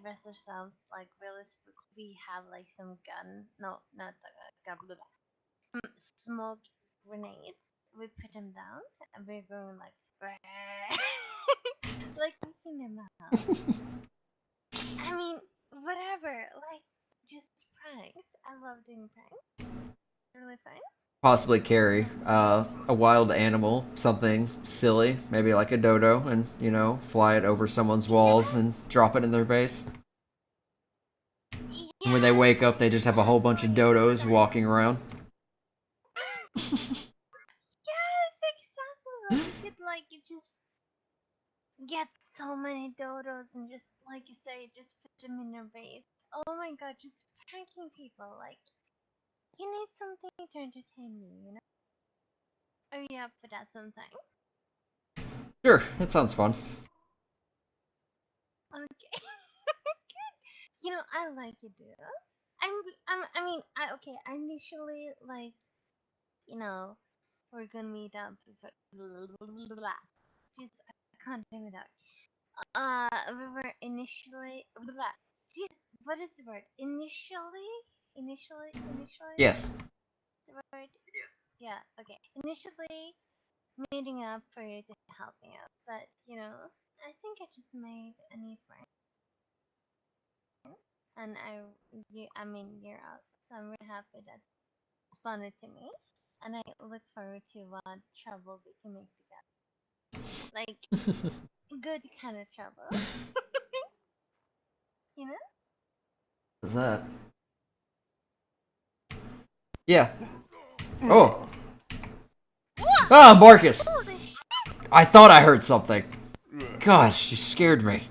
rest ourselves like really spook. We have like some gun, no, not gun, blah, blah, smoke grenades. We put them down and we're going like like freaking them out. I mean, whatever. Like just pranks. I love doing pranks. Really fun. Possibly carry a wild animal, something silly, maybe like a dodo, and fly it over someone's walls Yes, and drop it in their base. And when they yes, wake up, they just have a whole bunch of exactly. dodos walking around. Yes, exactly. Like you could like you just get so many dodos and just like you say, just put them in your base. Oh my god, just pranking people. Like you need something to entertain you. Are you up for that sometime? Sure, that sounds fun. Okay. You know, I like it, dude. I mean, okay. I initially like, you know, we're gonna meet up. Just I can't do that. We were initially. Jeez, what is the word? Initially. Yes. The word. Yeah. Okay. Initially meeting up for you to help me out, but you know, I think I just made a new friend, and I mean, you're awesome. So I'm really happy that responded to me, and I look forward to what trouble we can make together. Like good kind of trouble, you know? What's that? Yeah. Oh. Ah, Marcus! Holy shit! I thought I heard something. Gosh, you scared me.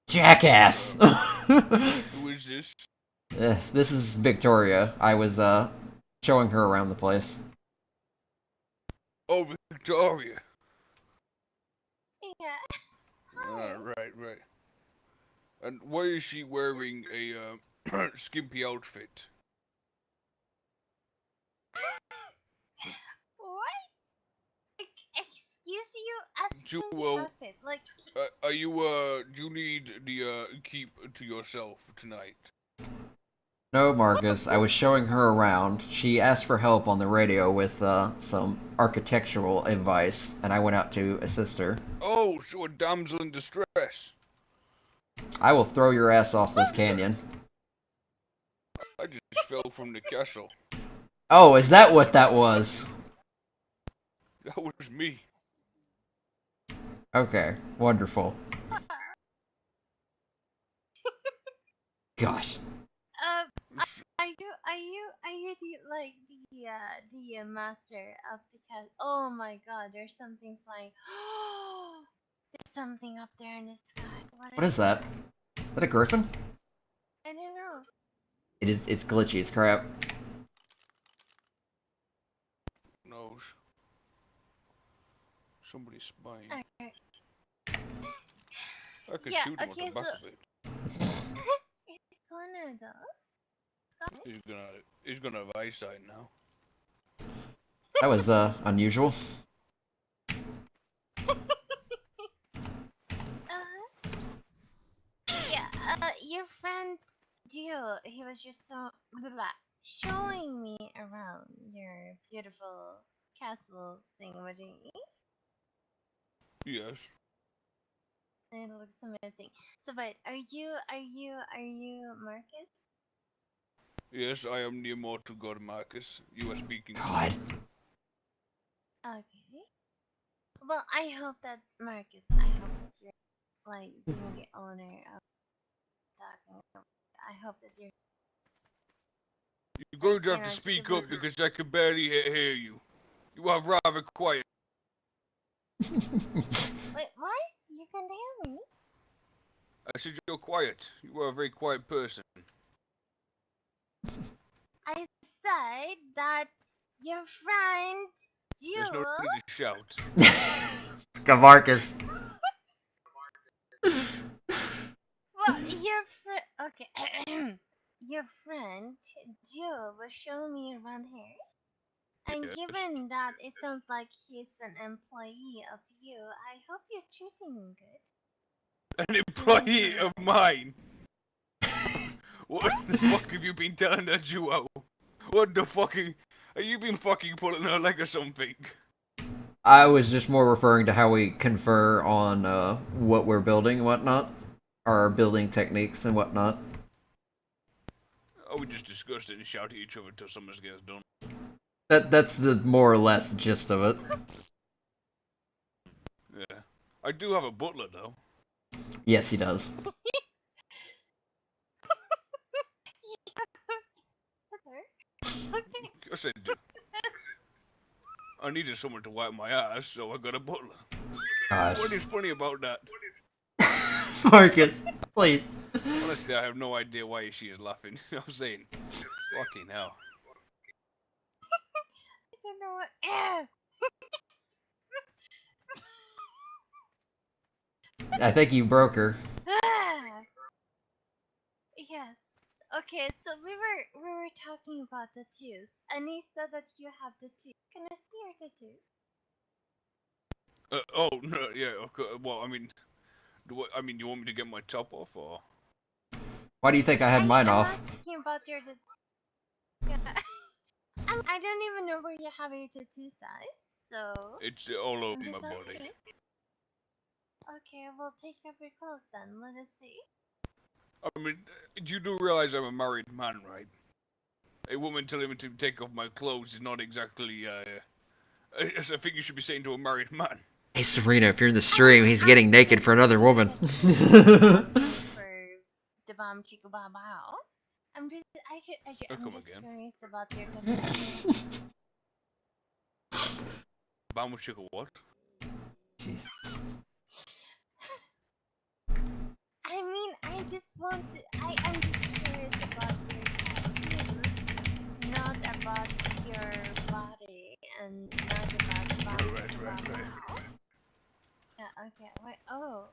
Jackass! Who is this? This is Victoria. I was, showing her around the place. Oh, Victoria. Yeah. Hi. Right. And why is she wearing a skimpy outfit? What? Excuse you? Asking the Jewel, outfit. Like, are you, do you need the, keep to yourself tonight? No, Marcus, I was showing her around. She asked for help on the radio with, some architectural advice, and I went out to assist her. Oh, so a damsel in distress. I will throw your ass off this canyon. I just fell from the castle. Oh, is that what that was? That was me. Okay, wonderful. Gosh. are you the master of the cat? Oh my God, there's something flying. There's something up there in the sky. What is that? Is that a griffin? I don't know. It's glitchy as crap. Who knows? Somebody's spying. Alright. I could Yeah, shoot him okay, with the back so- of it. It's gonna though. He's gonna have eyesight now. That was, unusual. Yeah, your friend Dio, he was just showing me around your beautiful castle thing. What do you Yes. It looks amazing. So, wait, are you Marcus? Yes, I am the immortal god Marcus. You are speaking to God. me. Okay. Well, I hope that Marcus. I hope that you're like being the owner of talking. I hope that you're You're going to you have to know, speak civil- up because I can barely hear you. You are rather quiet. Wait, what? You can hear me? I said you're quiet. You are a very quiet person. I said that your friend There's no Jewel. need to shout. Go, Marcus. Well, your friend. Okay. Your friend Jewel was showing me around here. And Yes. given that it sounds like he's an employee of you, I hope you're treating him good. An employee of mine. What the fuck have you been telling that duo? What the fucking... Have you been fucking pulling her leg or something? I was just more referring to how we confer on, what we're building and whatnot. Our building techniques and whatnot. Oh, we just discussed it and shout at each other until something gets done. That's the more or less gist of it. Yeah. I do have a butler, though. Yes, he does. Okay. Yes, I do. I needed someone to wipe my ass, so I got a butler. Gosh. What is funny about that? Marcus, please. Honestly, I have no idea why she's laughing. You know what I'm saying? Fucking hell. know what. Eh. I think you broke her. Ah. Yes. Okay, so we were talking about tattoos, and he said that you have tattoos. Can I see your tattoo? Oh no, yeah. Okay. Well, I mean, you want me to get my top off, or? Why do you think I had mine I'm off? asking about your yeah. I don't even know where you have your tattoo site, so It's all over I'm my just body. asking. Okay, well take off your clothes then. Let us see. I mean, you do realize I'm a married man, right? A woman telling me to take off my clothes is not exactly, I think you should be saying to a married man. Hey Serena, if you're in the stream, he's getting naked for another woman. For the bomb chico bow bow. I'm just Oh, I'm come just again. curious about your tattoo. Bama chicka what? Jesus. I mean, I just want to. I'm just curious about your tattoo, not about your body, and not about the body. Right. Yeah. Okay. Wait. Oh.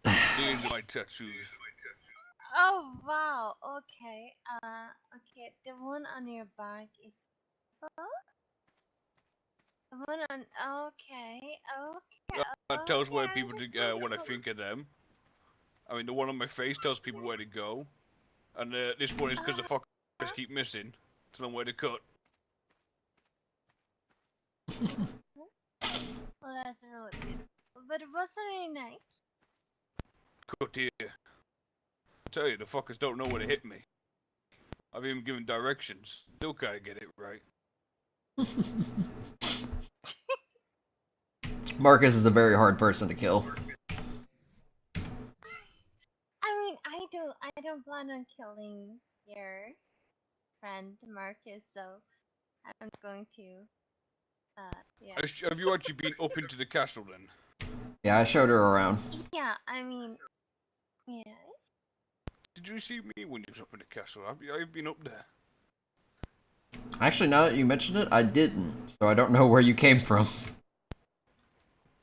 These are my tattoos. Oh wow. Okay. Okay. The one on your back is. The one on. Okay. Okay. That tells Okay. where I people understand what I you. think of them. I mean, the one on my face tells people where to go, and this one is because the fuckers keep missing. Tell them where to cut. Well, that's really beautiful. But it was really nice. Cut here. I tell you, the fuckers don't know where to hit me. I've even given directions. Still can't get it right. Marcus is a very hard person to kill. I mean, I don't plan on killing your friend Marcus, so I'm going to, yeah. Have you actually been up into the castle then? Yeah, I showed her around. Yeah, I mean, yeah. Did you see me when you was up in the castle? I've been up there. Actually, now that you mention it, I didn't. So I don't know where you came from.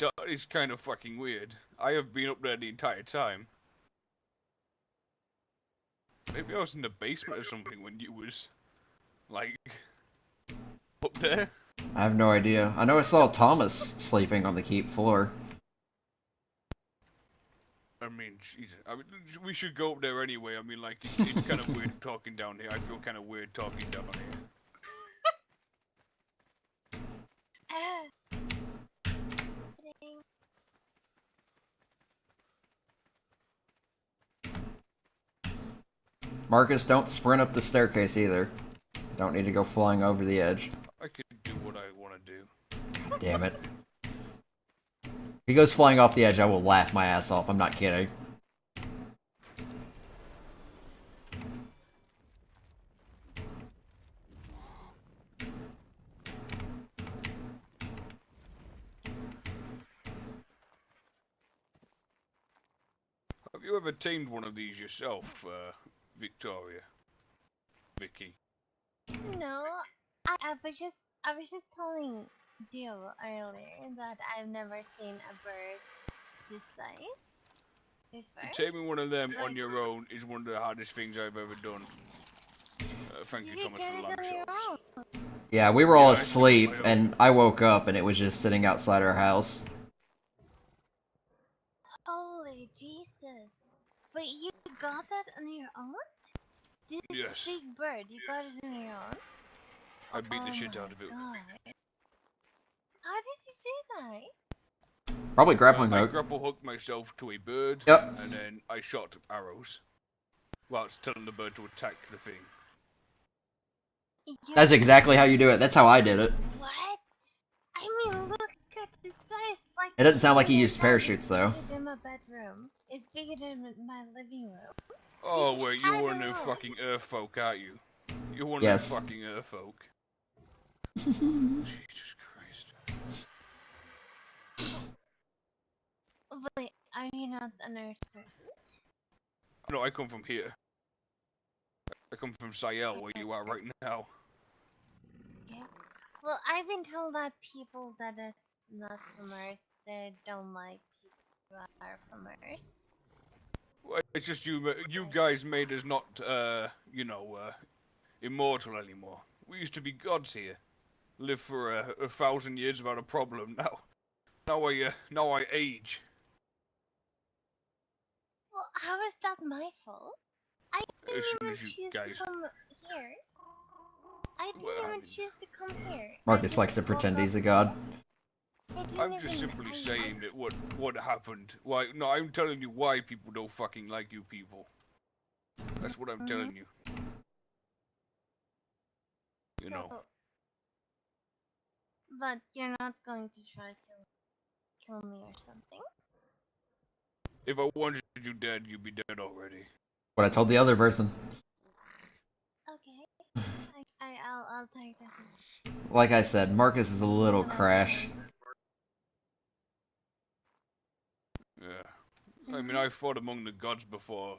That is kind of fucking weird. I have been up there the entire time. Maybe I was in the basement or something when you was, like, up there. I have no idea. I know I saw Thomas sleeping on the keep floor. I mean, Jesus. I mean, we should go up there anyway. I mean, like, it's kind of weird talking down here. I feel kind of weird talking down here. Kidding. Marcus, don't sprint up the staircase either. Don't need to go flying over the edge. I could do what I want to do. Damn it. If he goes flying off the edge, I will laugh my ass off. I'm not kidding. Have you ever tamed one of these yourself, Victoria? Vicky? No, I was just telling Dio earlier that I've never seen a bird this size before. Taming one of them on your own is one of the hardest things I've ever done. Thank you, Thomas, get for the it lamb on your chops. own. Yeah, we were all Yeah, I did asleep, my own. and I woke up, and it was just sitting outside our house. Holy Jesus! But you got that on your own? This Yes. big bird, you got it on your own? I beat the shit my out of it. God. How did you do that? Probably grappling I hook. grapple hooked myself to a bird, Yep. and then I shot arrows. Whilst telling the bird to attack the thing. That's exactly how you do it. That's how I did it. What? I mean, look at the size. Like It doesn't sound like he my used bed parachutes, is though. bigger than my bedroom. It's bigger than my living room. Oh wait, you're I one of don't them know. fucking earth folk, aren't you? You're one Yes. of them fucking earth folk. Jesus Christ. Wait, are you not a nurse person? No, I come from here. I come from Sayel, where you are right now. Yeah. Well, I've been told that people that is not from Earth, they don't like people who are from Earth. Well, it's just you guys made us not, immortal anymore. We used to be gods here. Live for 1,000 years without a problem. Now I age. Well, how is that my fault? I As didn't soon even as you choose guys. to come here. I didn't Well, I even mean- choose to come here. Marcus likes to pretend he's a god. I'm just simply saying that what happened. Why? No, I'm telling you why people don't fucking like you people. That's what I'm telling you. You know. But you're not going to try to kill me or something? If I wanted you dead, you'd be dead already. What I told the other person. Okay. I'll take that. Like I said, Marcus is a little crash. Yeah. I mean, I fought among the gods before.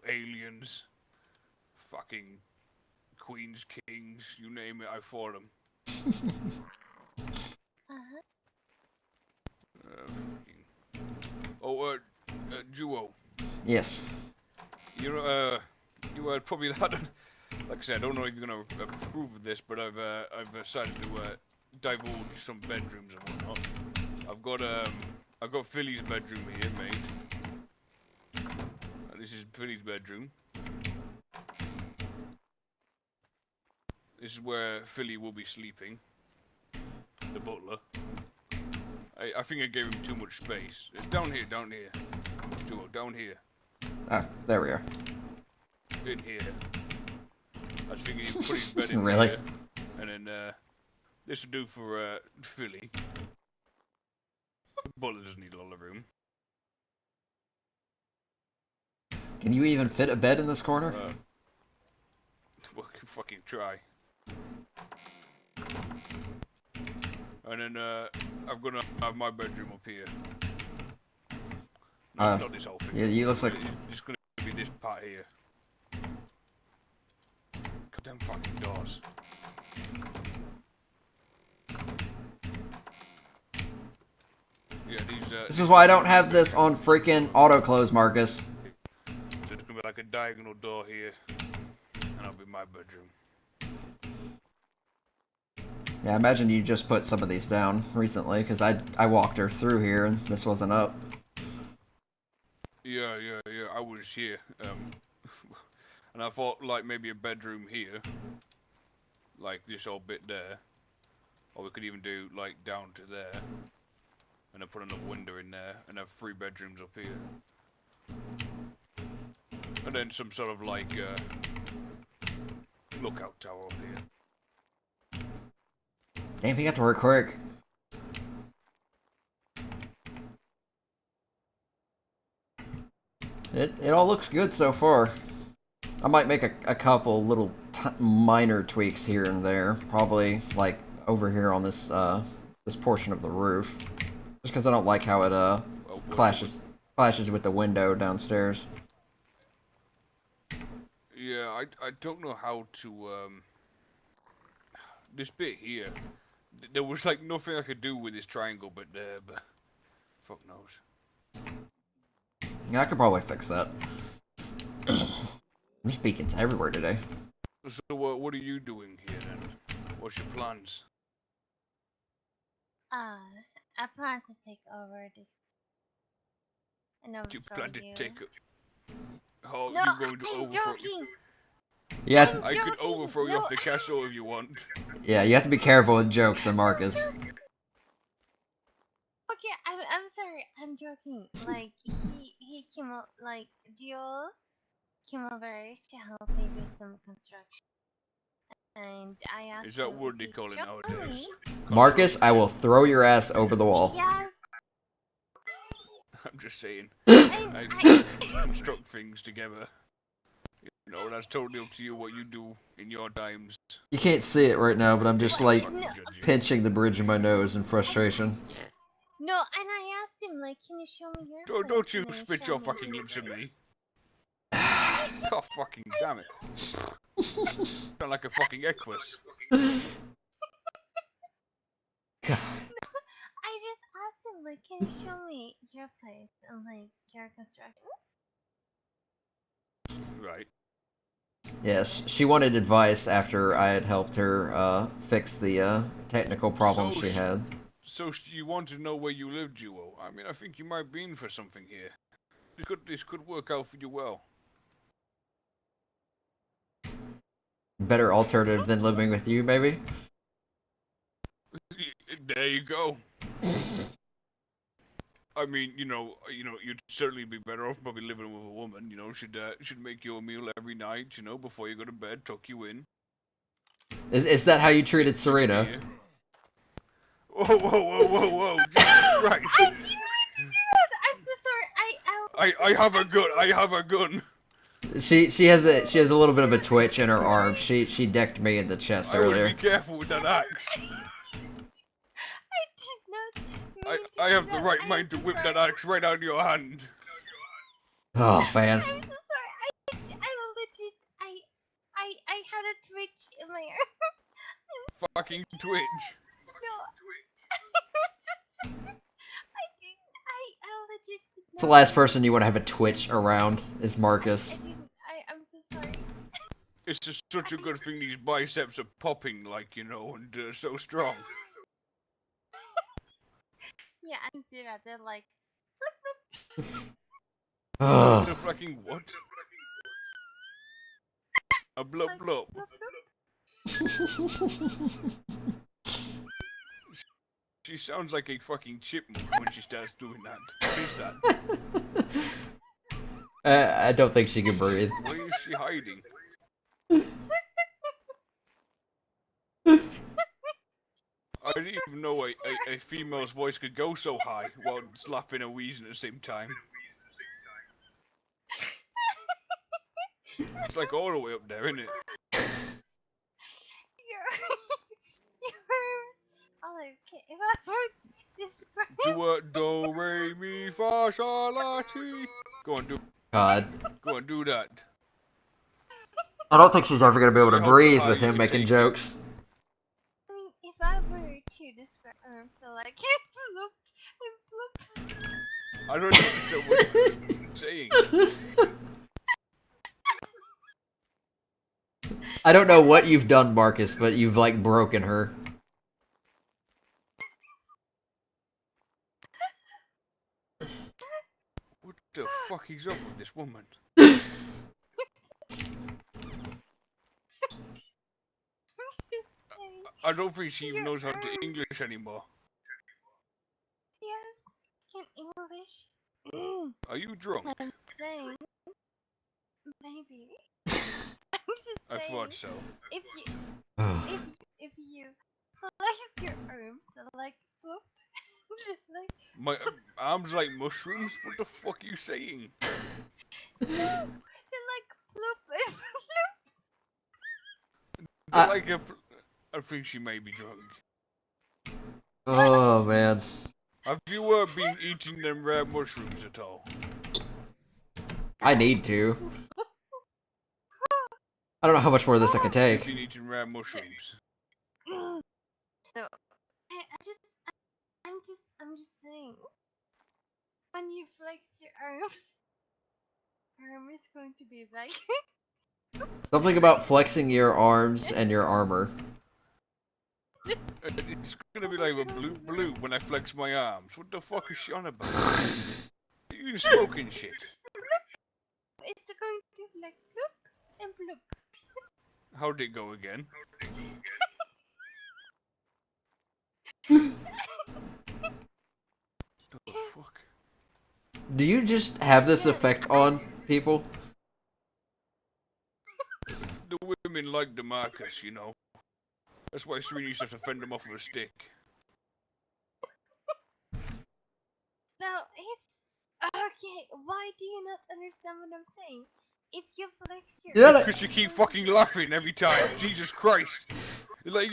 Aliens, fucking queens, kings, you name it. I fought them. Uh-huh. Duo. Yes. You probably that. Like I said, I don't know if you're gonna approve of this, but I've decided to divulge some bedrooms and whatnot. I've got Philly's bedroom here, mate. And this is Philly's bedroom. This is where Philly will be sleeping. The butler. I think I gave him too much space. It's down here. Duo, down here. Ah, there we are. In here. I was thinking he'd put his bed in Really? here. And then, this would do for, Philly. The butler doesn't need a lot of room. Can you even fit a bed in this corner? Well, fucking try. And then, I'm gonna have my bedroom up here. No, not this whole thing. Yeah, you looks like It's gonna be this part here. Goddamn fucking doors. Yeah, these, this is why I don't have this on freaking auto close, Marcus. there's gonna be like a diagonal door here. And that'll be my bedroom. Yeah, I imagine you just put some of these down recently, because I walked her through here and this wasn't up. Yeah, I was here. And I thought, like, maybe a bedroom here. Like, this whole bit there. Or we could even do, like, down to there. And then put another window in there. And have 3 bedrooms up here. And then some sort of, like, lookout tower up here. Damn, he got to work quick. It all looks good so far. I might make a couple little minor tweaks here and there. Probably like over here on this this portion of the roof, just because I don't like how it clashes with the window downstairs. Yeah, I don't know how to this bit here. There was like nothing I could do with this triangle bit there, but fuck knows. Yeah, I could probably fix that. I'm speaking to everywhere today. So what are you doing here then? What's your plans? I plan to take over this. And Do you overthrow plan to you. take how No, you going to I'm overthrow? joking. Yeah, I could joking. overthrow you No, off the castle if you want. yeah, you have to be careful with jokes, and Marcus. Okay, I'm sorry. I'm joking. Like he came up like Dio came over to help me with some construction, and I asked. Is that him what if they he'd call it show nowadays? me. Marcus, I will throw your ass over the wall. Yes, I'm just saying. and I construct things together. You know, that's totally up to you what you do in your times. You can't see it right now, but I'm just like Fucking No. judge you. pinching the bridge of my nose in frustration. No, and I asked him like, can you show me your Don't place?" you And he spit showed your me. fucking lips at me. Oh, fucking damn it. Sound like a fucking Equus. can you show me your place and like your construction? Right. Yes, she wanted advice after I had helped her fix the technical problems So she had. So you want to know where you live, Duo? I mean, I think you might be in for something here. This could work out for you well. Better alternative than living with you, maybe? There you go. I mean, you'd certainly be better off probably living with a woman. Should make you a meal every night. Before you go to bed, tuck you in. Is that how you treated Serena? Whoa, whoa, whoa, whoa, whoa! Jesus Christ! I didn't mean to do that. I'm so sorry. I have a gun. I have a gun. She has a little bit of a twitch in her arm. She decked me in the chest I would earlier. be careful with that axe. I did not. I have the right mind to whip that axe right out of your hand. Oh man. I'm so sorry. I legit. I had a twitch in my arm. Fucking twitch. No. I didn't. I legit did It's the not. last person you want to have a twitch around is Marcus. I didn't. I'm so sorry. It's just such a good thing these biceps are popping, and so strong. Yeah, I can see that. They're like. Ugh. A fucking what? A blub blub. She sounds like a fucking chipmunk when she starts doing that. What is that? I don't think she can breathe. Where is she hiding? I didn't even know a female's voice could go so high while it's laughing and wheezing at the same time. It's like all the way up there, isn't it? Yours. Oh, okay. If I would describe. Do re mi fa sha la ti. Go on, God. do that. I don't think she's ever gonna be able to See how breathe high with you him can making take it. jokes. I mean, if I were to describe so like look and bloop. I don't understand what you're saying. I don't know what you've done, Marcus, but you've like broken her. What the fuck is up with this woman? I don't think she even knows how to English anymore. Yes, can English. Are you drunk? I'm saying, maybe. I'm just I saying. thought so. If you flex your arms like bloop, like My arms like mushrooms? What the fuck are you saying? no, they're like bloop. They're like a... I think she may be drunk. Oh man. Have you been eating them rare mushrooms at all? I need to. I don't know how much more of this I can You've take. been eating rare mushrooms. No, I'm just saying. When you flex your arms, arm is going to be like. Something about flexing your arms and your armor. It's gonna be like a blue when I flex my arms. What the fuck is she on about? You been smoking shit? It's going to be like bloop and bloop. How'd it go again? The fuck? Do you just have this effect on people? The women like DeMarcus, you know. That's why Serena used to have to fend him off with a stick. Now it's okay. Why do you not understand what I'm saying? If you flex your You know Because you keep fucking laughing every time. Jesus Christ. You're like,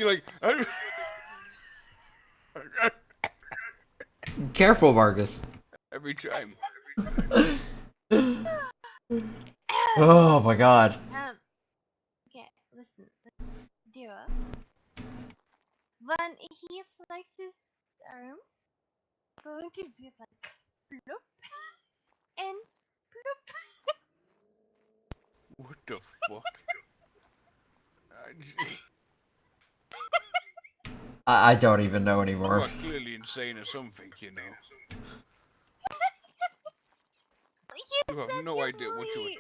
Careful, Marcus. every time. Oh my god. Okay, listen. Duo. When he flexes his arms, going to be like bloop and bloop. What the fuck? I don't even know You anymore. are clearly insane or something, you know. You You have said no you're idea what you really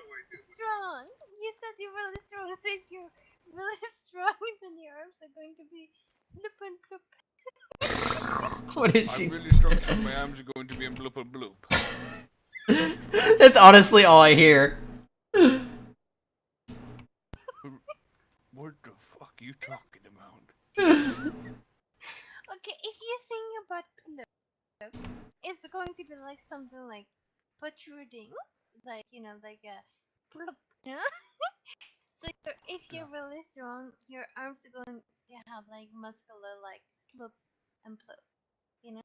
strong. You said you're really strong. So if you're really strong, then your arms are going to be bloop and bloop. What is she? I'm really strong, so my arms are going to be in bloop and bloop. That's honestly all I hear. What the fuck are you talking about? Okay, if you think about bloop, it's going to be like something like protruding, like like a bloop. You know? So if you're really strong, your arms are going to have like muscular like bloop and bloop. You know?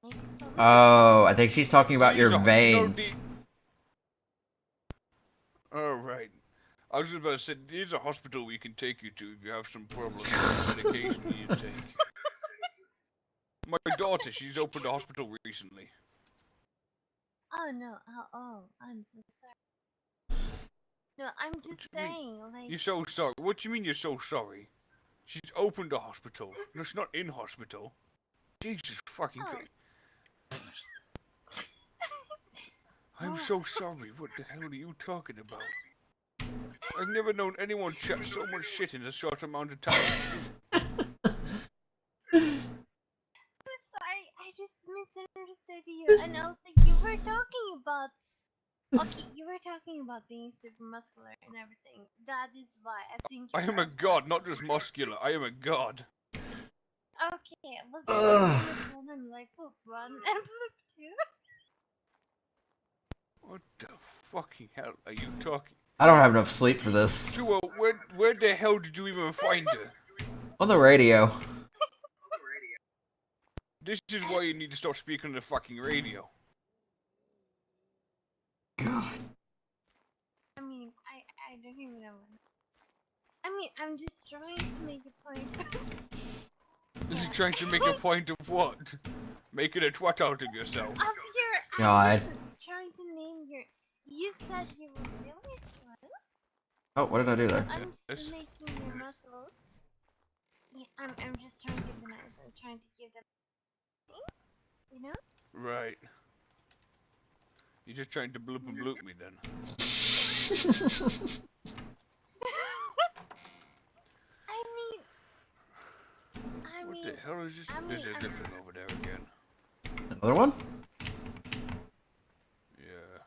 Makes total sense. Oh, I think she's talking about your These are- veins. Alright. I was just about to say, there's a hospital we can take you to if you have some problems with medication you need to take. My daughter, she's opened a hospital recently. Oh no! Oh, I'm so sorry. No, I'm just do you mean? saying, like. You're so sorry. What do you mean you're so sorry? She's opened a hospital. No, she's not in hospital. Jesus fucking Oh. Christ. I'm so sorry. What the hell are you talking about? I've never known anyone chat so much shit in a short amount of time. I'm sorry, I just misunderstood you. And also, you were talking about. Okay, you were talking about being super muscular and everything. That is why I think. I am a god, not just muscular. I am a god. Okay, well then I'm gonna tell them like poop one and poop two. What the fucking hell are you talking? I don't have enough sleep for this. Jewel, where the hell did you even find her? On the radio. This is why you need to stop speaking on the fucking radio. God. I mean, I don't even know. I mean, I'm just trying to make a point. This is trying to make a point of what? Making a twat out of yourself. Of your. God. I'm trying to name your. You said you were really strong. Oh, what did I do there? I'm Yes. just making your muscles. Yeah, I'm just trying to be nice. I'm trying to give them. You know? Right. You're just trying to bloop and bloop me then. I What mean, the hell is this? There's a different over there again. Another one? Yeah.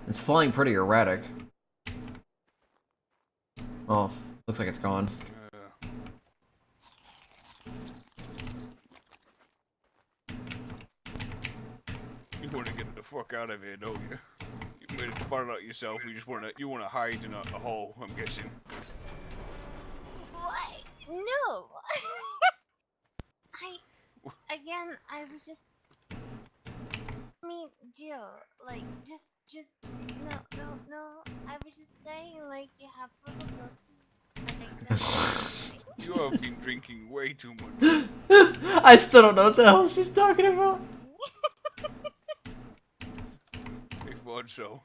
It's flying pretty erratic. Well, looks like it's gone. You want to get the fuck out of here, don't you? You made it far out yourself. You wanna hide in a hole. I'm guessing. what? No. I was just. I mean, Jill, like, just, no. I was just saying, like, you have like, that's You have been drinking way too much. I still don't know what the hell she's talking about. I thought so.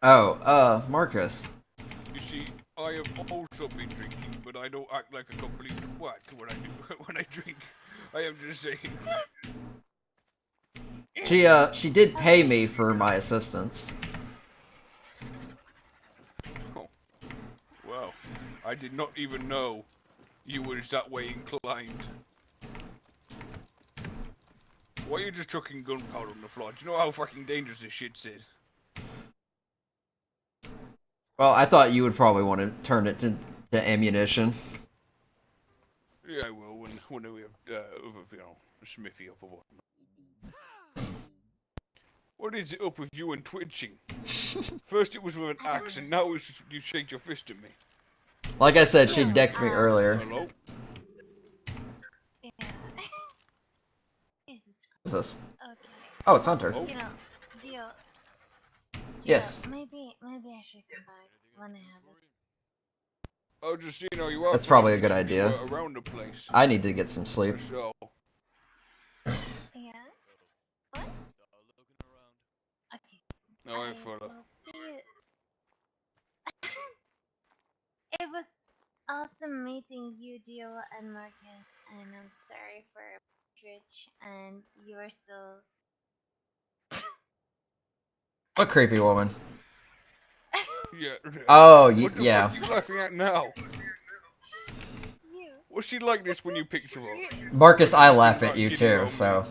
Oh, Marcus. You see, I have also been drinking, but I don't act like a complete twat when I do when I drink. I am just saying. She did pay me for my assistance. Oh, wow. I did not even know you were that way inclined. Why are you just chucking gunpowder on the floor? Do you know how fucking dangerous this shit is? Well, I thought you would probably want to turn it to ammunition. Yeah, I will when we have a smithy up or whatnot. What is it up with you and twitching? First it was with an axe, and now it's just you shake your fist at me. Like I said, she decked me earlier. Hello? Yeah. Jesus What's this? Christ. Okay. Oh, it's Hunter. Oh. Jill. Yes. Maybe I should come back when I have it. Oh, just, you know, you are That's probably a fine, good just idea. around the place. I need to get some sleep. So, Yeah. What? Okay. alright, I fella. will see you. It was awesome meeting you, Dio and Marcus, and I'm sorry for Rich, and you are still. What creepy woman? Yeah. Oh, What the yeah. fuck you laughing at now? You. Was she like this when you picked her up? Marcus, I She's laugh been, at like, you giddy too, about so.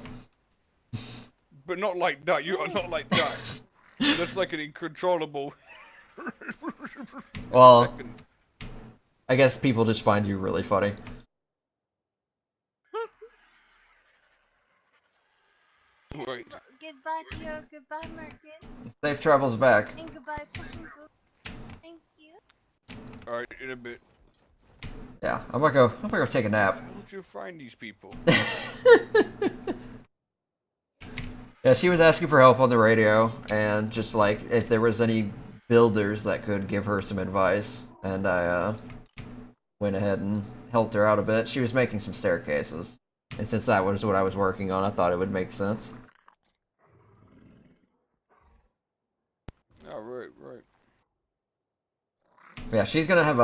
But not like that. You are not like that. That's like an uncontrollable. Well, Second. I guess people just find you really funny. Right. Goodbye, Dio. Goodbye, Marcus. Safe travels back. And goodbye, Pumpkin Boo. Thank you. Alright, in a bit. Yeah, I'm gonna go take a nap. How did you find these people? Yeah, she was asking for help on the radio, and just like if there was any builders that could give her some advice, and I went ahead and helped her out a bit. She was making some staircases, and since that was what I was working on, I thought it would make sense. Oh, right. Yeah, she's gonna have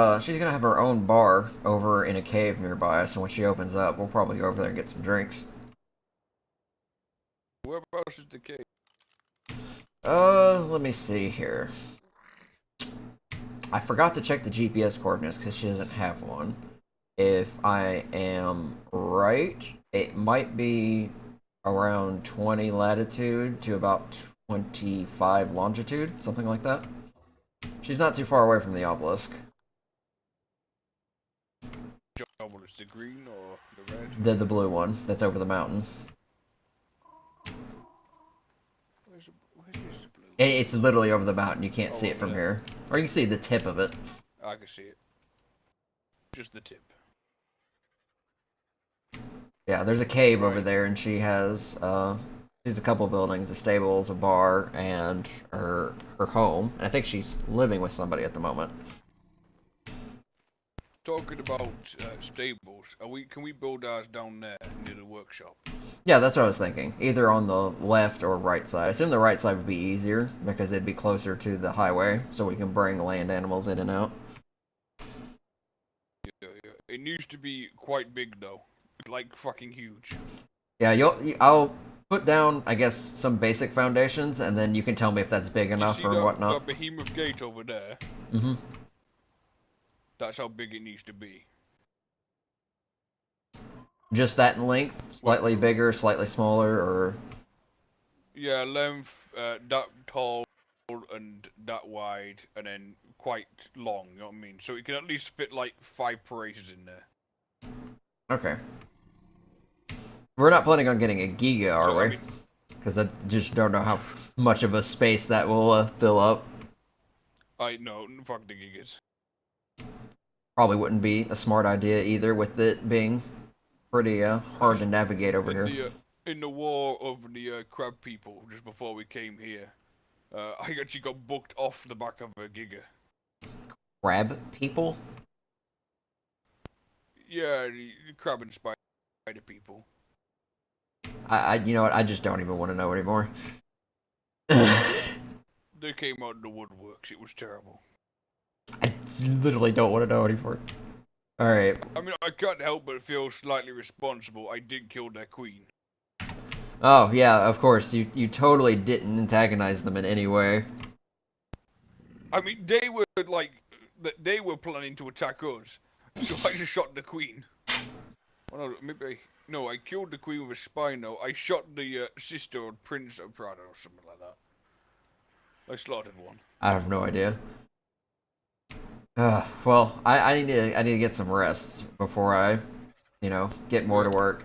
her own bar over in a cave nearby. So when she opens up, we'll probably go over there and get some drinks. Whereabouts is the cave? Let me see here. I forgot to check the GPS coordinates because she doesn't have one. If I am right, it might be around 20 latitude to about 25 longitude, something like that. She's not too far away from the obelisk. Obelisk, the green or the red? The blue one that's over the mountain. Where's the blue? It's literally over the mountain. You can't see it over from there. here. Or you can see the tip of it. I can see it. Just the tip. Yeah, there's a cave over Right. there, and she has she's a couple buildings, the stables, a bar, and her home. And I think she's living with somebody at the moment. Talking about stables, can we build ours down there near the workshop? Yeah, that's what I was thinking. Either on the left or right side. I assume the right side would be easier because it'd be closer to the highway, so we can bring land animals in and out. Yeah. It needs to be quite big though, like fucking huge. Yeah, I'll put down, I guess, some basic foundations, and then you can tell me if that's big enough You see or that, whatnot. that behemoth gate over there? Mm-hmm. That's how big it needs to be. Just that in length, slightly bigger, slightly smaller, or Yeah, length, that tall and that wide, and then quite long, you know what I mean? So it can at least fit like 5 paraces in there. okay. We're not planning on getting a giga, are So, I we? mean- Because I just don't know how much of a space that will fill up. No, fuck the gigas. Probably wouldn't be a smart idea either, with it being pretty hard to navigate over here. In the war over the crab people, just before we came here, I actually got booked off the back of a giga. Crab people? Yeah, the crab and spider people. You know what? I just don't even want to know anymore. They came out of the woodworks. It was terrible. I literally don't want to know anymore. Alright. I mean, I can't help but feel slightly responsible. I did kill their queen. Oh, yeah, of course. You totally didn't antagonize them in any way. I mean, they were planning to attack us, so I just shot the queen. Well, no, I killed the queen with a spino. I shot the sister or prince of Prado or something like that. I slaughtered one. I have no idea. Well, I need to get some rest before I, get more to work.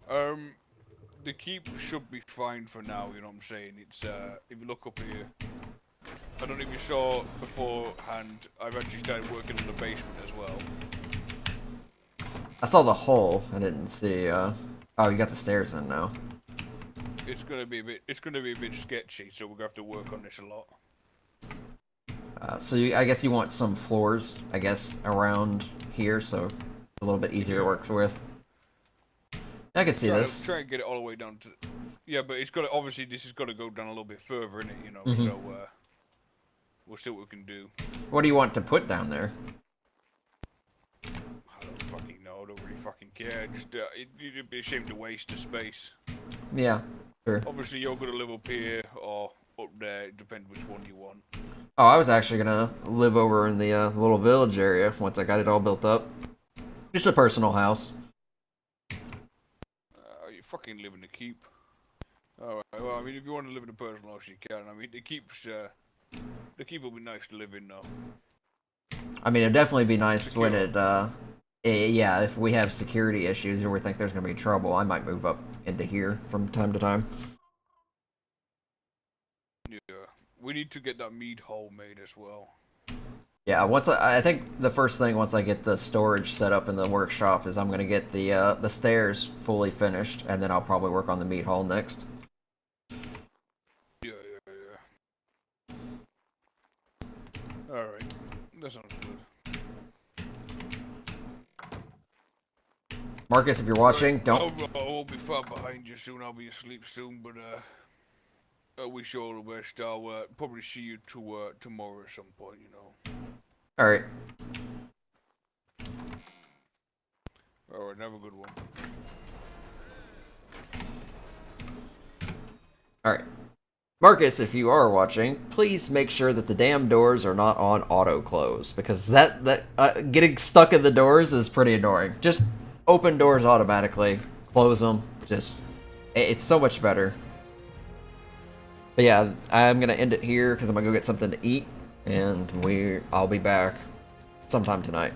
The keep should be fine for now, you know what I'm saying? It's, if you look up here, I don't know if you saw beforehand, I've actually started working on the basement as well. I saw the hole. I didn't see, oh, you got the stairs in now. It's gonna be a bit sketchy, so we're gonna have to work on this a lot. So I guess you want some floors, I guess, around here, so it's a little bit easier to work with. I can see this. Try and get it all the way down to. Yeah, but it's got to, obviously this has got to go down a little bit further in it, you know. Mhm. So we'll see what we can do. What do you want to put down there? I don't fucking know. I don't really fucking care. Just it'd be a shame to waste the space. Yeah, sure. Obviously, you're gonna live up here or up there. It depends which one you want. Oh, I was actually gonna live over in the little village area once I got it all built up. Just a personal house. You fucking live in the keep. Alright, well, I mean, if you want to live in a personal house, you can. I mean, the keep will be nice to live in, though. I mean, it'd definitely be nice Secure. when yeah, if we have security issues or we think there's gonna be trouble, I might move up into here from time to time. Yeah, we need to get that meat hole made as well. Yeah, once I think the first thing once I get the storage set up in the workshop is I'm gonna get the stairs fully finished, and then I'll probably work on the meat hall next. Yeah. Alright, that sounds good. Marcus, if you're watching, don't. I won't be far behind you soon. I'll be asleep soon, but I wish you all the best. I'll probably see you tomorrow at some point, you know. All right. Alright, have a good one. All right. Marcus, if you are watching, please make sure that the damn doors are not on auto close, because that getting stuck in the doors is pretty annoying. Just open doors automatically, close them. Just it's so much better. But yeah, I'm gonna end it here because I'm gonna go get something to eat, and I'll be back sometime tonight.